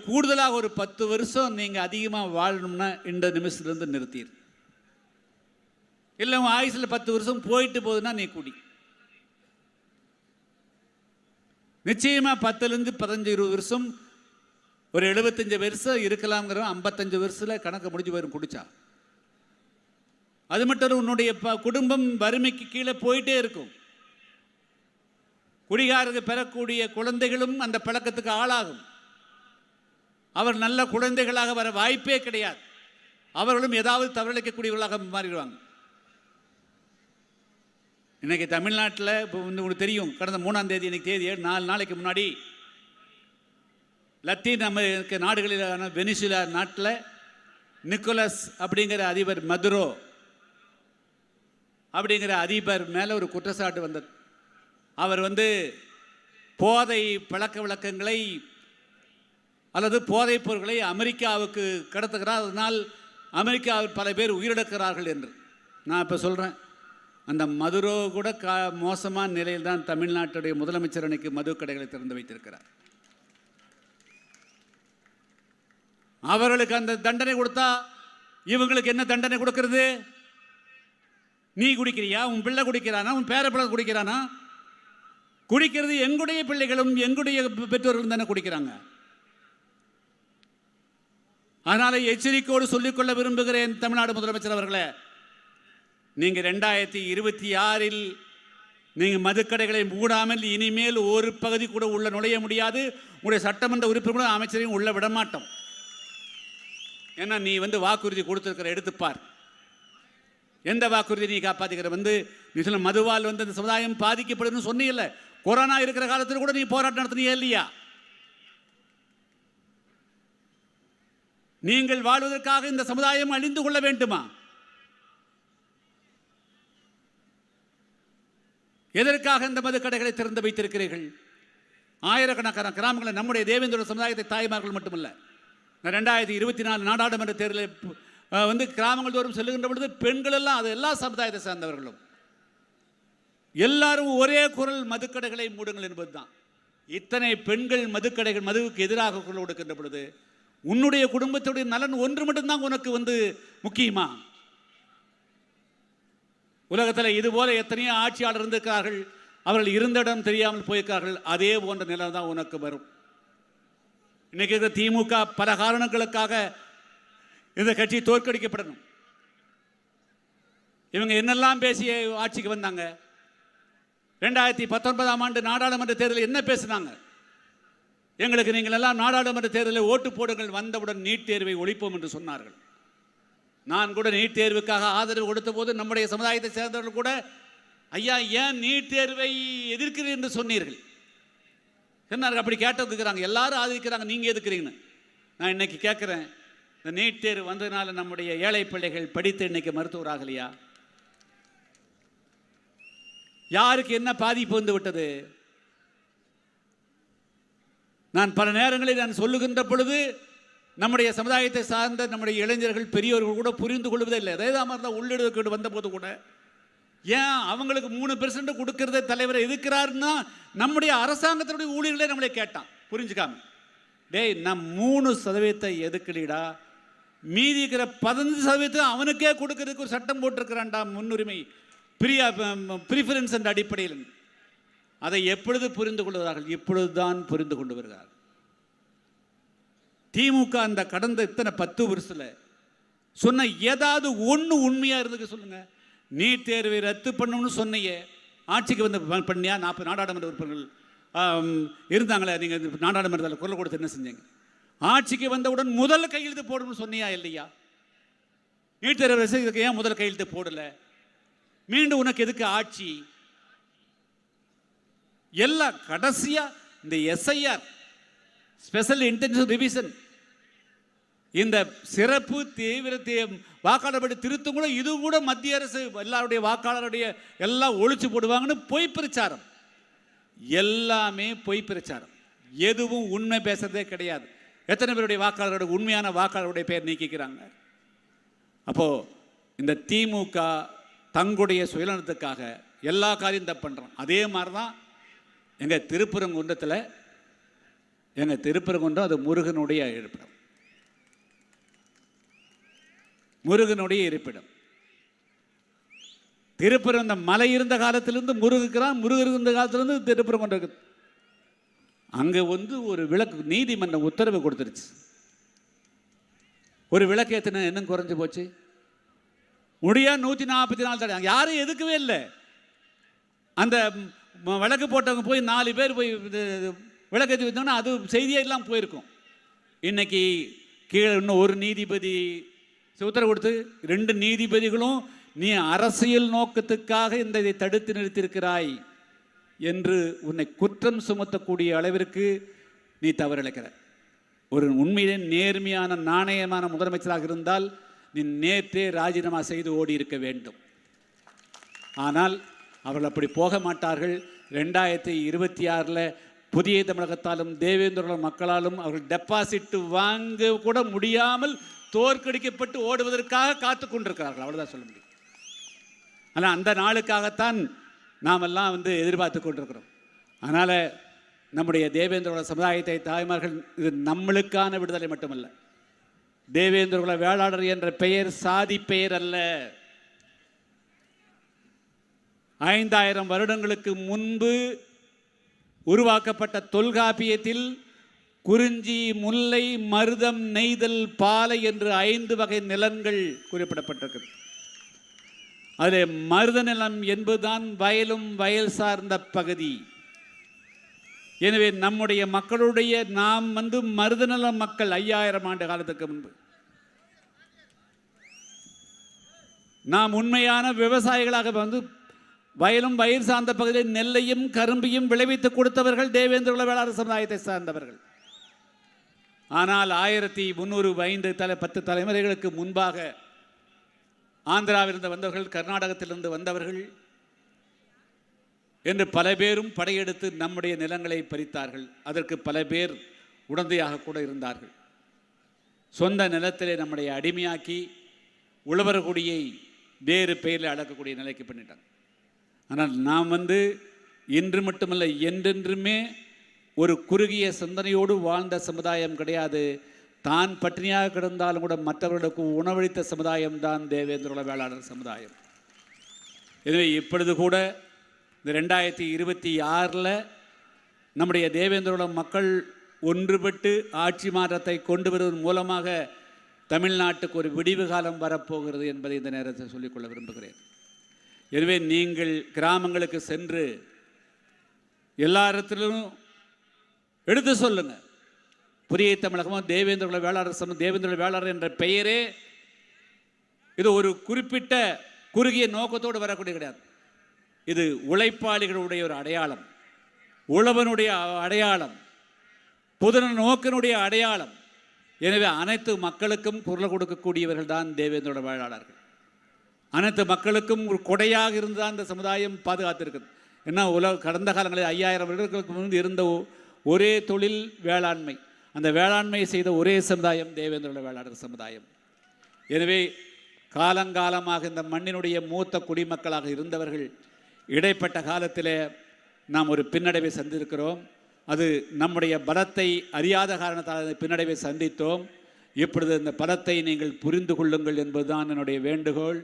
கூடுதலாக ஒரு 10 வருஷம் நீங்க அதிகமாக வாழணும்னா இந்த நிமிஷத்துலேருந்து நிறுத்திடு. இல்லை உன் ஆயுசில் 10 வருஷம் போயிட்டு போகுதுன்னா நீ குடி. நிச்சயமா 10லேருந்து 15-20 வருஷம், ஒரு 75 வருஷம் இருக்கலாம்ங்கிற 55 வருஷத்தில் கணக்கு முடிஞ்சு போயிடும் குடிச்சா. அது மட்டும் உன்னுடைய குடும்பம் வறுமைக்கு கீழே போயிட்டே இருக்கும். குடிகாரருக்கு பெறக்கூடிய குழந்தைகளும் அந்த பழக்கத்துக்கு ஆளாகும். அவர் நல்ல குழந்தைகளாக வர வாய்ப்பே கிடையாது. அவர்களும் ஏதாவது தவறளிக்கக்கூடியவர்களாக மாறிடுவாங்க. இன்னைக்கு தமிழ்நாட்டில் இப்போ உங்களுக்கு தெரியும், கடந்த 3ஆம் தேதி இன்னைக்கு தேதி 4 நாளைக்கு முன்னாடி லத்தீன் அமெரிக்க நாடுகளிலான வெனிசுலா நாட்டில் நிக்கோலஸ் அப்படிங்கிற அதிபர், மதுரோ அப்படிங்கிற அதிபர் மேலே ஒரு குற்றச்சாட்டு வந்தது. அவர் போதை பழக்க வழக்கங்களை அல்லது போதைப் பொருட்களை அமெரிக்காவுக்கு கடத்துகிறார், அதனால் அமெரிக்காவில் பல பேர் உயிரிழக்கிறார்கள் என்று. நான் இப்போ சொல்கிறேன், அந்த மதுரோ கூட மோசமான நிலையில் தான் தமிழ்நாட்டுடைய முதலமைச்சர் அன்னைக்கு மது கடைகளை திறந்து வைத்திருக்கிறார். அவர்களுக்கு அந்த தண்டனை கொடுத்தா இவங்களுக்கு என்ன தண்டனை கொடுக்கிறது? நீ குடிக்கிறியா, உன் பிள்ளை குடிக்கிறானா, உன் பேர பிள்ளை குடிக்கிறானா? குடிக்கிறது எங்களுடைய பிள்ளைகளும் எங்களுடைய பெற்றோர்களும் தானே குடிக்கிறாங்க. அதனால எச்சரிக்கையோடு சொல்லிக்கொள்ள விரும்புகிறேன் தமிழ்நாடு முதலமைச்சர் அவர்களே, நீங்கள் 2026 நீங்கள் மதுக்கடைகளை மூடாமல் இனிமேல் ஒரு பகுதி கூட உள்ள நுழைய முடியாது. உங்களுடைய சட்டமன்ற உறுப்பினர்களும் அமைச்சரையும் உள்ள விடமாட்டோம். ஏன்னா நீ வாக்குறுதி கொடுத்திருக்கிற, எடுத்துப்பார். எந்த வாக்குறுதி நீ காப்பாற்றிக்கிற? நீ சொல்ல மதுவால் இந்த சமுதாயம் பாதிக்கப்படும் சொன்னீங்கல்ல, கொரோனா இருக்கிற காலத்தில் கூட நீ போராட்டம் நடத்தினீங்க இல்லையா? நீங்கள் வாழ்வதற்காக இந்த சமுதாயம் அழிந்து கொள்ள வேண்டுமா? எதற்காக இந்த மதுக்கடைகளை திறந்து வைத்திருக்கிறீர்கள்? ஆயிரக்கணக்கான கிராமங்களில் நம்முடைய தேவேந்திர சமுதாயத்தை தாய்மார்கள் மட்டுமல்ல, 2024 நாடாளுமன்ற தேர்தலில் கிராமங்கள் தோறும் செல்லுகின்ற பொழுது பெண்கள் எல்லாம், அது எல்லா சமுதாயத்தை சார்ந்தவர்களும் எல்லாரும் ஒரே குரல், மதுக்கடைகளை மூடுங்கள் என்பதுதான். இத்தனை பெண்கள் மதுக்கடைகள் மதுவுக்கு எதிராக குரல் கொடுக்கின்ற பொழுது உன்னுடைய குடும்பத்துடைய நலன் ஒன்று மட்டும்தான் உனக்கு முக்கியமா? உலகத்தில் இதுபோல எத்தனையோ ஆட்சியாளர் இருந்திருக்கிறார்கள், அவர்கள் இருந்த இடம் தெரியாமல் போயிருக்கிறார்கள். அதே போன்ற நிலை தான் உனக்கு வரும். இன்னைக்கு இருக்கிற திமுக பல காரணங்களுக்காக இந்த கட்சி தோற்கடிக்கப்படணும். இவங்க என்னெல்லாம் பேசி ஆட்சிக்கு வந்தாங்க? 2019ஆம் ஆண்டு நாடாளுமன்ற தேர்தலில் என்ன பேசினாங்க? எங்களுக்கு நீங்கள் எல்லாம் நாடாளுமன்ற தேர்தலில் ஓட்டு போடுங்கள், வந்தவுடன் நீட் தேர்வை ஒழிப்போம் என்று சொன்னார்கள். நான் கூட நீட் தேர்வுக்காக ஆதரவு கொடுத்த போது நம்முடைய சமுதாயத்தை சேர்ந்தவர்கள் கூட, ஐயா ஏன் நீட் தேர்வை எதிர்க்கிறீர்கள் என்று சொன்னீர்கள் சொன்னார்கள். அப்படி கேட்டிருக்கிறாங்க, எல்லாரும் ஆதரிக்கிறாங்க, நீங்கள் எதுக்குறீங்கன்னு. நான் இன்னைக்கு கேட்குறேன், இந்த நீட் தேர்வு வந்ததுனால நம்முடைய ஏழை பிள்ளைகள் படித்து இன்னைக்கு மருத்துவர் ஆகலையா? யாருக்கு என்ன பாதிப்பு வந்து விட்டது? நான் பல நேரங்களில் நான் சொல்லுகின்ற பொழுது நம்முடைய சமுதாயத்தை சார்ந்த நம்முடைய இளைஞர்கள் பெரியவர்கள் கூட புரிந்து கொள்வதே இல்லை. அதே மாதிரி தான் உள்ளிடுக்கீடு வந்த போது கூட ஏன் அவங்களுக்கு 3% கொடுக்கறதே தலைவரை எதிர்க்கிறாருன்னா நம்முடைய அரசாங்கத்தினுடைய ஊழியர்களே நம்மளை கேட்டான் புரிஞ்சுக்காம, டேய் நான் 3% எதுக்கலீடா, மீதி இருக்கிற 15% அவனுக்கே கொடுக்கறதுக்கு ஒரு சட்டம் போட்டிருக்கிறான்டா, முன்னுரிமை ப்ரிஃபரன்ஸ் என்ற அடிப்படையில். அதை எப்பொழுது புரிந்து கொள்கிறார்கள்? இப்பொழுதுதான் புரிந்து கொண்டு வருகிறார்கள். திமுக அந்த கடந்த இத்தனை 10 வருஷத்தில் சொன்ன ஏதாவது ஒன்று உண்மையா இருந்துக்க சொல்லுங்க. நீட் தேர்வை ரத்து பண்ணணும்னு சொன்னையே, ஆட்சிக்கு பண்ணியா? 40 நாடாளுமன்ற உறுப்பினர்கள் இருந்தாங்களே, நீங்கள் நாடாளுமன்றத்தில் குரல் கொடுத்து என்ன செஞ்சீங்க? ஆட்சிக்கு வந்தவுடன் முதல் கையெழுத்து போடணும்னு சொன்னியா இல்லையா? நீட் தேர்வு இதுக்கு ஏன் முதல் கையெழுத்து போடல? மீண்டும் உனக்கு எதுக்கு ஆட்சி? எல்லாம் கடைசியா இந்த எஸ்ஐஆர் ஸ்பெஷல் இன்டென்சிவ் ரிவிஷன், இந்த சிறப்பு தீவிர வாக்காளர் திருத்தம் கூட, இது கூட மத்திய அரசு எல்லாருடைய வாக்காளருடைய எல்லாம் ஒழிச்சு போடுவாங்கன்னு பொய் பிரச்சாரம். எல்லாமே பொய் பிரச்சாரம், எதுவும் உண்மை பேசுறதே கிடையாது. எத்தனை பேருடைய வாக்காளருடைய உண்மையான வாக்காளருடைய பெயர் நீக்கிக்கிறாங்க. அப்போ இந்த திமுக தங்களுடைய சுயநலத்துக்காக எல்லா காரியம் தப்பு பண்றோம். அதே மாதிரி தான் எங்கள் திருப்பரங்குன்றம் அது முருகனுடைய இருப்பிடம், முருகனுடைய இருப்பிடம். திருப்பரங்குன்றம் மலை இருந்த காலத்திலிருந்து முருகுக்கிறான், முருகர் இருந்த காலத்திலிருந்து திருப்பரங்குன்றம் இருக்குது. அங்கே ஒரு விளக்கு நீதிமன்றம் உத்தரவு கொடுத்துருச்சு, ஒரு விளக்கு ஏற்றின இன்னும் குறைஞ்சு போச்சு. முடியா 144 தடை, யாரும் எதுக்கவே இல்லை. அந்த விளக்கு போட்டவங்க போய் 4 பேர் போய் விளக்கு ஏற்றி வச்சாங்கன்னா அது செய்தியே எல்லாம் போயிருக்கும். இன்னைக்கு கீழே இன்னும் ஒரு நீதிபதி உத்தரவு கொடுத்து 2 நீதிபதிகளும் நீ அரசியல் நோக்கத்துக்காக இதை தடுத்து நிறுத்தியிருக்கிறாய் என்று உன்னை குற்றம் சுமத்தக்கூடிய அளவிற்கு நீ தவறிழைக்கிற. ஒரு உண்மையிலே நேர்மையான நாணயமான முதலமைச்சராக இருந்தால் நீ நேற்றே ராஜினாமா செய்து ஓடி இருக்க வேண்டும். ஆனால் அவர்கள் அப்படி போக மாட்டார்கள். 2026 புதிய தமிழகத்தாலும் தேவேந்திர மக்களாலும் அவர்கள் டெபாசிட் வாங்க கூட முடியாமல் தோற்கடிக்கப்பட்டு ஓடுவதற்காக காத்து கொண்டிருக்கிறார்கள். அவ்வளோதான் சொல்ல முடியும். ஆனால் அந்த நாளுக்காகத்தான் நாம் எல்லாம் எதிர்பார்த்து கொண்டிருக்கிறோம். அதனால் நம்முடைய தேவேந்திர சமுதாயத்தை தாய்மார்கள், இது நம்மளுக்கான விடுதலை மட்டுமல்ல. தேவேந்திர வேளாளர் என்ற பெயர் சாதி பெயர் அல்ல. 5000 வருடங்களுக்கு முன்பு உருவாக்கப்பட்ட தொல்காப்பியத்தில் குறிஞ்சி, முல்லை, மருதம், நெய்தல், பாலை என்று 5 வகை நிலங்கள் குறிப்பிடப்பட்டிருக்கிறது. அதில் மருத நிலம் என்பதுதான் வயலும் வயல் சார்ந்த பகுதி. எனவே நம்முடைய மக்களுடைய நாம் மருதநல மக்கள் 5000 ஆண்டு காலத்துக்கு முன்பு நாம் உண்மையான விவசாயிகளாக வயலும் வயல் சார்ந்த பகுதியில் நெல்லையும் கரும்பையும் விளைவித்து கொடுத்தவர்கள் தேவேந்திர வேளாளர் சமுதாயத்தை சார்ந்தவர்கள். ஆனால் 1305 10 தலைமுறைகளுக்கு முன்பாக ஆந்திராவிலிருந்து வந்தவர்கள், கர்நாடகத்திலிருந்து வந்தவர்கள் என்று பல பேரும் படையெடுத்து நம்முடைய நிலங்களை பறித்தார்கள். அதற்கு பல பேர் உடந்தையாக கூட இருந்தார்கள். சொந்த நிலத்திலே நம்முடைய அடிமையாக்கி உழவர் கொடியை வேறு பெயரில் அடக்கக்கூடிய நிலைக்கு பண்ணிட்டாங்க. ஆனால் நாம் இன்று மட்டுமல்ல, என்றென்றுமே ஒரு குறுகிய சிந்தனையோடு வாழ்ந்த சமுதாயம் கிடையாது. தான் பட்டினியாக கிடந்தாலும் கூட மற்றவர்களுக்கு உணவளித்த சமுதாயம் தான் தேவேந்திர வேளாளர் சமுதாயம். எனவே இப்பொழுது கூட இந்த 2026 நம்முடைய தேவேந்திர மக்கள் ஒன்றுபட்டு ஆட்சி மாற்றத்தை கொண்டு வருவதன் மூலமாக தமிழ்நாட்டுக்கு ஒரு விடிவு காலம் வரப்போகிறது என்பதை இந்த நேரத்தில் சொல்லிக்கொள்ள விரும்புகிறேன். எனவே நீங்கள் கிராமங்களுக்கு சென்று எல்லா இடத்திலும் எடுத்து சொல்லுங்க, புதிய தமிழகமும் தேவேந்திர வேளாளர் என்ற பெயரே இது ஒரு குறிப்பிட்ட குறுகிய நோக்கத்தோடு வரக்கூடிய கிடையாது. இது உழைப்பாளிகளுடைய ஒரு அடையாளம், உழவனுடைய அடையாளம், பொது நோக்கினுடைய அடையாளம். எனவே அனைத்து மக்களுக்கும் குரல் கொடுக்கக்கூடியவர்கள் தான் தேவேந்திர வேளாளர்கள். அனைத்து மக்களுக்கும் ஒரு கொடையாக இருந்தால் அந்த சமுதாயம் பாதுகாத்திருக்குது. ஏன்னா கடந்த காலங்களில் 5000 வருடங்களுக்கு முன்பு இருந்த ஒரே தொழில் வேளாண்மை. அந்த வேளாண்மையை செய்த ஒரே சமுதாயம் தேவேந்திர வேளாளர் சமுதாயம். எனவே காலங்காலமாக இந்த மண்ணினுடைய மூத்த குடிமக்களாக இருந்தவர்கள் இடைப்பட்ட காலத்தில் நாம் ஒரு பின்னடைவை சந்திருக்கிறோம். அது நம்முடைய பலத்தை அறியாத காரணத்தால் பின்னடைவை சந்தித்தோம். இப்பொழுது இந்த பலத்தை நீங்கள் புரிந்து கொள்ளுங்கள் என்பதுதான் என்னுடைய வேண்டுகோள்.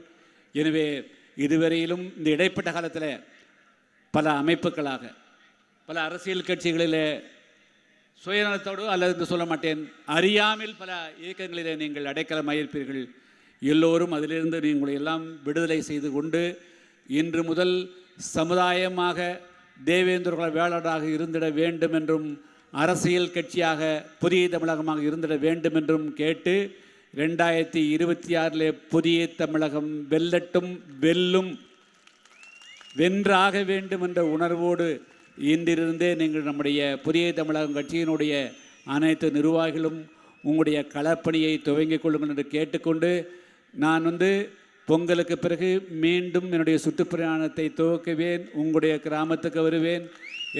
எனவே இதுவரையிலும் இந்த இடைப்பட்ட காலத்தில் பல அமைப்புகளாக, பல அரசியல் கட்சிகளில் சுயநலத்தோடு அல்லது சொல்ல மாட்டேன், அறியாமல் பல இயக்கங்களிலே நீங்கள் அடைக்கலமாயிருப்பீர்கள். எல்லோரும் அதிலிருந்து நீங்கள் எல்லாம் விடுதலை செய்து கொண்டு இன்று முதல் சமுதாயமாக தேவேந்திர வேளாளராக இருந்திட வேண்டும் என்றும் அரசியல் கட்சியாக புதிய தமிழகமாக இருந்திட வேண்டும் என்றும் கேட்டு 2026 புதிய தமிழகம் வெல்லட்டும், வெல்லும், வென்றாக வேண்டும் என்ற உணர்வோடு இன்றிருந்தே நீங்கள் நம்முடைய புதிய தமிழகம் கட்சியினுடைய அனைத்து நிர்வாகிகளும் உங்களுடைய களப்பணியை துவங்கிக் கொள்ளுங்கள் என்று கேட்டுக்கொண்டு நான் பொங்கலுக்கு பிறகு மீண்டும் என்னுடைய சுற்றுப்பிரயாணத்தை துவக்குவேன். உங்களுடைய கிராமத்துக்கு வருவேன்.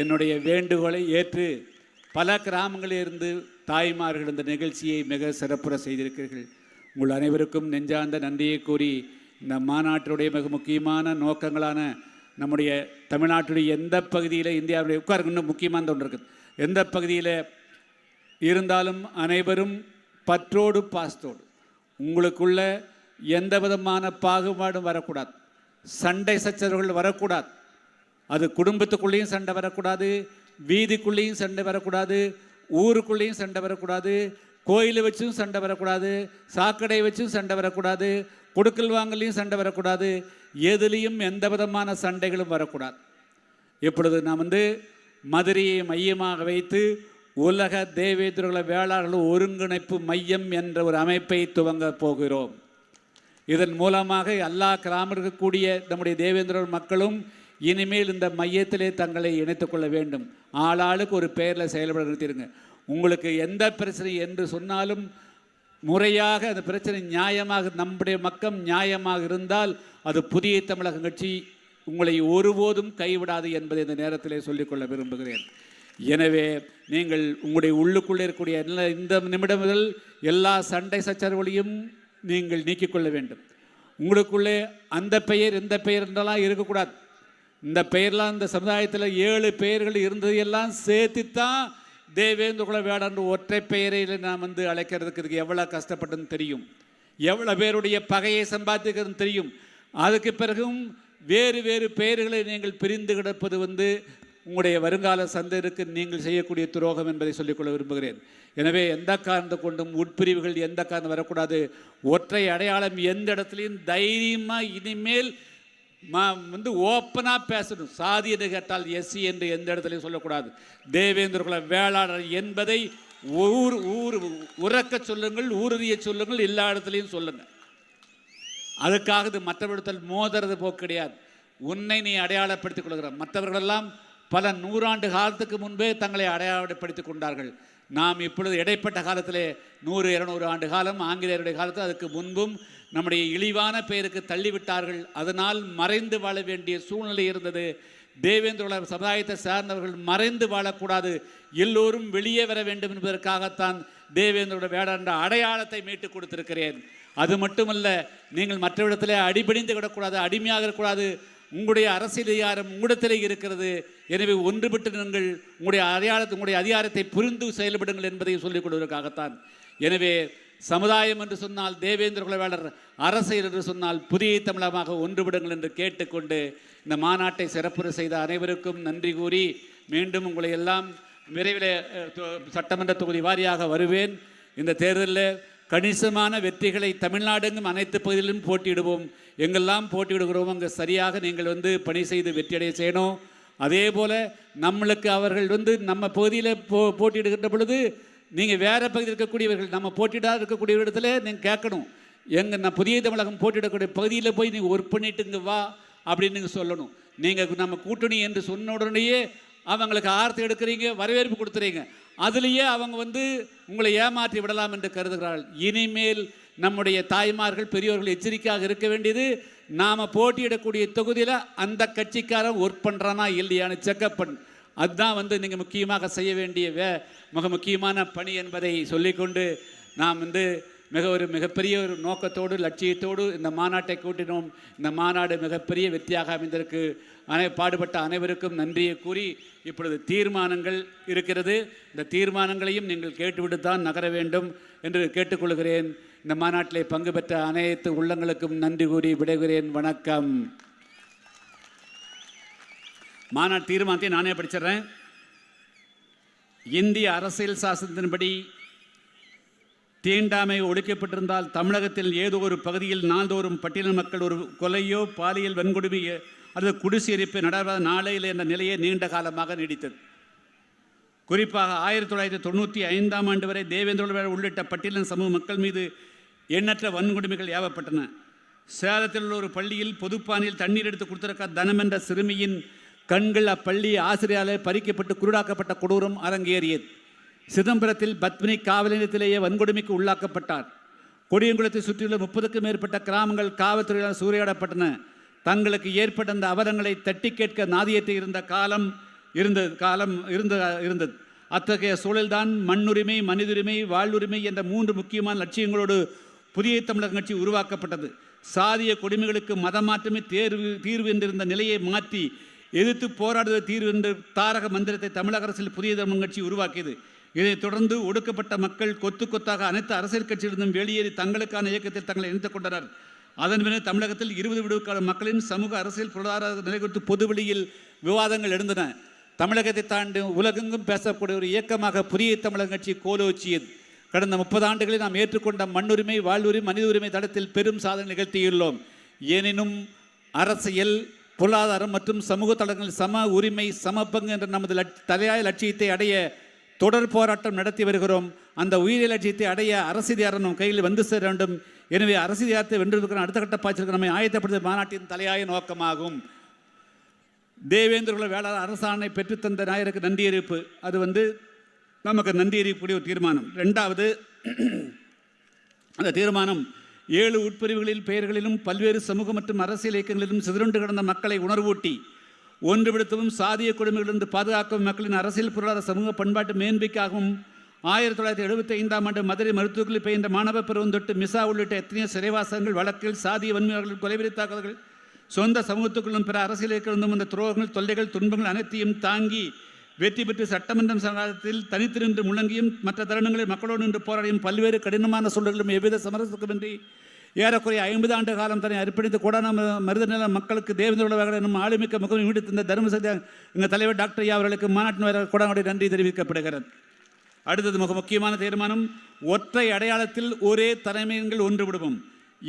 என்னுடைய வேண்டுகோளை ஏற்று பல கிராமங்களிலிருந்து தாய்மார்கள் இந்த நிகழ்ச்சியை மிக சிறப்புற செய்திருக்கிறீர்கள். உங்கள் அனைவருக்கும் நெஞ்சார்ந்த நன்றியை கூறி இந்த மாநாட்டினுடைய மிக முக்கியமான நோக்கங்களான நம்முடைய தமிழ்நாட்டுடைய எந்த பகுதியில் இந்தியாவுடைய இன்னும் முக்கியமான ஒன்று இருக்குது, எந்த பகுதியில் இருந்தாலும் அனைவரும் பற்றோடு பாசத்தோடு, உங்களுக்குள்ள எந்த விதமான பாகுபாடும் வரக்கூடாது, சண்டை சச்சரவுகள் வரக்கூடாது. அது குடும்பத்துக்குள்ளேயும் சண்டை வரக்கூடாது, வீதிக்குள்ளேயும் சண்டை வரக்கூடாது, ஊருக்குள்ளேயும் சண்டை வரக்கூடாது, கோயிலை வச்சும் சண்டை வரக்கூடாது, சாக்கடை வச்சும் சண்டை வரக்கூடாது, கொடுக்கல் வாங்கலையும் சண்டை வரக்கூடாது, எதுலேயும் எந்த விதமான சண்டைகளும் வரக்கூடாது. இப்பொழுது நாம் மதுரையை மையமாக வைத்து உலக தேவேந்திர வேளாளர்கள் ஒருங்கிணைப்பு மையம் என்ற ஒரு அமைப்பை துவங்க போகிறோம். இதன் மூலமாக எல்லா கிராமம் இருக்கக்கூடிய நம்முடைய தேவேந்திர மக்களும் இனிமேல் இந்த மையத்திலே தங்களை இணைத்துக்கொள்ள வேண்டும். ஆளாளுக்கு ஒரு பெயரில் செயல்பட நிறுத்திடுங்க. உங்களுக்கு எந்த பிரச்சனை என்று சொன்னாலும் முறையாக அந்த பிரச்சனை நியாயமாக, நம்முடைய மக்கள் நியாயமாக இருந்தால் அது புதிய தமிழக கட்சி உங்களை ஒருபோதும் கைவிடாது என்பதை இந்த நேரத்திலே சொல்லிக்கொள்ள விரும்புகிறேன். எனவே நீங்கள் உங்களுடைய உள்ளுக்குள்ளே இருக்கக்கூடிய இந்த நிமிடம் முதல் எல்லா சண்டை சச்சரவுகளையும் நீங்கள் நீக்கிக் கொள்ள வேண்டும். உங்களுக்குள்ளே அந்த பெயர் இந்த பெயர் என்றெல்லாம் இருக்கக்கூடாது. இந்த பெயர்லாம் இந்த சமுதாயத்தில் 7 பெயர்கள் இருந்தது எல்லாம் சேர்த்துத்தான் தேவேந்திர குல வேளாண் ஒற்றை பெயரையில் நான் அழைக்கிறதுக்கு எவ்வளோ கஷ்டப்பட்டுன்னு தெரியும், எவ்வளோ பேருடைய பகையை சம்பாதிக்கிறதுன்னு தெரியும். அதுக்கு பிறகும் வேறு வேறு பெயர்களை நீங்கள் பிரிந்து கிடப்பது உங்களுடைய வருங்கால சந்ததிக்கு நீங்கள் செய்யக்கூடிய துரோகம் என்பதை சொல்லிக்கொள்ள விரும்புகிறேன். எனவே எந்த காரணத்தை கொண்டும் உட்பிரிவுகள் எந்த காரணம் வரக்கூடாது. ஒற்றை அடையாளம் எந்த இடத்துலையும் தைரியமாக இனிமேல் ஓப்பனாக பேசணும். சாதி என்று கேட்டால் எஸ்சி என்று எந்த இடத்துலையும் சொல்லக்கூடாது. தேவேந்திர குல வேளாளர் என்பதை உறக்க சொல்லுங்கள், ஊரறிய சொல்லுங்கள், எல்லா இடத்துலையும் சொல்லுங்கள். அதுக்காக இது மற்றவர்கள் மோதுறது போக்கு கிடையாது. உன்னை நீ அடையாளப்படுத்திக் கொள்கிற மற்றவர்களெல்லாம் பல 100 ஆண்டு காலத்துக்கு முன்பே தங்களை அடையாளப்படுத்திக் கொண்டார்கள். நாம் இப்பொழுது இடைப்பட்ட காலத்திலே 100-200 ஆண்டு காலம் ஆங்கிலேயருடைய காலத்தில் அதுக்கு முன்பும் நம்முடைய இழிவான பெயருக்கு தள்ளிவிட்டார்கள். அதனால் மறைந்து வாழ வேண்டிய சூழ்நிலை இருந்தது. தேவேந்திர சமுதாயத்தை சார்ந்தவர்கள் மறைந்து வாழக்கூடாது, எல்லோரும் வெளியே வர வேண்டும் என்பதற்காகத்தான் தேவேந்திர வேளாண் அடையாளத்தை மீட்டுக் கொடுத்திருக்கிறேன். அது மட்டுமல்ல, நீங்கள் மற்ற இடத்திலே அடிபணிந்து விடக்கூடாது, அடிமையாக இருக்கக்கூடாது. உங்களுடைய அரசியல் அதிகாரம் உங்களிடத்திலே இருக்கிறது. எனவே ஒன்றுபட்டு நீங்கள் உங்களுடைய அதிகாரத்தை புரிந்து செயல்படுங்கள் என்பதை சொல்லிக் கொள்வதற்காகத்தான். எனவே சமுதாயம் என்று சொன்னால் தேவேந்திர குல வேளாளர், அரசியல் என்று சொன்னால் புதிய தமிழகமாக ஒன்றுபடுங்கள் என்று கேட்டுக்கொண்டு இந்த மாநாட்டை சிறப்புரை செய்த அனைவருக்கும் நன்றி கூறி மீண்டும் உங்களை எல்லாம் விரைவில் சட்டமன்ற தொகுதி வாரியாக வருவேன். இந்த தேர்தலில் கணிசமான வெற்றிகளை தமிழ்நாடெங்கும் அனைத்து பகுதிகளிலும் போட்டியிடுவோம். எங்கெல்லாம் போட்டியிடுகிறோம் அங்கே சரியாக நீங்கள் பணி செய்து வெற்றியடைய செய்யணும். அதே போல் நம்மளுக்கு அவர்கள் நம்ம பகுதியில் போட்டியிடுகின்ற பொழுது நீங்கள் வேறு பகுதியில் இருக்கக்கூடியவர்கள் நம்ம போட்டியிடாத இருக்கக்கூடிய இடத்துல நீங்கள் கேட்கணும், நான் புதிய தமிழகம் போட்டியிடக்கூடிய பகுதியில் போய் நீங்கள் ஒர்க் பண்ணிட்டுங்க வா அப்படின்னு நீங்கள் சொல்லணும். நீங்கள் நம்ம கூட்டணி என்று சொன்ன உடனேயே அவங்களுக்கு ஆர்த்தி எடுக்கிறீங்க, வரவேற்பு கொடுத்துறீங்க. அதுலேயே அவங்க உங்களை ஏமாற்றி விடலாம் என்று கருதுகிறார்கள். இனிமேல் நம்முடைய தாய்மார்கள் பெரியோர்கள் எச்சரிக்கையாக இருக்க வேண்டியது, நாம் போட்டியிடக்கூடிய தொகுதியில் அந்த கட்சிக்காரன் ஒர்க் பண்ணுறானா இல்லையான்னு செக்அப் பண்ணு. அதுதான் நீங்கள் முக்கியமாக செய்ய வேண்டிய மிக முக்கியமான பணி என்பதை சொல்லிக்கொண்டு நாம் மிகப்பெரிய ஒரு நோக்கத்தோடு லட்சியத்தோடு இந்த மாநாட்டை கூட்டினோம். இந்த மாநாடு மிகப்பெரிய வெற்றியாக அமைந்திருக்கு. பாடுபட்ட அனைவருக்கும் நன்றியை கூறி இப்பொழுது தீர்மானங்கள் இருக்கிறது. இந்த தீர்மானங்களையும் நீங்கள் கேட்டுவிட்டு தான் நகர வேண்டும் என்று கேட்டுக்கொள்கிறேன். இந்த மாநாட்டிலே பங்கு பெற்ற அனைத்து உள்ளங்களுக்கும் நன்றி கூறி விடைகிறேன். வணக்கம். மாநாட்டு தீர்மானத்தை நானே படிச்சிடுறேன். இந்திய அரசியல் சாசனத்தின்படி தீண்டாமை ஒழிக்கப்பட்டிருந்தால் தமிழகத்தில் ஏதோ ஒரு பகுதியில் நாள்தோறும் பட்டியல் மக்கள் ஒரு கொலையோ பாலியல் வன்கொடுமை அல்லது குடிசேரிப்பு நடைபெறாத நாளையில் என்ற நிலையை நீண்ட காலமாக நீடித்தது. குறிப்பாக 1995ஆம் ஆண்டு வரை தேவேந்திர உள்ளிட்ட பட்டியலின் சமூக மக்கள் மீது எண்ணற்ற வன்கொடுமைகள் ஏவப்பட்டன. சேலத்தில் உள்ள ஒரு பள்ளியில் பொதுப்பானியில் தண்ணீர் எடுத்து கொடுத்திருக்க தனம் என்ற சிறுமியின் கண்கள் அப்பள்ளி ஆசிரியரால் பறிக்கப்பட்டு குருடாக்கப்பட்ட கொடூரம் அரங்கேறியது. சிதம்பரத்தில் பத்மினி காவல் நிலையத்திலேயே வன்கொடுமைக்கு உள்ளாக்கப்பட்டார். கொடியங்குளத்தை சுற்றியுள்ள 30க்கும் மேற்பட்ட கிராமங்கள் காவல்துறையால் சூறையாடப்பட்டன. தங்களுக்கு ஏற்பட்ட அந்த அவலங்களை தட்டி கேட்க நாதியத்தை இருந்த காலம் இருந்தது. அத்தகைய சூழல்தான் மண்ணுரிமை, மனிதுரிமை, வாழ்வுரிமை என்ற 3 முக்கியமான லட்சியங்களோடு புதிய தமிழக கட்சி உருவாக்கப்பட்டது. சாதிய கொடுமைகளுக்கு மதம் மாற்றமே தீர்வு என்றிருந்த நிலையை மாற்றி எதிர்த்து போராடுவது தீர்வு என்ற தாரக மந்திரத்தை தமிழக அரசில் புதிய தமிழக கட்சி உருவாக்கியது. இதைத் தொடர்ந்து ஒடுக்கப்பட்ட மக்கள் கொத்து கொத்தாக அனைத்து அரசியல் கட்சியிலிருந்தும் வெளியேறி தங்களுக்கான இயக்கத்தில் தங்களை இணைத்துக் கொண்டனர். அதன் பின்னர் தமிழகத்தில் 20 விழுக்காடு மக்களின் சமூக அரசியல் பொருளாதார நிலை குறித்து பொதுவெளியில் விவாதங்கள் எழுந்தன. தமிழகத்தை தாண்டி உலகெங்கும் பேசக்கூடிய ஒரு இயக்கமாக புதிய தமிழக கட்சி கோலோச்சியது. கடந்த 30 ஆண்டுகளில் நாம் ஏற்றுக்கொண்ட மண்ணுரிமை, வாழ்வுரிமை, மனித உரிமை தளத்தில் பெரும் சாதனை நிகழ்த்தியுள்ளோம். எனினும் அரசியல், பொருளாதாரம் மற்றும் சமூக தளங்களில் சம உரிமை, சமபங்கு என்ற நமது தலையாய லட்சியத்தை அடைய தொடர் போராட்டம் நடத்தி வருகிறோம். அந்த உயிரிய லட்சியத்தை அடைய அரசியல் நம் கையில் வந்து சேர வேண்டும். எனவே அரசியல் வென்றிருக்கிற அடுத்த கட்ட பாய்ச்சலுக்கு நம்மை ஆயத்தப்படுத்த மாநாட்டின் தலையாய நோக்கமாகும். தேவேந்திர குல வேளாளர் அரசாணை பெற்றுத்தந்த நாயருக்கு நன்றி அறிவிப்பு. அது நமக்கு நன்றி அறிவிக்கக்கூடிய ஒரு தீர்மானம். 2வது, அந்த தீர்மானம் 7 உட்பிரிவுகளில் பெயர்களிலும் பல்வேறு சமூக மற்றும் அரசியல் இயக்கங்களிலும் சிதறுண்டு கிடந்த மக்களை உணர்வூட்டி ஒன்றுபடுத்தவும் சாதிய கொடுமைகளிலிருந்து பாதுகாக்கவும் மக்களின் அரசியல் பொருளாதார சமூக பண்பாட்டு மேன்மைக்காகவும் 1975ஆம் ஆண்டு மதுரை மருத்துவர்களில் பெய்கின்ற மாணவ பருவம் தொட்டு மிசா உள்ளிட்ட எத்தனையோ சிறைவாசங்கள் வழக்கில் சாதிய வன்மையாளர்கள் கொலைவெறி தாக்குதல்கள் சொந்த சமூகத்துக்குள்ளும் பிற அரசியலுக்கு இருந்தும் அந்த துரோகங்கள் தொல்லைகள் துன்பங்கள் அனைத்தையும் தாங்கி வெற்றி பெற்று சட்டமன்றம் சங்காலத்தில் தனித்து நின்று முழங்கியும் மற்ற தருணங்களில் மக்களோடு நின்று போராடியும் பல்வேறு கடினமான சூழல்களும் எவ்வித சமரசத்துக்குமின்றி ஏறக்குறைய 50 ஆண்டு காலம் தன்னை அர்ப்பணித்து கோடான மருதநில மக்களுக்கு தேவேந்திர என்னும் ஆளுமிக்க முகம் வீடு தந்த தர்மசக்தி எங்கள் தலைவர் டாக்டர் ஐயா அவர்களுக்கு மாநாட்டின் கோடானுடைய நன்றி தெரிவிக்கப்படுகிறது. அடுத்தது மிக முக்கியமான தீர்மானம், ஒற்றை அடையாளத்தில் ஒரே தலைமையங்கள் ஒன்றுபடுவோம்.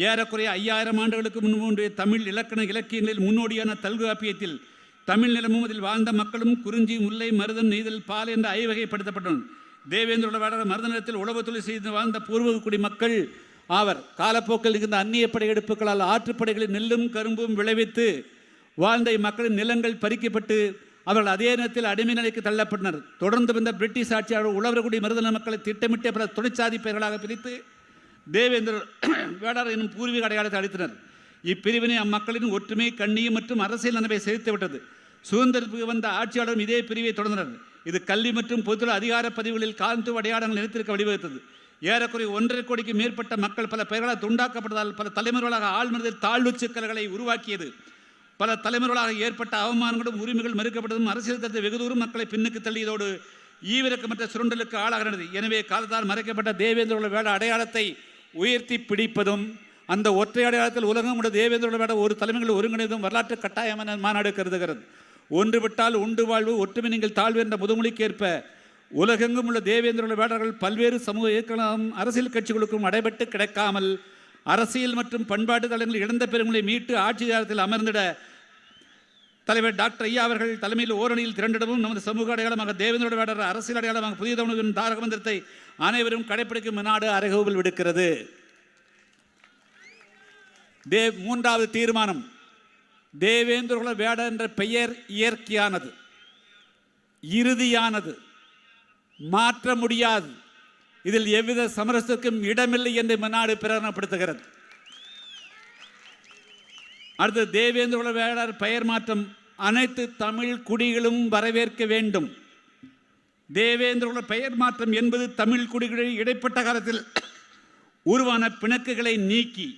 ஏறக்குறைய 5000 ஆண்டுகளுக்கு முன்பு தமிழ் இலக்கண இலக்கியங்களில் முன்னோடியான தொல்காப்பியத்தில் தமிழ் நிலமும் அதில் வாழ்ந்த மக்களும் குறிஞ்சி, முல்லை, மருதன், நெய்தல், பால் என்ற ஐவகைப்படுத்தப்பட்டனர். தேவேந்திர வேளாளர் மருத நிலத்தில் உழவு தொழில் செய்து வாழ்ந்த பூர்வகுடி மக்கள் ஆவர். காலப்போக்கில் இருந்த அந்நிய படையெடுப்புகளால் ஆற்றுப்படைகளில் நெல்லும் கரும்பும் விளைவித்து வாழ்ந்த இம்மக்களின் நிலங்கள் பறிக்கப்பட்டு அவர்கள் அதே நேரத்தில் அடிமை நிலைக்கு தள்ளப்பட்டனர். தொடர்ந்து வந்த பிரிட்டிஷ் ஆட்சியாளர் உழவர்குடி மருதன மக்களை திட்டமிட்ட பல தொழிற்சாதி பெயர்களாக பிரித்து தேவேந்திர வேளாளர் என்னும் பூர்வீக அடையாளத்தை அளித்தனர். இப்பிரிவினை அம்மக்களின் ஒற்றுமை, கண்ணியம் மற்றும் அரசியல் நனவை செலுத்தி விட்டது. சுதந்திரத்துக்கு வந்த ஆட்சியாளரும் இதே பிரிவை தொடர்ந்தனர். இது கல்வி மற்றும் பொதுத்துறை அதிகார பதிவுகளில் காலத்துவ அடையாளங்கள் நினைத்திருக்க வழிவகுத்தது. ஏறக்குறைய 1.5 கோடிக்கு மேற்பட்ட மக்கள் பல பெயர்களால் துண்டாக்கப்பட்டதால் பல தலைமுறைகளாக ஆழ்மனதில் தாழ்வு சிக்கல்களை உருவாக்கியது. பல தலைமுறைகளாக ஏற்பட்ட அவமானங்களும் உரிமைகள் மறுக்கப்பட்டதும் அரசியல் தரத்தை வெகு தூரம் மக்களை பின்னுக்கு தள்ளியதோடு ஈவிரக்கமற்ற சுரண்டலுக்கு ஆளாகிறது. எனவே காலத்தால் மறைக்கப்பட்ட தேவேந்திர வேட அடையாளத்தை உயர்த்தி பிடிப்பதும் அந்த ஒற்றை அடையாளத்தில் உலகம் உள்ள தேவேந்திர வேட ஒரு தலைமைகள் ஒருங்கிணைந்தும் வரலாற்று கட்டாயமான மாநாடு கருதுகிறது. ஒன்றுவிட்டால் உண்டு வாழ்வு, ஒற்றுமை நீங்கள் தாழ்வு என்ற முதுமொழிக்கேற்ப உலகெங்கும் உள்ள தேவேந்திர வேடர்கள் பல்வேறு சமூக இயக்கம் அரசியல் கட்சிகளுக்கும் அடைபட்டு கிடைக்காமல் அரசியல் மற்றும் பண்பாட்டு தளங்களில் இழந்த பெருமளை மீட்டு ஆட்சி அதிகாரத்தில் அமர்ந்திட தலைவர் டாக்டர் ஐயா அவர்கள் தலைமையில் ஓரணியில் திரண்டிடவும் நமது சமூக அடையாளமாக தேவேந்திர வேடர் அரசியல் அடையாளமாக புதிய தமிழ் தாரக மந்திரத்தை அனைவரும் கடைப்பிடிக்கும் நாடு அறைகூவல் விடுக்கிறது. மூன்றாவது தீர்மானம், தேவேந்திர வேட என்ற பெயர் இயற்கையானது, இறுதியானது, மாற்ற முடியாது. இதில் எவ்வித சமரசத்திற்கும் இடமில்லை என்று மன்னாடு பிரகடனப்படுத்துகிறது. அடுத்து, தேவேந்திர வேளாளர் பெயர் மாற்றம் அனைத்து தமிழ் குடிகளும் வரவேற்க வேண்டும். தேவேந்திர பெயர் மாற்றம் என்பது தமிழ் குடிகளில் இடைப்பட்ட காலத்தில் உருவான பிணக்குகளை நீக்கி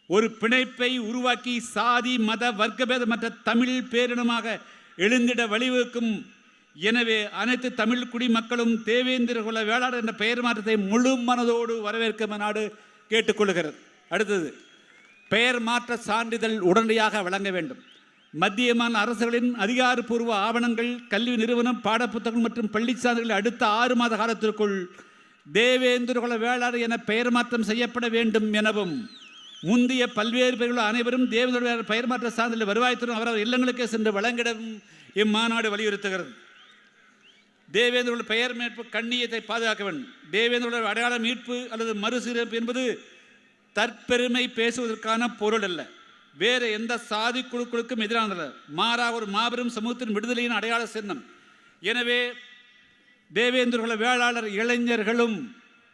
ஒரு பிணைப்பை உருவாக்கி சாதி, மத, வர்க்கபேதமற்ற தமிழ் பேரினமாக எழுந்திட வழிவகுக்கும். எனவே அனைத்து தமிழ் குடிமக்களும் தேவேந்திர குல வேளாளர் என்ற பெயர் மாற்றத்தை முழு மனதோடு வரவேற்க நாடு கேட்டுக்கொள்கிறது. அடுத்தது, பெயர் மாற்ற சான்றிதழ் உடனடியாக வழங்க வேண்டும். மத்திய மாநில அரசுகளின் அதிகாரப்பூர்வ ஆவணங்கள், கல்வி நிறுவனம், பாடப்புத்தகங்கள் மற்றும் பள்ளி சான்றிதழ்கள் அடுத்த 6 மாத காலத்திற்குள் தேவேந்திர குல வேளாளர் என பெயர் மாற்றம் செய்யப்பட வேண்டும் எனவும், முந்தைய பல்வேறு பெயர்கள் அனைவரும் தேவேந்திர வேளாளர் பெயர் மாற்ற சான்றிதழ் வருவாய்த்துறை அவரவர் இல்லங்களுக்கே சென்று வழங்கிடவும் இம்மாநாடு வலியுறுத்துகிறது. தேவேந்திர பெயர் மீட்பு கண்ணியத்தை பாதுகாக்க வேண்டும். தேவேந்திர அடையாள மீட்பு அல்லது மறுசீரமைப்பு என்பது தற்பெருமை பேசுவதற்கான பொருள் அல்ல, வேறு எந்த சாதி குழுக்களுக்கும் எதிரானதல்ல, மாறாக ஒரு மாபெரும் சமூகத்தின் விடுதலையின் அடையாள சின்னம். எனவே தேவேந்திர வேளாளர் இளைஞர்களும்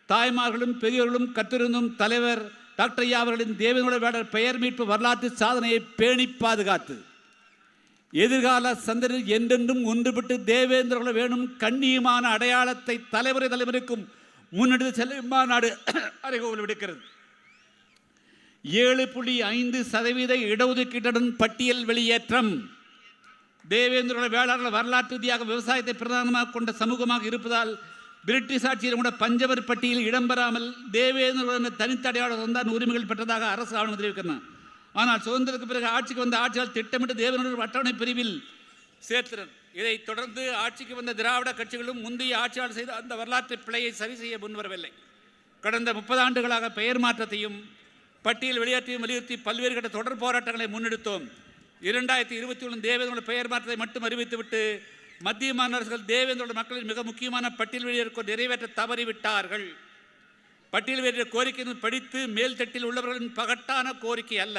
தாய்மார்களும் பெரியோர்களும் கற்றிருந்தும் தலைவர் டாக்டர் ஐயா அவர்களின் தேவேந்திர வேளாளர் பெயர் மீட்பு வரலாற்று சாதனையை பேணி பாதுகாத்து எதிர்கால சந்ததியில் என்றென்றும் ஒன்றுபட்டு தேவேந்திர வேணும் கண்ணியமான அடையாளத்தை தலைமுறைக்கும் முன்னெடுத்து செல்லும் மாநாடு அறைகோவல் விடுக்கிறது. 7.5% இடஒதுக்கீட்டுடன் பட்டியல் வெளியேற்றம். தேவேந்திர வேளாளர் வரலாற்று ரீதியாக விவசாயத்தை பிரதானமாக கொண்ட சமூகமாக இருப்பதால் பிரிட்டிஷ் ஆட்சியில் கூட பஞ்சவர் பட்டியலில் இடம்பெறாமல் தேவேந்திர தனித்தடையாளர் வந்தான் உரிமைகள் பெற்றதாக அரசு ஆவணம் தெரிவிக்கிறார். ஆனால் சுதந்திரத்துக்கு பிறகு ஆட்சிக்கு வந்த ஆட்சியால் திட்டமிட்டு தேவேந்திர அட்டவணை பிரிவில் சேர்த்தனர். இதைத் தொடர்ந்து ஆட்சிக்கு வந்த திராவிட கட்சிகளும் முந்தைய ஆட்சியாளர் செய்த அந்த வரலாற்று பிழையை சரி செய்ய முன்வரவில்லை. கடந்த 30 ஆண்டுகளாக பெயர் மாற்றத்தையும் பட்டியல் வெளியேற்றையும் வலியுறுத்தி பல்வேறு கட்ட தொடர் போராட்டங்களை முன்னெடுத்தோம். 2021 தேவேந்திர பெயர் மாற்றத்தை மட்டும் அறிவித்துவிட்டு மத்திய மாநில அரசுகள் தேவேந்திர மக்களின் மிக முக்கியமான பட்டியல் வெளியேற்ற நிறைவேற்ற தவறிவிட்டார்கள். பட்டியல் வெளியேற்ற கோரிக்கை படித்து மேல்தட்டில் உள்ளவர்களின் பகட்டான கோரிக்கை அல்ல,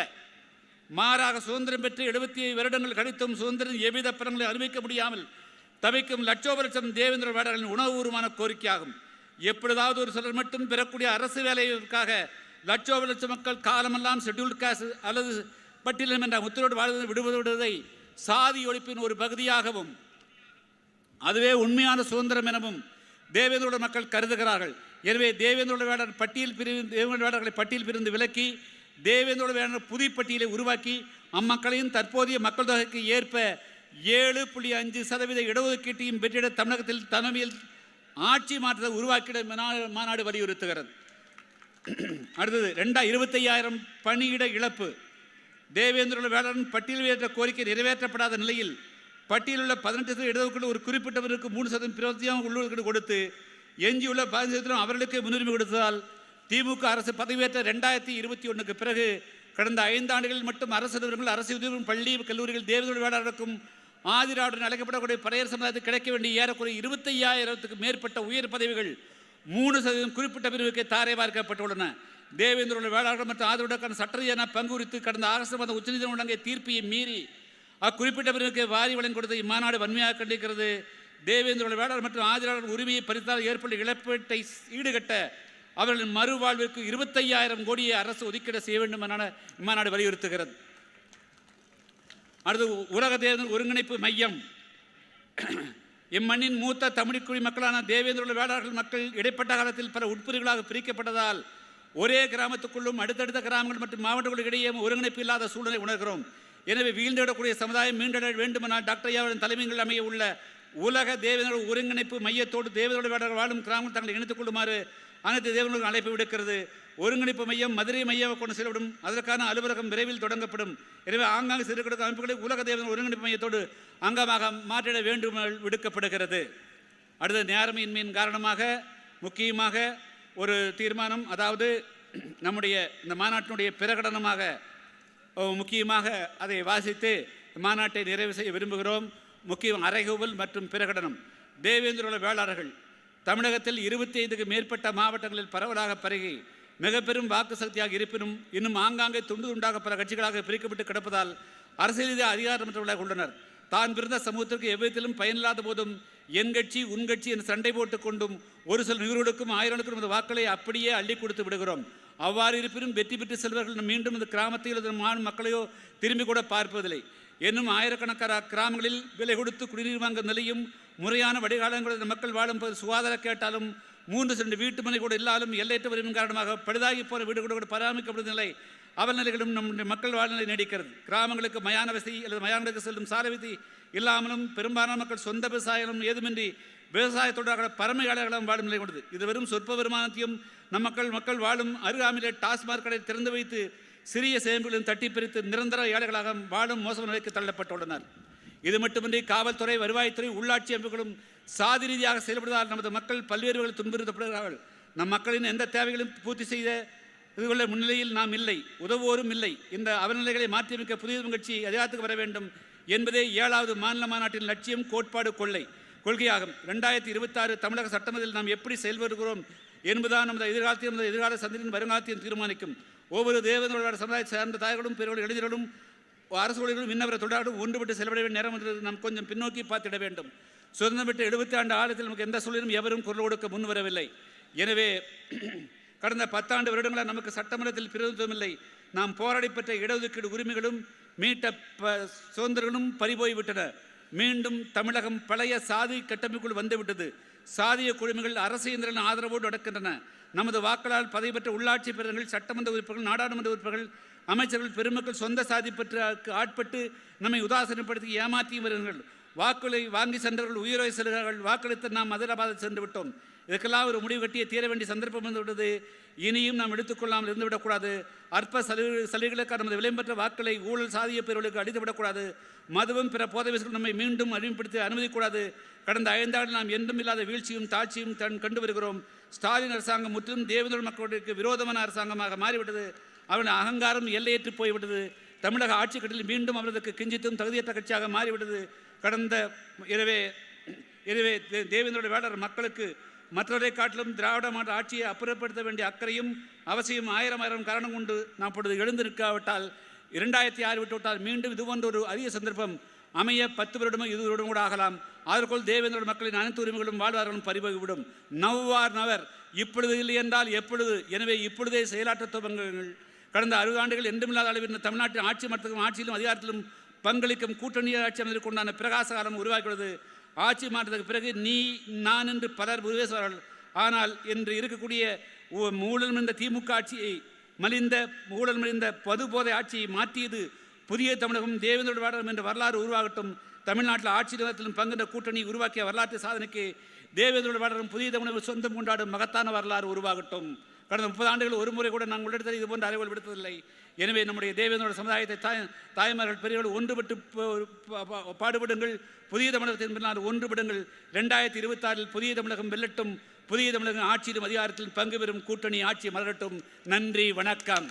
மாறாக சுதந்திரம் பெற்று 75 வருடங்கள் கழித்தும் சுதந்திரம் எவ்வித பலன்களை அனுபவிக்க முடியாமல் தவிக்கும் லட்சோப லட்சம் தேவேந்திர வேடர்களின் உணவுபூர்வமான கோரிக்கையாகும். எப்பொழுதாவது ஒரு சிலர் மட்டும் பெறக்கூடிய அரசு வேலைக்காக லட்சோப லட்சம் மக்கள் காலமெல்லாம் ஷெட்யூல்டு காஸ்ட் அல்லது பட்டியலினம் என்ற உத்தரவோடு வாழ்வதை விடுவதை சாதி ஒழிப்பின் ஒரு பகுதியாகவும் அதுவே உண்மையான சுதந்திரம் எனவும் தேவேந்திரோட மக்கள் கருதுகிறார்கள். எனவே தேவேந்திரோட வேடர் தேவேந்திர வேடர்களை பட்டியல் பிரிந்து விலக்கி தேவேந்திரோட வேடர் புதிய பட்டியலை உருவாக்கி அம்மக்களின் தற்போதைய மக்கள் தொகைக்கு ஏற்ப 7.5% இடஒதுக்கீட்டையும் பெற்றிட தமிழகத்தில் தலைமையில் ஆட்சி மாற்றத்தை உருவாக்கிட மாநாடு வலியுறுத்துகிறது. அடுத்தது 25,000 பணியிட இழப்பு. தேவேந்திரோட வேடரின் பட்டியல் ஏற்ற கோரிக்கை நிறைவேற்றப்படாத நிலையில் பட்டியலுள்ள 18% இடஒதுக்கீடு ஒரு குறிப்பிட்டவருக்கு 3% பிரத்தியாக உள்ளொதுக்கீடு கொடுத்து எஞ்சியுள்ள 15% அவர்களுக்கு முன்னுரிமை கொடுத்ததால் திமுக அரசு பதவியேற்ற 2021க்கு பிறகு கடந்த 5 ஆண்டுகளில் மட்டும் அரசு நிறுவனங்கள், அரசு உதவி பள்ளி கல்லூரிகள் தேவேந்திரோட வேளாளருக்கும் ஆதிராவுடன் அழைக்கப்படக்கூடிய பறையர் சமுதாயத்துக்கு கிடைக்க வேண்டிய ஏறக்குறைய 25,000க்கு மேற்பட்ட உயர் பதவிகள் 3% குறிப்பிட்ட பிரிவுக்கு தாரை பார்க்கப்பட்டுள்ளன. தேவேந்திரோட வேளாளர்கள் மற்றும் ஆதரவுக்கான சட்ட ரீதியான பங்கு குறித்து கடந்த ஆகஸ்ட் மாதம் உச்சநீதிமன்றம் வழங்கிய தீர்ப்பையை மீறி அக்குறிப்பிட்ட பிரிவுக்கு வாரி வழங்கி கொடுத்த இம்மாநாடு வன்மையாக கண்டிக்கிறது. தேவேந்திரோட வேளாளர் மற்றும் ஆதரவாளர் உரிமையை பறித்தால் ஏற்பட்ட இழப்பீட்டை ஈடுகட்ட அவர்களின் மறுவாழ்விற்கு 25,000 கோடியை அரசு ஒதுக்கீடு செய்ய வேண்டும் என இம்மாநாடு வலியுறுத்துகிறது. அடுத்து உலக தேவேந்திர ஒருங்கிணைப்பு மையம். இம்மண்ணின் மூத்த தமிழ்குடி மக்களான தேவேந்திரோட வேளாளர்கள் மக்கள் இடைப்பட்ட காலத்தில் பல உட்பிரிவுகளாக பிரிக்கப்பட்டதால் ஒரே கிராமத்துக்குள்ளும் அடுத்தடுத்த கிராமங்கள் மற்றும் மாவட்டங்களுக்கு இடையே ஒருங்கிணைப்பு இல்லாத சூழ்நிலை உணர்கிறோம். எனவே வீழ்ந்திடக்கூடிய சமுதாயம் மீண்டெழ வேண்டுமென்றால் டாக்டர் ஐயாவின் தலைமையில் அமைய உள்ள உலக தேவேந்திர ஒருங்கிணைப்பு மையத்தோடு தேவேந்திரோட வேளாளர்கள் வாழும் கிராமங்கள் தங்களை இணைத்துக் கொள்ளுமாறு அனைத்து தேவேந்திரர்களுக்கும் அழைப்பு விடுக்கிறது. ஒருங்கிணைப்பு மையம் மதுரை மையம் கொண்டு செல்லப்படும். அதற்கான அலுவலகம் விரைவில் தொடங்கப்படும். எனவே ஆங்காங்கு சிறுகிடக்கு அமைப்புகளை உலக தேவேந்திர ஒருங்கிணைப்பு மையத்தோடு அங்கமாக மாற்றிட வேண்டும் விடுக்கப்படுகிறது. அடுத்த நேரமின்மையின் காரணமாக முக்கியமாக ஒரு தீர்மானம், அதாவது நம்முடைய இந்த மாநாட்டினுடைய பிரகடனமாக முக்கியமாக அதை வாசித்து மாநாட்டை நிறைவு செய்ய விரும்புகிறோம். முக்கியம் அறைகூவல் மற்றும் பிரகடனம். தேவேந்திரோட வேளாளர்கள் தமிழகத்தில் 25க்கு மேற்பட்ட மாவட்டங்களில் பரவலாக பரகி மிக பெரும் வாக்கு சக்தியாக இருப்பினும் இன்னும் ஆங்காங்கே துண்டு துண்டாக பல கட்சிகளாக பிரிக்கப்பட்டு கிடப்பதால் அரசியல் ரீதியாக அதிகாரமற்றவர்களாக உள்ளனர். தான் பிறந்த சமூகத்திற்கு எவ்விதத்திலும் பயனில்லாத போதும் என் கட்சி உன் கட்சி என்று சண்டை போட்டுக் கொண்டும் ஒரு சில நிகழ்வுகளுக்கும் ஆயிரங்களுக்கும் இந்த வாக்களை அப்படியே அள்ளி கொடுத்து விடுகிறோம். அவ்வாறு இருப்பினும் வெற்றி பெற்று செல்வர்கள் மீண்டும் இந்த கிராமத்தில் மக்களையோ திரும்பி கூட பார்ப்பதில்லை. இன்னும் ஆயிரக்கணக்கான கிராமங்களில் விலை கொடுத்து குடிநீர் வாங்கும் நிலையும் முறையான வடிகாலங்களுடன் மக்கள் வாழும் போது சுகாதார கேட்டாலும் 3 சென்ட் வீட்டு மனை கூட இல்லாலும் எல்லையற்ற வரிவின் காரணமாக பழுதாகி போன வீடு கூட பராமரிக்கப்படும் நிலை அவல்நிலைகளும் நம்முடைய மக்கள் வாழ்நிலை நீடிக்கிறது. கிராமங்களுக்கு மயான வசதி அல்லது மயானங்களுக்கு செல்லும் சாலை வசதி இல்லாமலும் பெரும்பாலான மக்கள் சொந்த விவசாயம் ஏதுமின்றி விவசாயத்தோட பரமையாளர்களும் வாழும் நிலை கொண்டது. இது வெறும் சொற்ப வருமானத்தையும் மக்கள் வாழும் அருகாமையிலே டாஸ்மாக் கடை திறந்து வைத்து சிறிய சேமிப்புகளையும் தட்டி பிரித்து நிரந்தர ஏழைகளாக வாழும் மோசமான நிலைக்கு தள்ளப்பட்டுள்ளனர். இது மட்டுமின்றி காவல்துறை, வருவாய்த்துறை, உள்ளாட்சி அமைப்புகளும் சாதி ரீதியாக செயல்படுவதால் நமது மக்கள் பல்வேறு வகையில் துன்புறுத்தப்படுகிறார்கள். நம் மக்களின் எந்த தேவைகளையும் பூர்த்தி செய்த இதுள்ள முன்னிலையில் நாம் இல்லை, உதவுவோரும் இல்லை. இந்த அவநிலைகளை மாற்றியமைக்க புதிய கட்சி அதிகாரத்துக்கு வர வேண்டும் என்பதே 7வது மாநில மாநாட்டின் லட்சியம், கோட்பாடு, கொள்கையாகும். 2026 தமிழக சட்டமன்றத்தில் நாம் எப்படி செயல்படுகிறோம் என்பதுதான் நமது எதிர்காலத்தையும் நமது எதிர்கால சந்ததியின் வருங்காலத்தையும் தீர்மானிக்கும். ஒவ்வொரு தேவேந்திரோட சமுதாயத்தை சார்ந்த தாய்களும் பெரியவர்களும் இளைஞர்களும் அரசு ஊழியர்களும் இன்னவரை தொழிலாளர்களும் ஒன்றுபட்டு செலவிட வேண்டிய நேரம் என்று நாம் கொஞ்சம் பின்னோக்கி பார்த்திட வேண்டும். சுதந்திரம் பெற்ற 70 ஆண்டு ஆழத்தில் நமக்கு எந்த சூழலும் எவரும் குரல் கொடுக்க முன்வரவில்லை. எனவே கடந்த 10 ஆண்டு வருடங்களாக நமக்கு சட்டமன்றத்தில் பிரதிநிதித்துவம் இல்லை. நாம் போராடி பெற்ற இடஒதுக்கீடு உரிமைகளும் மீட்ட சுதந்திரங்களும் பறிபோய்விட்டன. மீண்டும் தமிழகம் பழைய சாதி கட்டமைப்புக்குள் வந்துவிட்டது. சாதிய குழுமைகள் அரசியலின் ஆதரவோடு நடக்கின்றன. நமது வாக்களால் பதவி பெற்ற உள்ளாட்சி பிரதிநிதிகள், சட்டமன்ற உறுப்பினர்கள், நாடாளுமன்ற உறுப்பினர்கள், அமைச்சர்கள், பெருமக்கள் சொந்த சாதி பெற்று ஆட்பட்டு நம்மை உதாசீனப்படுத்தி ஏமாற்றி வருகிறார்கள். வாக்குகளை வாங்கி சென்றவர்கள் உயிரை செல்கிறார்கள். வாக்களித்து நாம் மதுராபாத் சென்று விட்டோம். இதுக்கெல்லாம் ஒரு முடிவு கட்டிய தீர வேண்டிய சந்தர்ப்பம் வந்துவிட்டது. இனியும் நாம் எடுத்துக்கொள்ளாமல் இருந்துவிடக்கூடாது. அற்ப சலுகைகளுக்காக நமது விலைபெற்ற வாக்களை ஊழல் சாதிய பேர்களுக்கு அடித்துவிடக்கூடாது. மதுவும் பிற போதை வசதிகள் நம்மை மீண்டும் அடிமைப்படுத்தி அனுமதிக்கூடாது. கடந்த 5 ஆண்டில் நாம் என்றும் இல்லாத வீழ்ச்சியும் தாட்சியும் கண்டு வருகிறோம். ஸ்டாலின் அரசாங்கம் முற்றிலும் தேவேந்திர மக்களுக்கு விரோதமான அரசாங்கமாக மாறிவிட்டது. அவன் அகங்காரம் எல்லையேற்று போய்விட்டது. தமிழக ஆட்சி கட்டில் மீண்டும் அவர்களுக்கு கிஞ்சித்தும் தகுதியற்ற கட்சியாக மாறிவிட்டது. எனவே தேவேந்திரோட வேளாளர் மக்களுக்கு மற்றவரை காட்டிலும் திராவிட மாற்ற ஆட்சியை அப்புறப்படுத்த வேண்டிய அக்கறையும் அவசியம் 1000 காரணம் கொண்டு நாம் இப்பொழுது எழுந்து நிற்காவிட்டால் 2006 விட்டுவிட்டால் மீண்டும் இது போன்ற ஒரு அரிய சந்தர்ப்பம் அமைய 10 வருடமோ 20 வருடம் கூட ஆகலாம். அதற்குள் தேவேந்திரோட மக்களின் அனைத்து உரிமைகளும் வாழ்வார்களும் பறிபோய்விடும். நவ்வார் நவர், இப்பொழுது இல்லை என்றால் எப்பொழுது? எனவே இப்பொழுதே செயலாற்ற துவங்குங்கள். கடந்த 60 ஆண்டுகள் என்றுமில்லாத அளவில் தமிழ்நாட்டின் ஆட்சி மட்டத்திலும் ஆட்சியிலும் அதிகாரத்திலும் பங்களிக்கும் கூட்டணி ஆட்சி அமைவதற்கு உண்டான பிரகாச காலம் உருவாக்கியுள்ளது. ஆட்சி மாற்றத்துக்கு பிறகு நீ நான் என்று பலர் உருவேசுவார்கள். ஆனால் இன்று இருக்கக்கூடிய ஊழல் மலிந்த திமுக ஆட்சியை ஊழல் மலிந்த பொதுபோதை ஆட்சியை மாற்றியது புதிய தமிழகம் தேவேந்திர வாடகம் என்ற வரலாறு உருவாகட்டும். தமிழ்நாட்டில் ஆட்சி நிலத்திலும் பங்குன்ற கூட்டணி உருவாக்கிய வரலாற்று சாதனைக்கு தேவேந்திர வாடகம் புதிய தமிழகம் சொந்தம் கொண்டாடும் மகத்தான வரலாறு உருவாகட்டும். கடந்த 30 ஆண்டுகள் ஒரு முறை கூட நாங்கள் உள்ளிடத்தில் இதுபோன்ற அறிவுகள் விடுத்ததில்லை. எனவே நம்முடைய தேவேந்திர சமுதாயத்தை தாய்மார்கள் பெரியவர்கள் ஒன்றுபட்டு பாடுபடுங்கள். புதிய தமிழகத்தின் பின்னால் ஒன்றுபடுங்கள். 2026 புதிய தமிழகம் வெல்லட்டும். புதிய தமிழகம் ஆட்சியிலும் அதிகாரத்திலும் பங்கு பெறும் கூட்டணி ஆட்சி மலரட்டும். நன்றி, வணக்கம்.